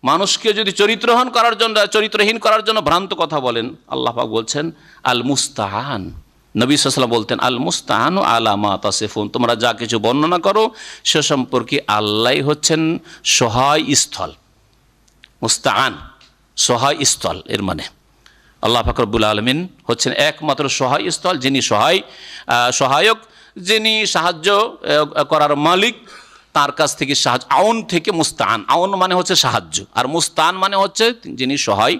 মানুষকে যদি চরিত্রহীন করার জন্য ভ্রান্ত কথা বলেন, আল্লাহ পাক বলছেন আল মুস্তাআন, নবী সাল্লাল্লাহু আলাইহি ওয়াসাল্লাম বলতেন আল মুস্তাআনু আলা মা তাসিফুন, তোমরা যা কিছু বর্ণনা করো সে সম্পর্কে আল্লাহই হচ্ছেন সহায় স্থল। মুস্তাআন সহায় স্থল, এর মানে আল্লাহ পাক রব্বুল আলামিন হচ্ছেন একমাত্র সহায় স্থল, যিনি সহায়ক, যিনি সাহায্য করার মালিক, তার কাছ থেকে সাহায্য। আউন থেকে মুস্তাআন, আউন মানে হচ্ছে সাহায্য, আর মুস্তাআন মানে হচ্ছে যিনি সহায়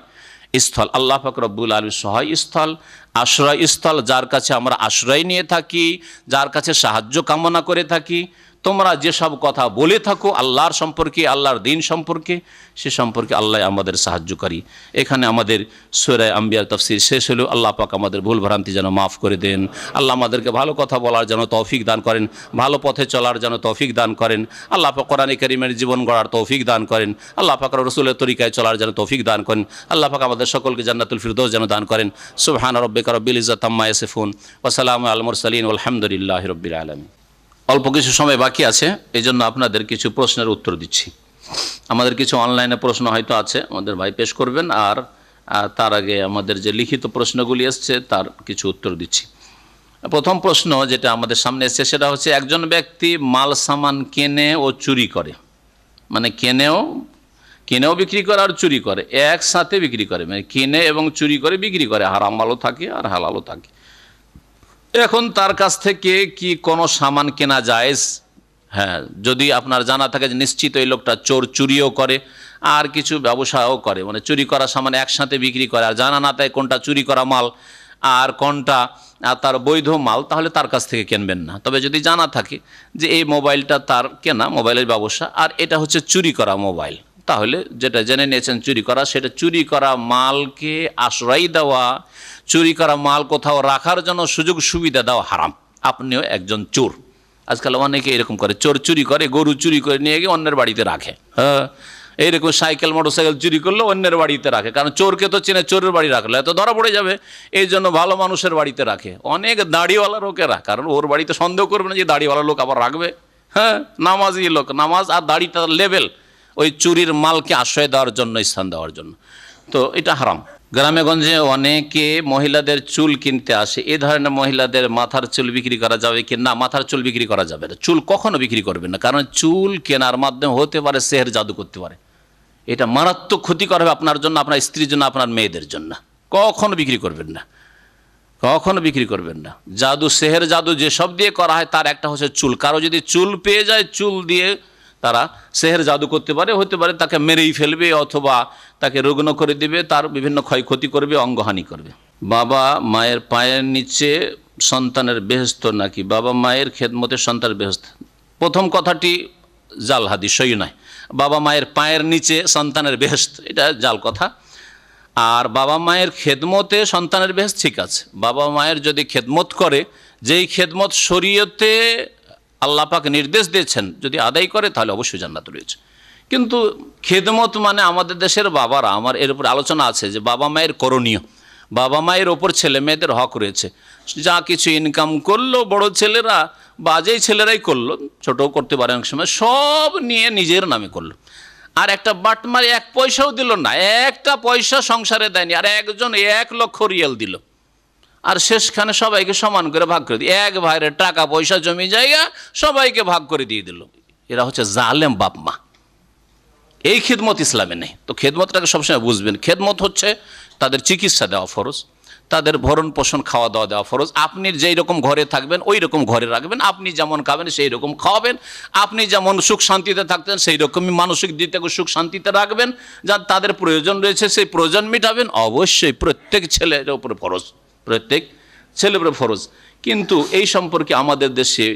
স্থল। আল্লাহ পাক রব্বুল আলামিন সহায় স্থল, আশ্রয়স্থল, যার কাছে আমরা আশ্রয় নিয়ে থাকি, যার কাছে সাহায্য কামনা করে থাকি। তোমরা যেসব কথা বলে থাকো আল্লাহর সম্পর্কে, আল্লাহর দিন সম্পর্কে, সে সম্পর্কে আল্লাহ আমাদের সাহায্যকারী। এখানে আমাদের সূরা আম্বিয়া তাফসীর শেষ হলো। আল্লাহ পাক আমাদের ভুল ভ্রান্তি যেন মাফ করে দেন। আল্লাহ আমাদেরকে ভালো কথা বলার যেন তৌফিক দান করেন, ভালো পথে চলার যেন তৌফিক দান করেন। আল্লাহ পাক কোরআনে কারীমের জীবন গড়ার তৌফিক দান করেন। আল্লাহ পাক রাসূলের তরিকায় চলার যেন তৌফিক দান করেন। আল্লাহ পাক আমাদের সকলকে জান্নাতুল ফিরদৌস যেন দান করেন। সুবহান রাব্বিকা রাব্বিল ইজ্জাতি আম্মা ইয়াসিফুন ওয়া সালামু আলাল মুরসালিন ওয়াল হামদুলিল্লাহি রাব্বিল আলামিন। অল্প কিছু সময় বাকি আছে, এই জন্য আপনাদের কিছু প্রশ্নের উত্তর দিচ্ছি। আমাদের কিছু অনলাইনে প্রশ্ন হয়তো আছে, আমাদের ভাই পেশ করবেন, আর তার আগে আমাদের যে লিখিত প্রশ্নগুলি এসছে তার কিছু উত্তর দিচ্ছি। প্রথম প্রশ্ন যেটা আমাদের সামনে এসছে সেটা হচ্ছে, একজন ব্যক্তি মাল সামান কেনে ও চুরি করে, মানে কেনেও বিক্রি করে আর চুরি করে, একসাথে বিক্রি করে, মানে কিনে এবং চুরি করে বিক্রি করে, হারাম মালও থাকে আর হালালও থাকে। এখন তার কাছ থেকে কি কোনো সামান কেনা জায়েজ? হ্যাঁ, যদি আপনার জানা থাকে যে নিশ্চিত এই লোকটা চুরিও করে আর কিছু ব্যবসাও করে, মানে চুরি করা সামান একসাথে বিক্রি করে, আর জানা না থাকে কোনটা চুরি করা মাল আর কোনটা তার বৈধ মাল, তাহলে তার কাছ থেকে কিনবেন না। তবে যদি জানা থাকে যে এই মোবাইলটা তার কেনা, মোবাইলের ব্যবসা, আর এটা হচ্ছে চুরি করা মোবাইল, তাহলে যেটা জেনে নিয়েছেন চুরি করা, সেটা চুরি করা মালকে আশ্রয় দেওয়া, চুরি করা মাল কোথাও রাখার জন্য সুযোগ সুবিধা দেওয়া হারাম। আপনিও একজন চোর। আজকাল অনেকে এরকম করে, চোর চুরি করে, গরু চুরি করে নিয়ে গিয়ে অন্যের বাড়িতে রাখে। হ্যাঁ, এইরকম সাইকেল মোটরসাইকেল চুরি করলে অন্যের বাড়িতে রাখে, কারণ চোরকে তো চেনে, চোরের বাড়ি রাখলে এত ধরা পড়ে যাবে, এই জন্য ভালো মানুষের বাড়িতে রাখে। অনেক দাড়িওয়ালা লোকেরা, কারণ ওর বাড়িতে সন্দেহ করবে না যে দাড়িওয়ালা লোক আবার রাখবে। হ্যাঁ, নামাজি লোক, নামাজ আর দাড়িটা লেভেল, ওই চুরির মালকে আশ্রয় দেওয়ার জন্য, স্থান দেওয়ার জন্য, তো এটা হারাম। গ্রামে গঞ্জে অনেকে মহিলাদের চুল কিনতে আসে, এ ধরনের মহিলাদের মাথার চুল বিক্রি করা যাবে কি না? মাথার চুল বিক্রি করা যাবে না, চুল কখনো বিক্রি করবেন না, কারণ চুল কেনার মাধ্যমে হতে পারে সেহের জাদু করতে পারে। এটা মারাত্মক ক্ষতিকর হবে আপনার জন্য, আপনার স্ত্রীর জন্য, আপনার মেয়েদের জন্য। কখনো বিক্রি করবেন না, কখনো বিক্রি করবেন না। জাদু, সেহের জাদু যেসব দিয়ে করা হয় তার একটা হচ্ছে চুল। কারো যদি চুল পেয়ে যায়, চুল দিয়ে তারা সেহের জাদু করতে পারে, হতে পারে তাকে মেরেই ফেলবে অথবা তাকে রুগ্ন করে দিবে, তার বিভিন্ন ক্ষয়ক্ষতি করবে, অঙ্গহানি করবে। বাবা মায়ের পায়ের নিচে সন্তানের বেহেশত নাকি? বাবা মায়ের খেদমতে সন্তানের বেহেশত, প্রথম কথাটি জাল হাদিস, সই নয়। বাবা মায়ের পায়ের নিচে সন্তানের বেহেশত, এটা জাল কথা। আর বাবা মায়ের খেদমতে সন্তানের বেহেশত ঠিক আছে। বাবা মায়ের যদি খেদমত করে, যেই খেদমত শরীয়তে আল্লাহ পাক নির্দেশ দিয়েছেন, যদি আদায় করে তাহলে অবশ্যই জান্নাত রয়েছে। কিন্তু খেদমত মানে আমাদের দেশের বাবারা, আমার এর উপর আলোচনা আছে যে বাবা মায়ের করণীয়, বাবা মায়ের ওপর ছেলে মেয়েদের হক রয়েছে। যা কিছু ইনকাম করলো বড় ছেলেরা বা যেই ছেলেরাই করলো, ছোটও করতে পারে অনেক সময়, সব নিয়ে নিজের নামে করলো, আর একটা বাটমারি এক পয়সাও দিল না, একটা পয়সা সংসারে দেয়নি, আর একজন 1 লক্ষ রিয়াল দিল, আর শেষখানে সবাইকে সমান করে ভাগ করে দিয়ে, এক ভাইয়ের টাকা পয়সা জমি জায়গা সবাইকে ভাগ করে দিয়ে দিল। এরা হচ্ছে জালেম বাপ মা। এই খেদমত ইসলামে নেই। তো খেদমতটাকে সবসময় বুঝবেন। খেদমত হচ্ছে তাদের চিকিৎসা দেওয়া ফরজ, তাদের ভরণ পোষণ খাওয়া দাওয়া দেওয়া ফরজ। আপনি যেই রকম ঘরে থাকবেন ওই রকম ঘরে রাখবেন, আপনি যেমন খাবেন সেই রকম খাওয়াবেন, আপনি যেমন সুখ শান্তিতে থাকতেন সেই রকমই মানসিক দিক থেকে সুখ শান্তিতে রাখবেন, যা তাদের প্রয়োজন রয়েছে সেই প্রয়োজন মেটাবেন। অবশ্যই প্রত্যেক ছেলের উপরে ফরজ, প্রত্যেক ছেলের উপরে ফরজ। কিন্তু এই সম্পর্কে আমাদের দেশে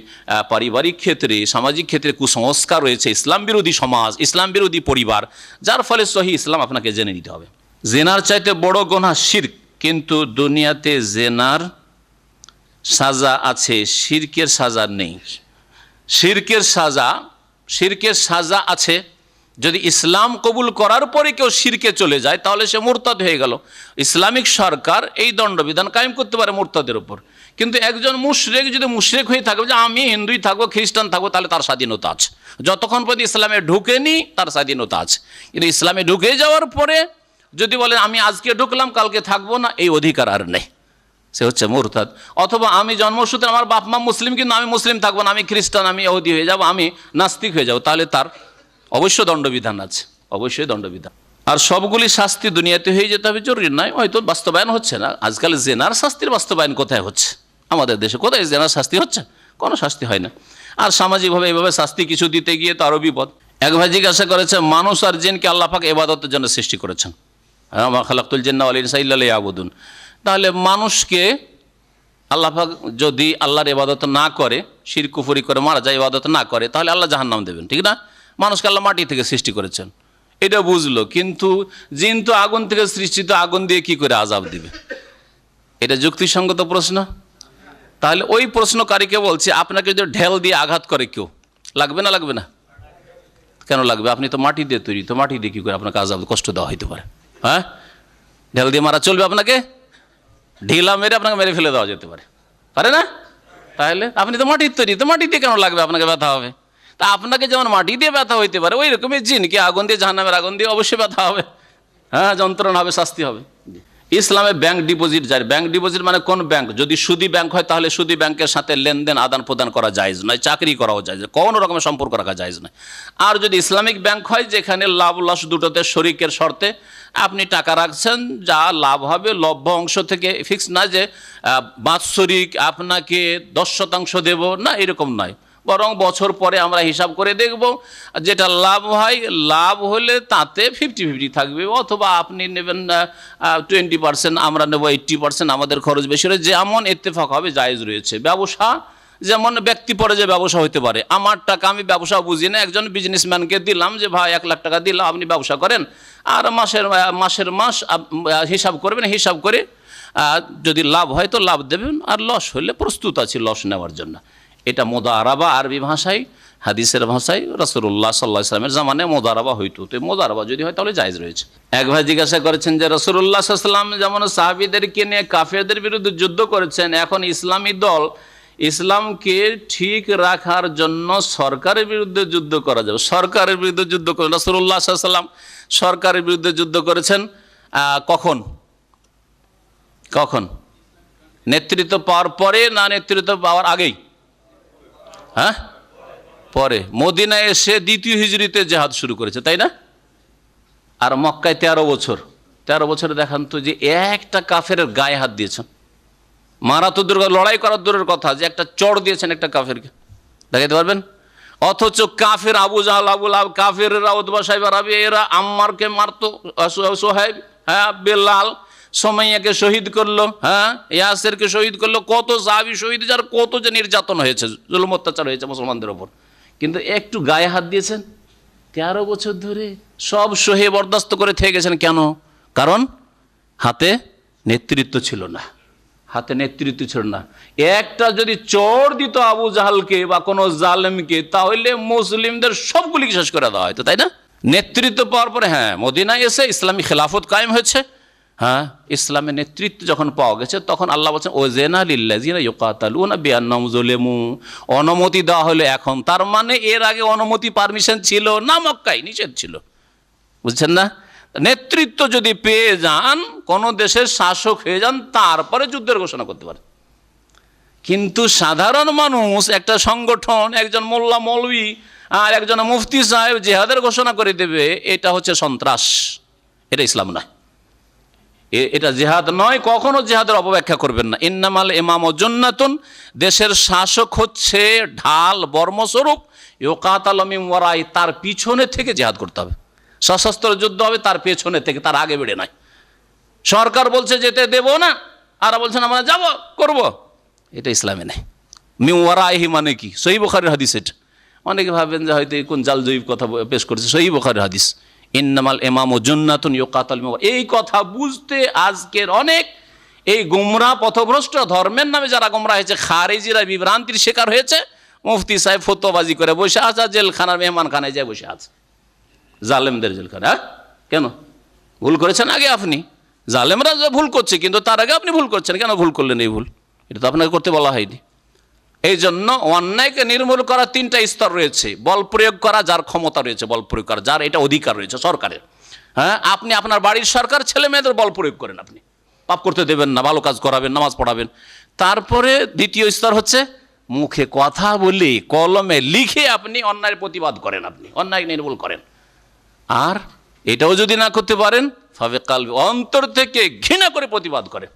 পারিবারিক ক্ষেত্রে, সামাজিক ক্ষেত্রে কুসংস্কার রয়েছে, ইসলাম বিরোধী সমাজ, ইসলাম বিরোধী পরিবার, যার ফলে সহি ইসলাম আপনাকে জেনে নিতে হবে। জেনার চাইতে বড় গুনাহ শিরক, কিন্তু দুনিয়াতে জেনার সাজা আছে, শিরকের সাজা নেই। শিরকের সাজা আছে। যদি ইসলাম কবুল করার পরে কেউ শিরকে চলে যায় তাহলে সে মুরতাদ হয়ে গেল। ইসলামিক সরকার এই দণ্ডবিধান কায়েম করতে পারে মুরতাদের উপর, কিন্তু একজন মুশরিক যদি মুশরিক হয়ে থাকবে যে আমি হিন্দুই থাকবো, খ্রিস্টান থাকবো, তাহলে তার স্বাধীনতা আছে। যতক্ষণ পর্যন্ত ইসলামে ঢুকেনি তার স্বাধীনতা আছে, কিন্তু ইসলামে ঢুকে যাওয়ার পরে যদি বলেন আমি আজকে ঢুকলাম কালকে থাকবো না, এই অধিকার আর নেই, সে হচ্ছে মুরতাদ। অথবা আমি জন্মসূত্রে আমার বাপ মা মুসলিম, কিন্তু আমি মুসলিম থাকবো না, আমি খ্রিস্টান, আমি ইহুদি হয়ে যাবো, আমি নাস্তিক হয়ে যাবো, তাহলে তার অবশ্য দণ্ডবিধান আছে, অবশ্যই দণ্ডবিধান। আর সবগুলি শাস্তি দুনিয়াতে হয়ে যেতে হবে জরুরি নয়, হয়তো বাস্তবায়ন হচ্ছে না। আজকাল জেনার শাস্তির বাস্তবায়ন কোথায় হচ্ছে? আমাদের দেশে কোথায় জেনার শাস্তি হচ্ছে? কোনো শাস্তি হয় না। আর সামাজিকভাবে এইভাবে শাস্তি কিছু দিতে গিয়ে তো আরও বিপদ। এক ভাই জিজ্ঞাসা করেছে, মানুষ আর জিনকে আল্লাহ পাক ইবাদতের জন্য সৃষ্টি করেছেন। হ্যাঁ, মা খালাকতুল জিন্না ওয়াল ইনসা ইল্লা লিয়াবুদুন। তাহলে মানুষকে আল্লাহ পাক যদি আল্লাহর ইবাদত না করে, শিরক কুফরি করে মারা যায়, ইবাদত না করে, তাহলে আল্লাহ জাহান্নাম দেবেন, ঠিক না? মানুষকে আল্লাহ মাটি থেকে সৃষ্টি করেছেন, এটা বুঝলো, কিন্তু জিন তো আগুন থেকে সৃষ্টিত, আগুন দিয়ে কি করে আযাব দিবে? এটা যুক্তিসঙ্গত প্রশ্ন? তাহলে ওই প্রশ্নকারীকে বলছি, আপনাকে যদি ঢেল দিয়ে আঘাত করে কেউ, লাগবে না লাগবে না? কেন লাগবে? আপনি তো মাটি দিয়ে তৈরি, তো মাটি দিয়ে কী করে আপনাকে আযাব কষ্ট দেওয়া হইতে পারে? হ্যাঁ, ঢেল দিয়ে মারা চলবে? আপনাকে ঢিলা মেরে আপনাকে মেরে ফেলে দেওয়া যেতে পারে, পারে না? তাহলে আপনি তো মাটির তৈরি, তো মাটি দিয়ে কেন লাগবে আপনাকে ব্যথা হবে? তা আপনাকে যেমন মাটি দিয়ে ব্যথা হইতে পারে, ওই রকমই জিনকে আগুন দিয়ে, জাহান্নামের আগুন দিয়ে অবশ্যই ব্যথা হবে, হ্যাঁ, যন্ত্রণা হবে, শাস্তি হবে। ইসলামে ব্যাংক ডিপোজিট যায়। ব্যাংক ডিপোজিট মানে কোন ব্যাংক? যদি সুদী ব্যাংক হয় তাহলে সুদী ব্যাংকের সাথে লেনদেন আদান প্রদান করা জায়েজ নয়, চাকরি করাও জায়েজ, কোনো রকমের সম্পর্ক রাখা জায়েজ নয়। আর যদি ইসলামিক ব্যাংক হয়, যেখানে লাভ লস দুটোতে শরিকের শর্তে আপনি টাকা রাখছেন, যা লাভ হবে লভ্য অংশ থেকে, ফিক্স না যে বাৎসরিক আপনাকে 10% দেব, না, এরকম নয়, বরং বছর পরে আমরা হিসাব করে দেখব, যেটা লাভ হয়, লাভ হলে তাতে 50-50 থাকবে, অথবা আপনি নেবেন 20%, আমরা নেব 80%, আমাদের খরচ বেশি হলে যেমন ইত্তেফাক হবে জায়েজ রয়েছে। ব্যবসা যেমন ব্যক্তি পরে যে ব্যবসা হতে পারে, আমার টাকা আমি ব্যবসা বুঝি না, একজন বিজনেসম্যানকে দিলাম যে ভাই 1 লাখ টাকা দিলাম, আপনি ব্যবসা করেন, আর মাসের মাস হিসাব করবেন, হিসাব করে যদি লাভ হয় তো লাভ দেবেন, আর লস হলে প্রস্তুত আছি লস নেওয়ার জন্য। এটা মোদারাবা, আরবি ভাষায়, হাদিসের ভাষায় রাসূলুল্লাহ সাল্লাল্লাহু আলাইহি ওয়াসাল্লামের জামানায় মোদারাবা হইতো। তো মোদারাবা যদি হয় তাহলে জায়েজ রয়েছে। এক ভাই জিজ্ঞাসা করেছেন যে রাসূলুল্লাহ সাল্লাল্লাহু আলাইহি ওয়াসাল্লাম যেমন সাহাবীদেরকে নিয়ে কাফেরদের বিরুদ্ধে যুদ্ধ করেছেন, এখন ইসলামী দল ইসলামকে ঠিক রাখার জন্য সরকারের বিরুদ্ধে যুদ্ধ করা যাবে? সরকারের বিরুদ্ধে যুদ্ধ করে রাসূলুল্লাহ সাল্লাল্লাহু আলাইহি ওয়াসাল্লাম সরকারের বিরুদ্ধে যুদ্ধ করেছেন কখন? কখন? নেতৃত্ব পাওয়ার পরে না নেতৃত্ব পাওয়ার আগেই? হ্যাঁ, পরে। মদিনায় এসে দ্বিতীয় হিজরিতে জিহাদ শুরু করেছে, তাই না? আর মক্কায় 13 বছরে দেখান তো যে একটা কাফের গায়ে হাত দিয়েছেন, মারা তো দূর, লড়াই করার দূরের কথা, যে একটা চড় দিয়েছেন একটা কাফেরকে, দেখাতে পারবেন? অথচ কাফের আবু জাহল, আবু লাহাব, কাফেররা, উতবা সাইবা রাবি, এরা আম্মারকে মারতো, সোহাইব, হ্যাঁ, বেলাল, সুমাইয়াকে শহীদ করলো, হ্যাঁ, ইয়াসেরকে শহীদ করলো, কত সাহাবী শহীদ, যার কত যে নির্যাতন হয়েছে, জুলুম অত্যাচার হয়েছে মুসলমানদের ওপর, কিন্তু একটু গায়ে হাত দিয়েছেন 13 বছর ধরে, সব সহে বরদাস্ত করে থেকে গেছেন। কেন? কারণ হাতে নেতৃত্ব ছিল না, হাতে নেতৃত্ব ছিল না। একটা যদি চোর দিত আবু জাহালকে বা কোনো জালেমকে, তাহলে মুসলিমদের সবগুলিকে শেষ করে দেওয়া হয়তো, তাই না? নেতৃত্ব পাওয়ার পরে, হ্যাঁ, মদিনায় এসে ইসলামী খেলাফত কায়েম হয়েছে, হ্যাঁ, ইসলামের নেতৃত্ব যখন পাওয়া গেছে, তখন আল্লাহ বলছেন ওয়াযানা লিল্লাযিনা ইউকাতালুনা বিআন্নাহুম যুলিমু, অনুমতি দেওয়া হলো এখন। তার মানে এর আগে অনুমতি, পারমিশন ছিল না, মক্কায় নিষেধ ছিল, বুঝছেন না? নেতৃত্ব যদি পেয়ে যান, কোন দেশের শাসক হয়ে যান, তারপরে যুদ্ধের ঘোষণা করতে পারে। কিন্তু সাধারণ মানুষ, একটা সংগঠন, একজন মোল্লা মৌলভী আর একজন মুফতি সাহেব জিহাদের ঘোষণা করে দেবে, এটা হচ্ছে সন্ত্রাস, এটা ইসলাম নয়, এটা জিহাদ নয়। কখনো জিহাদের অপব্যাখ্যা করবেন না। ইন্নামাল ইমামু জুন্নাতুন, দেশের শাসক হচ্ছে ঢাল, বর্মস্বরূপ, ইউকাতালু মিন ওয়ারাই, তার পিছনে থেকে জিহাদ করতে হবে। সশস্ত্র যুদ্ধ হবে তার পেছনে থেকে, তার আগে বেড়ে নয়। সরকার বলছে যেতে দেব না, আর বলছেন আমরা যাব, করব, এটা ইসলামে নেই। মিন ওয়ারাইহি মানে কি? সহিহ বুখারীর হাদিস এটা। অনেকে ভাবেন যে হয়তো কোন জালজয়ীব কথা পেশ করেছে, সহিহ বুখারীর হাদিস, ইন্নামাল ইমামু জুন্নাতুন ইউকাতাল মিন। এই কথা বুঝতে আজকের অনেক এই গুমরা পথভ্রষ্ট ধর্মের নামে যারা গুমরা হয়েছে, খারেজিরা বিভ্রান্তির শিকার হয়েছে, মুফতি সাহেব ফতোয়াবাজি করে বসে আছে, জেলখানার মেহমানখানায় যায় বসে আছে, জালেমদের জেলখানা। কেন? ভুল করেছেন আগে আপনি, জালেমরা ভুল করছে, কিন্তু তার আগে আপনি ভুল করছেন। কেন ভুল করলেন? এই ভুল এটা তো আপনাকে করতে বলা হয়নি। এই জন্য অন্যায়কে নির্মূল করার 3টা স্তর রয়েছে। বল প্রয়োগ করা, যার ক্ষমতা রয়েছে বল প্রয়োগ করা, যার এটা অধিকার রয়েছে সরকারের, হ্যাঁ, আপনি আপনার বাড়ির সরকার, ছেলে মেয়েদের বল প্রয়োগ করেন, আপনি পাপ করতে দেবেন না, ভালো কাজ করাবেন, নামাজ পড়াবেন। তারপরে দ্বিতীয় স্তর হচ্ছে মুখে কথা বলে, কলমে লিখে আপনি অন্যায়ের প্রতিবাদ করেন, আপনি অন্যায় নির্মূল করেন। আর এটাও যদি না করতে পারেন, ফাবে কালবি, অন্তর থেকে ঘৃণা করে প্রতিবাদ করেন।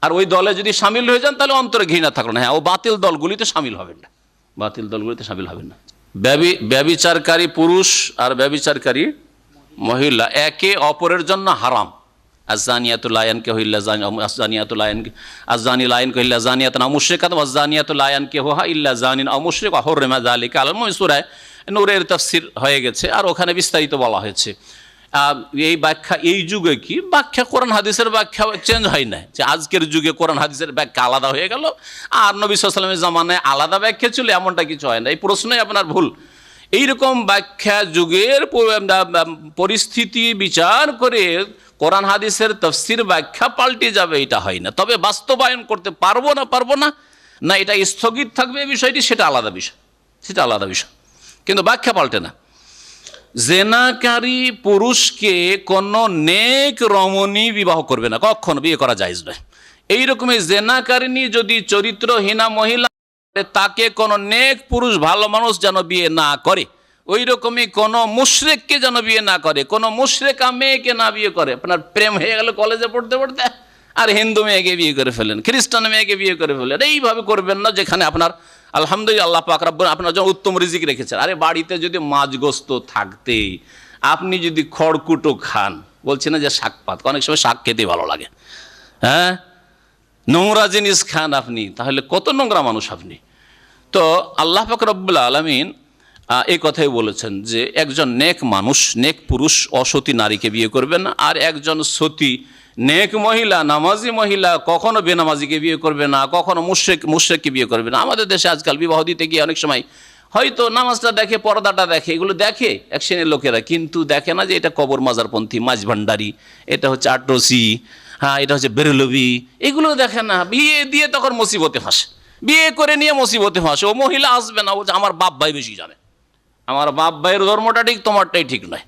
আর ওই দলে যদি সামিল হয়ে যান, তাহলে অন্তরে ঘৃণা থাকলো না। হ্যাঁ, ও বাতিল দলগুলিতে সামিল হবেন না, বাতিল দলগুলিতে সামিল হবেন না। ব্যভিচারকারী পুরুষ আর ব্যভিচারকারী মহিলা একে অপরের জন্য হারাম, আযযানিয়াতু লা ইয়ানকিহু ইল্লা আযযানিয়াতু লা ইয়ানকিহু আযযানি লা ইয়ানকিহু ইল্লা যানিয়াতান আও মুশরিকাতান ওয়াযযানিয়াতু লা ইয়ানকিহুহা ইল্লা যানিন আও মুশরিক ওয়া হুররিমা যালিকা আলাল মুমিনিন। সূরা নূরের তাফসীর হয়ে গেছে, আর ওখানে বিস্তারিত বলা হয়েছে। এই ব্যাখ্যা এই যুগে কি ব্যাখ্যা, কোরআন হাদিসের ব্যাখ্যা চেঞ্জ হয় না, যে আজকের যুগে কোরআন হাদিসের ব্যাখ্যা আলাদা হয়ে গেল আর নবী সাল্লাল্লাহু আলাইহি ওয়াসাল্লামের জামানায় আলাদা ব্যাখ্যা ছিল, এমনটা কিছু হয় না। এই প্রশ্নই আপনার ভুল। এইরকম ব্যাখ্যা যুগের পরিস্থিতি বিচার করে কোরআন হাদিসের তাফসীর ব্যাখ্যা পাল্টে যাবে, এটা হয় না। তবে বাস্তবায়ন করতে পারবো না না এটা স্থগিত থাকবে এই বিষয়টি, সেটা আলাদা বিষয়, কিন্তু ব্যাখ্যা পাল্টে না। জেনাকারী পুরুষকে কোনো নেক রমণী বিবাহ করবে না, কখনো বিয়ে করা জায়েজ নয়। এইরকমই জেনাকারিনী যদি চরিত্রহীনা মহিলা, তাকে কোনো নেক পুরুষ ভালো মানুষ যেন বিয়ে না করে। ওই রকমই কোনো মুশরিককে যেন বিয়ে না করে, কোনো মুশরিকা মেয়েকে না বিয়ে করে। আপনার প্রেম হয়ে গেল কলেজে পড়তে পড়তে, আর হিন্দু মেয়েকে বিয়ে করে ফেলেন, খ্রিস্টান মেয়েকে বিয়ে করে ফেলেন। এইভাবে করবেন না, যেখানে আপনার আলহামদুলিল্লাহ আল্লাহ পাক রব্বুল আপনার জন্য উত্তম রিজিক রেখেছেন। আরে বাড়িতে যদি মাছ গোস্ত থাকতে আপনি যদি খড়কুটো খান, বলছি না যে শাক পাত, অনেক সময় শাক খেতে ভালো লাগে, হ্যাঁ, নোংরা জিনিস খান আপনি, তাহলে কত নোংরা মানুষ আপনি। তো আল্লাহ পাক রব্বুল আলামিন এই কথাই বলেছেন যে একজন নেক মানুষ, নেক পুরুষ অসতী নারীকে বিয়ে করবেন না, আর একজন সতী নেক মহিলা, নামাজি মহিলা কখনো বেনামাজিকে বিয়ে করবে না, কখনো মুশরিককে বিয়ে করবে না। আমাদের দেশে আজকাল বিবাহ দিতে গিয়ে অনেক সময় হয়তো নামাজটা দেখে, পর্দাটা দেখে, এগুলো দেখে এক শ্রেণীর লোকেরা, কিন্তু দেখে না যে এটা কবর মাজারপন্থী, মাঝ ভান্ডারি, এটা হচ্ছে আটরসি, হ্যাঁ, এটা হচ্ছে বেরলবি, এগুলো দেখে না। বিয়ে দিয়ে তখন মুসিবতে ফাঁসে, বিয়ে করে নিয়ে মুসিবতে ফাঁসে। ও মহিলা আসবে না, বলছে আমার বাপ ভাই বেশি জানে, আমার বাপ ভাইয়ের ধর্মটা ঠিক, তোমারটাই ঠিক নয়,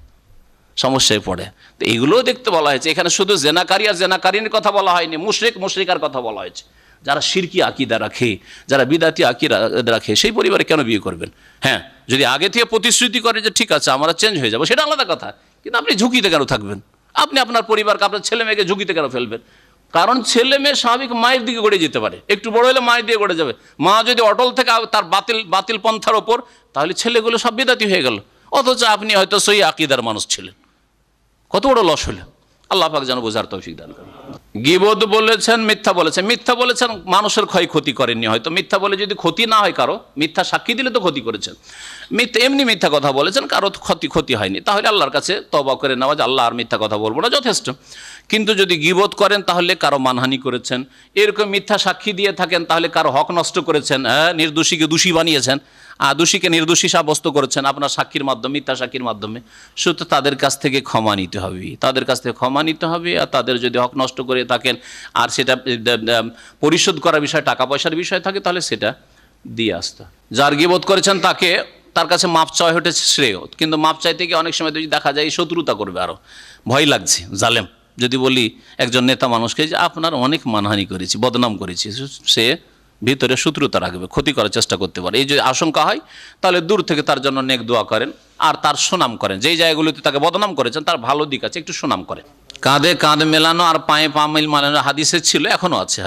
সমস্যায় পড়ে। তো এইগুলোও দেখতে বলা হয়েছে। এখানে শুধু জেনাকারী আর জেনাকারিনীর কথা বলা হয়নি, মুশরিকার কথা বলা হয়েছে। যারা শিরকি আকিদা রাখে, যারা বিদাতি আকিদা রাখে, সেই পরিবারে কেন বিয়ে করবেন? হ্যাঁ, যদি আগে থেকে প্রতিশ্রুতি করে যে ঠিক আছে আমরা চেঞ্জ হয়ে যাবো, সেটা আলাদা কথা, কিন্তু আপনি ঝুঁকিতে কেন থাকবেন? আপনি আপনার পরিবারকে, আপনার ছেলে মেয়েকে ঝুঁকিতে কেন ফেলবেন? কারণ ছেলে মেয়ে স্বাভাবিক মায়ের দিকে গড়ে যেতে পারে, একটু বড় হলে মায়ের দিকে গড়ে যাবে। মা যদি অটল থেকে তার বাতিল পন্থার ওপর, তাহলে ছেলেগুলো সব বিদাতি হয়ে গেল, অথচ আপনি হয়তো সহি আকিদার মানুষ ছিলেন। কত বড় লস হলো। আল্লাহ পাক যেন বোঝার তৌফিক দান করেন। গীবত বলেছেন, মিথ্যা বলেছেন, মানুষের ক্ষয়ক্ষতি করেননি। হয়তো মিথ্যা বলে যদি ক্ষতি না হয় কারো, মিথ্যা সাক্ষী দিলে তো ক্ষতি করেছেন, এমনি মিথ্যা কথা বলেছেন, কারো ক্ষতি হয়নি, তাহলে আল্লাহর কাছে তওবা করে নেওয়া যে আল্লাহ আর মিথ্যা কথা বলবো না, যথেষ্ট। কিন্তু যদি গীবত করেন তাহলে কারো মানহানি করেছেন, এরকম মিথ্যা সাক্ষী দিয়ে থাকেন তাহলে কারো হক নষ্ট করেছেন, নির্দোষীকে দোষী বানিয়েছেন, দোষীকে নির্দোষী সাব্যস্ত করেছেন আপনার সাক্ষীর মাধ্যমে, মিথ্যা সাক্ষীর মাধ্যমে। শুধু তাদের কাছ থেকে ক্ষমা নিতে হবে, আর তাদের যদি হক নষ্ট করে থাকেন আর সেটা পরিশোধ করার বিষয়, টাকা পয়সার বিষয় থাকে, তাহলে সেটা দিয়ে আসতে। যার গীবত করেছেন তার কাছে মাপ চাওয়া হচ্ছে শ্রেয়, কিন্তু মাপ চাইতে গিয়ে অনেক সময় যদি দেখা যায় শত্রুতা করবে, আরও ভয় লাগছে, জালেম। যদি বলি একজন নেতা মানুষকে যে আপনার অনেক মানহানি করেছি, বদনাম করেছি, সে ভিতরে শত্রুতা রাখবে, ক্ষতি করার চেষ্টা করতে পারে। এই যদি আশঙ্কা হয় তাহলে দূর থেকে তার জন্য নেক দোয়া করেন, আর তার সুনাম করেন। যেই জায়গাগুলিতে তাকে বদনাম করেছেন তার ভালো দিক আছে, একটু সুনাম করেন। কাঁধে কাঁধ মেলানো আর পায়ে পা মেলানো হাদিসে ছিল, এখনও আছে।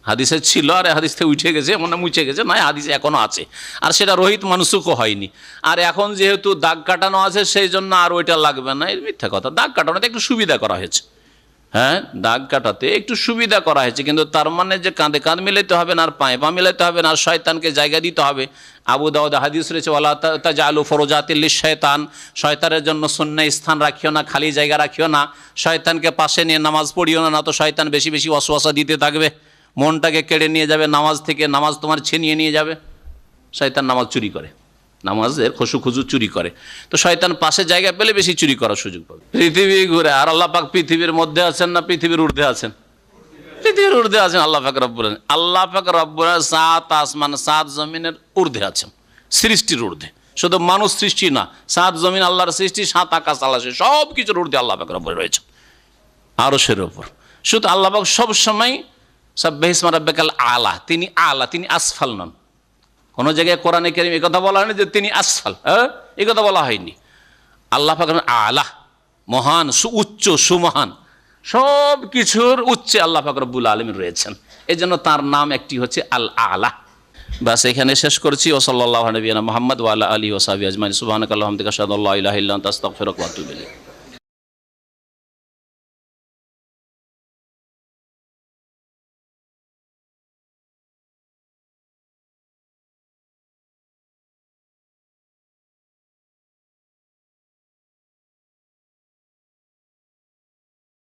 হাদিসে ছিল, আর হাদিস থেকে উঠে গেছে, মনে মুছে গেছে, নয় হাদিসে এখনও আছে, আর সেটা রহিত মানুষও হয়নি। আর এখন যেহেতু দাগ কাটানো আছে সেই জন্য আর ওইটা লাগবে না, এর মিথ্যা কথা। দাগ কাটানোতে একটু সুবিধা করা হয়েছে, হ্যাঁ, দাগ কাটাতে একটু সুবিধা করা হয়েছে, কিন্তু তার মানে যে কাঁধে কাঁধ মিলাইতে হবে না, আর পায়ে পা মিলাইতে হবে না, আর শয়তানকে জায়গা দিতে হবে। আবু দাউদ হাদিস রয়েছে, ওয়ালা তাজআলু ফুরুজাতিল লিশ-শায়তান, শয়তানের জন্য সুন্নাহ স্থান রাখিও না, খালি জায়গা রাখিও না, শয়তানকে পাশে নিয়ে নামাজ পড়িও না, তো শয়তান বেশি বেশি ওয়াসওয়াসা দিতে থাকবে, মনটাকে কেড়ে নিয়ে যাবে নামাজ থেকে, নামাজ তোমার ছিনিয়ে নিয়ে যাবে। শয়তান নামাজ চুরি করে, নামাজের খুশু চুরি করে, তো শয়তান পাশে জায়গা পেলে বেশি চুরি করার সুযোগ পাবে। পৃথিবী ঘুরে, আর আল্লাহ পাক পৃথিবীর মধ্যে আছেন না পৃথিবীর ঊর্ধ্বে আছেন? পৃথিবীর ঊর্ধ্বে আছেন আল্লাহ পাক রব্বুল আলামিন। আল্লাহ পাক রব্বুল আলামিন 7 আসমান 7 জমিনের ঊর্ধ্বে আছেন, সৃষ্টির ঊর্ধ্বে। শুধু মানুষ সৃষ্টি না, 7 জমিন আল্লাহর সৃষ্টি, 7 আকাশ আল্লাহ, সব কিছুর ঊর্ধ্বে আল্লাহ পাক রব্বুল রয়েছেন, আরশের উপর। শুধু আল্লাহ পাক সবসময় সাব্বিহিসমা রাব্বিকাল আলা, তিনি আলা, তিনি আসফাল নন। কোনো জায়গায় কোরআনে কারীমে এই কথা বলা হয়নি যে তিনি আসফাল, এই কথা বলা হয়নি। আল্লাহ পাক আলা, মহান, উচ্চ, সুমহান, সব কিছুর উচ্চে আল্লাহ পাক রব্বুল আলামিন রয়েছেন। এই জন্য তার নাম একটি হচ্ছে আল আলা। বাস এখানে শেষ করছি। ও সাল্লাল্লাহু আলা নবিয়িনা মুহাম্মদ ওয়া আলা আলিহি ওয়া সাহবিহি আজমাইন। সুবহানাকাল্লাহুম্মা ওয়া বিহামদিকা আশহাদু আল্লা ইলাহা ইল্লা আনতা আস্তাগফিরুকা ওয়া আতুবু ইলাইক।